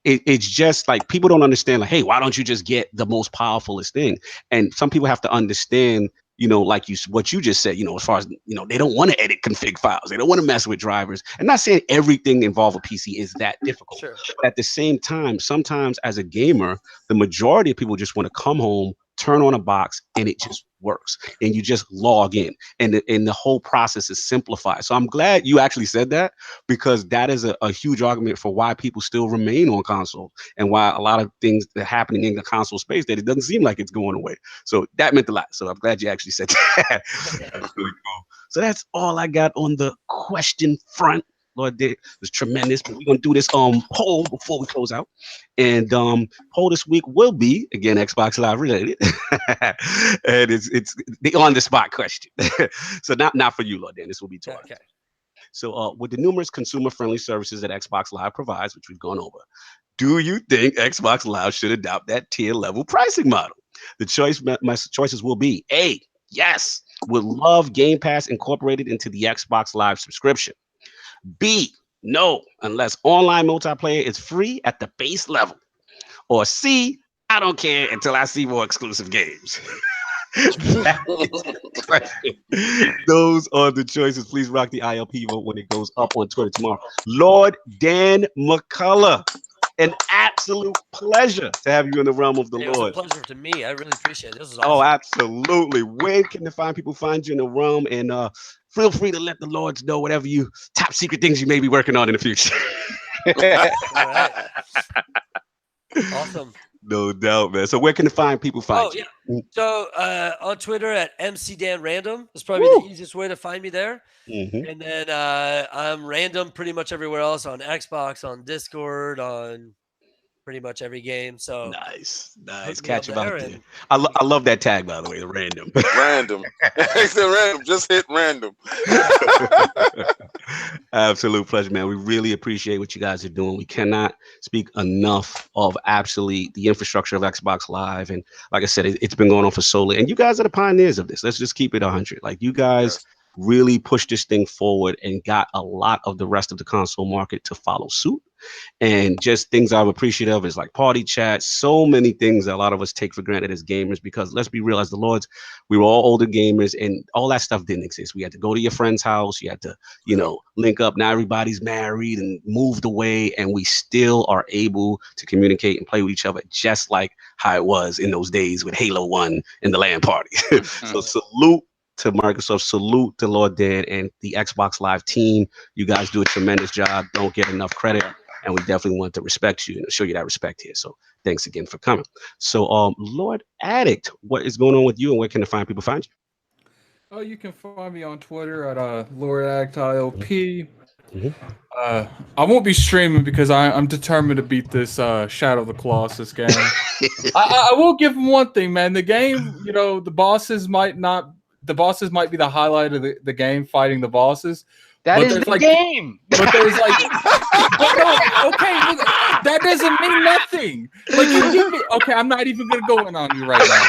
it's just like people don't understand, like, hey, why don't you just get the most powerfulest thing? And some people have to understand, like what you just said, as far as, they don't want to edit config files. They don't want to mess with drivers. I'm not saying everything involved with PC is that difficult. Sure. But at the same time, sometimes as a gamer, the majority of people just want to come home, turn on a box and it just works, and you just log in, and the whole process is simplified. So I'm glad you actually said that, because that is a huge argument for why people still remain on console, and why a lot of things that are happening in the console space, that it doesn't seem like it's going away. So that meant a lot. So I'm glad you actually said that. That's really cool. So that's all I got on the question front. Lord, it was tremendous. But we're gonna do this poll before we close out. And poll this week will be, again, Xbox Live related. And it's the on the spot question. So not for you, Lord Dan. This will be to us. Okay. So with the numerous consumer friendly services that Xbox Live provides, which we've gone over, do you think Xbox Live should adopt that tier level pricing model? The my choices will be: A, yes, would love Game Pass incorporated into the Xbox Live subscription. B, no, unless online multiplayer is free at the base level. Or C, I don't care until I see more exclusive games. Those are the choices. Please rock the ILP vote when it goes up on Twitter tomorrow. Lord Dan McCulloch, an absolute pleasure to have you in the realm of the It was Lord. a pleasure to me. I really appreciate it. This was Oh, awesome. absolutely. Where can the fine people find you in the realm? And feel free to let the Lords know whatever you top secret things you may be working on in the future. All right. Awesome. No doubt, man. So where can the fine people find you? Yeah. So on Twitter at MCDanRandom. That's probably the easiest way to find me there. Mm-hmm. And then I'm random pretty much everywhere else, on Xbox, on Discord, on pretty much every game. So Nice. hook me Catch up him out there. there. I love that tag, by the way, the random. Random. He said random. Just hit random. Absolute pleasure, man. We really appreciate what you guys are doing. We cannot speak enough of actually the infrastructure of Xbox Live. And like I said, it's been going on for so long. And you guys are the pioneers of this. Let's just keep it 100. Like, you guys really pushed this thing forward and got a lot of the rest of the console market to follow suit. And just things I'm appreciative of is like party chat, so many things that a lot of us take for granted as gamers, because let's be real, as the Lords, we were all older gamers, and all that stuff didn't exist. We had to go to your friend's house, you had to, link up. Now everybody's married and moved away, and we still are able to communicate and play with each other just like how it was in those days with Halo 1 and the LAN party. So salute to Microsoft, salute to Lord Dan and the Xbox Live team. You guys do a tremendous job. Don't get enough credit. And we definitely want to respect you and show you that respect here. So thanks again for coming. So Lord Addict, what is going on with you, and where can the fine people find you? Oh, you can find me on Twitter at Lord Addict ILP. I won't be streaming because I'm determined to beat this Shadow of the Colossus game. I will give them one thing, man. The game, the bosses might be the highlight of the game, fighting the bosses. That is the game. But there's like, okay, that doesn't mean nothing. Like, you give me, okay, I'm not even gonna go in on you right now.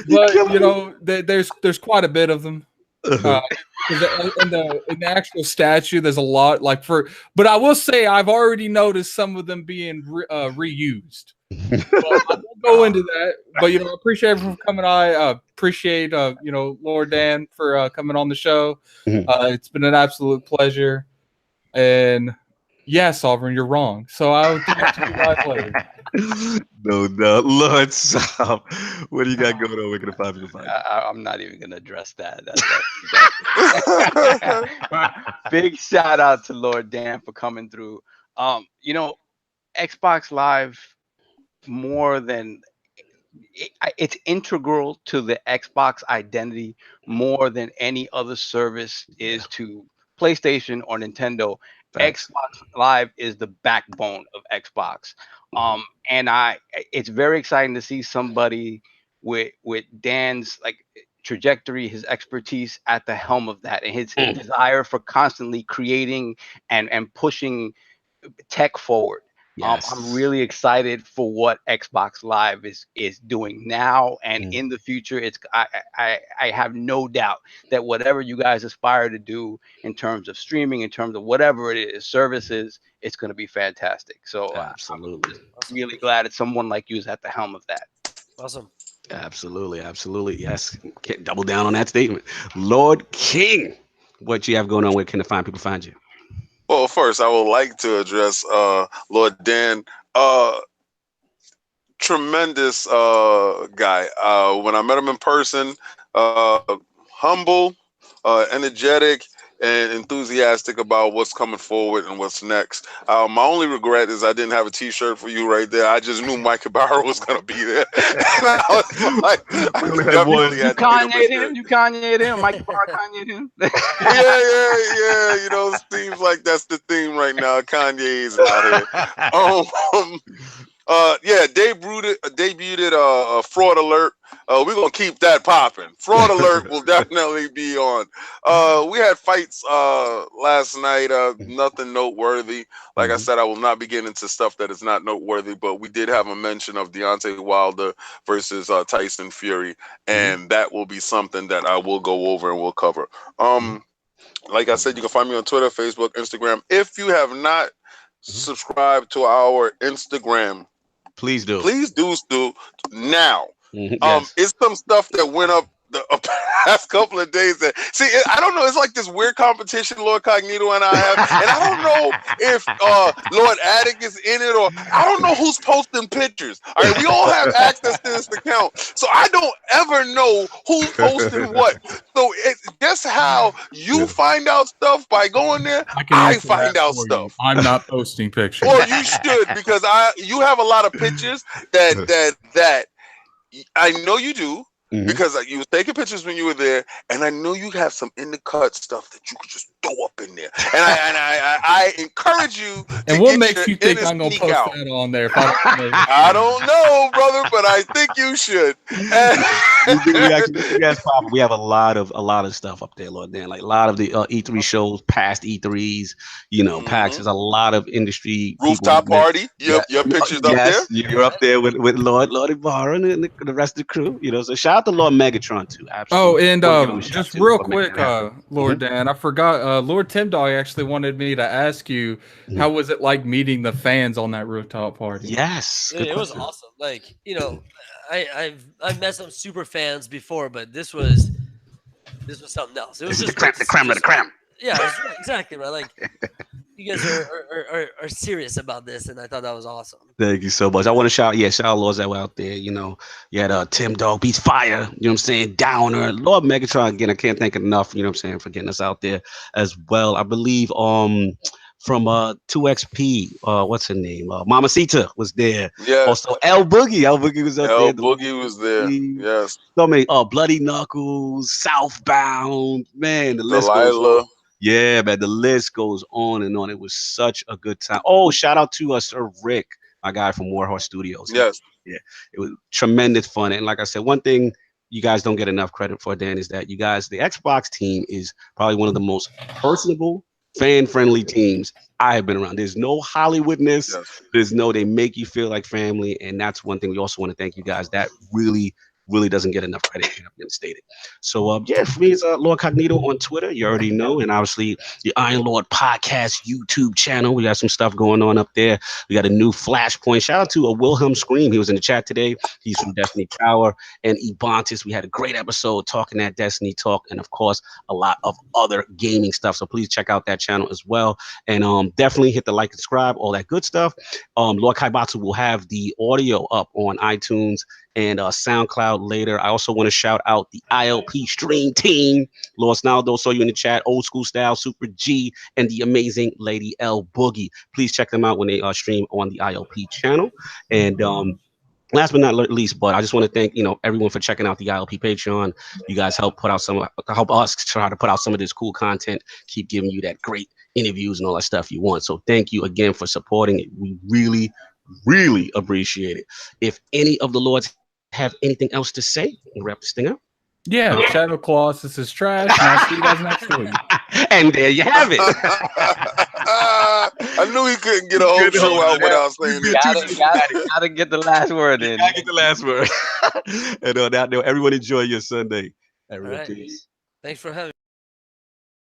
But there's quite a bit of them. In the actual statue, there's a lot. But I will say I've already noticed some of them being reused. I won't go into that, but I appreciate everyone for coming. I appreciate Lord Dan for coming on the show. It's been an absolute pleasure. And yeah, Sovereign, you're wrong. So I'll talk to you guys later. No, Lord, stop. What do you got going on? We're gonna find you. I'm not even gonna address that. Big shout out to Lord Dan for coming through. Xbox Live, more than it's integral to the Xbox identity more than any other service is to PlayStation or Nintendo. Thanks. Xbox Live is the backbone of Xbox. And it's very exciting to see somebody with Dan's trajectory, his expertise at the helm of that, and his desire for constantly creating and pushing tech forward. Yes. I'm really excited for what Xbox Live is doing now and in the future. I have no doubt that whatever you guys aspire to do in terms of streaming, in terms of whatever it is, services, it's going to be fantastic. So absolutely, I'm really glad it's someone like you is at the helm of that. Awesome. Absolutely. Yes, can't double down on that statement. Lord King, what you have going on? Where can the fine people find you? Well, first, I would like to address Lord Dan. tremendous guy. When I met him in person, humble, energetic, and enthusiastic about what's coming forward and what's next. My only regret is I didn't have a T-shirt for you right there. I just knew Mike Barrow was going to be there. And I was like, I definitely You had to get Kanye'd him. him. You Kanye'd him. Mike Barr Kanye'd him. Yeah. You know, it seems like that's the theme right now. Kanye's out here. Yeah, debuted Fraud Alert. We're gonna keep that popping. Fraud Alert will definitely be on. We had fights last night. Nothing noteworthy. Like I said, I will not be getting into stuff that is not noteworthy, but we did have a mention of Deontay Wilder versus Tyson Fury, and that will be something that I will go over and we'll cover. Like I said, you can find me on Twitter, Facebook, Instagram. If you have not subscribed to our Instagram, please do now. Yes. It's some stuff that went up the past couple of days. That I don't know. It's like this weird competition Lord Cognito and I have, and I don't know if Lord Attic is in it, or I don't know who's posting pictures. All right, we all have access to this account, so I don't ever know who's posting what. So it's just how you find out stuff by going there. I find out stuff. I'm not posting pictures. Or you should, because you have a lot of pictures that I know you do. Because you were taking pictures when you were there, and I know you have some in the cut stuff that you could just throw up in there. And I encourage you. And what makes you think I'm gonna post that on there? If I don't know, brother, but I think you should. We have a lot of stuff up there, Lord Dan. Like a lot of the E3 shows, past E3s, PAX. There's a lot of industry rooftop party. Your pictures up there. You're up there with Lord Ibarra and the rest of the crew. So shout out to Lord Megatron too. Absolutely. Oh, and just real quick, Lord Dan, I forgot. Lord Tim Dog actually wanted me to ask you, how was it like meeting the fans on that rooftop party? Yes, it was awesome. Like I've met some super fans before, but this was something else. It was just the creme of the creme. Yeah, exactly right. Like you guys are serious about this, and I thought that was awesome. Thank you so much. I want to shout out Lords that were out there. You had Tim Dog Beats Fire, you know what I'm saying, Downer, Lord Megatron, again, I can't thank enough, you know what I'm saying, for getting us out there as well. I believe from 2XP, what's her name? Mamacita was there. Yeah. Also L Boogie was up there. L Boogie was there. Yes. So many Bloody Knuckles, Southbound, man, the list Delilah. goes on. Yeah, man, the list goes on and on. It was such a good time. Oh, shout out to Sir Rick, my guy from Warhorse Studios. Yes. Yeah, it was tremendous fun. And like I said, one thing you guys don't get enough credit for, Dan, is that you guys, the Xbox team is probably one of the most personable, fan-friendly teams I have been around. There's no Hollywoodness. Yes. They make you feel like family. And that's one thing we also want to thank you guys. That really doesn't get enough credit, been stated. So for me, it's Lord Cognito on Twitter. You already know. And obviously the Iron Lord Podcast YouTube channel. We got some stuff going on up there. We got a new Flashpoint. Shout out to Wilhelm Scream. He was in the chat today. He's from Destiny Tower and Ebontis. We had a great episode talking that Destiny talk, and of course a lot of other gaming stuff. So please check out that channel as well. And definitely hit the like and subscribe, all that good stuff. Lord Kaibatsu will have the audio up on iTunes and SoundCloud later. I also want to shout out the ILP stream team. Lord Snaldo, saw you in the chat. Old School Style, Super G, and the amazing Lady L Boogie. Please check them out when they stream on the ILP channel. And last but not least, but I just want to thank everyone for checking out the ILP Patreon. You guys help us try to put out some of this cool content. Keep giving you that great interviews and all that stuff you want. So thank you again for supporting it. We really appreciate it. If any of the Lords have anything else to say, we'll wrap this thing up. Yeah, Shadow Colossus is trash, and I'll see you guys next week. And there you have it. I knew he couldn't get a whole show out without saying it. Gotta get the last word in. Gotta get the last word. And on that note, everyone enjoy your Sunday. All right. Peace. Thanks for having me.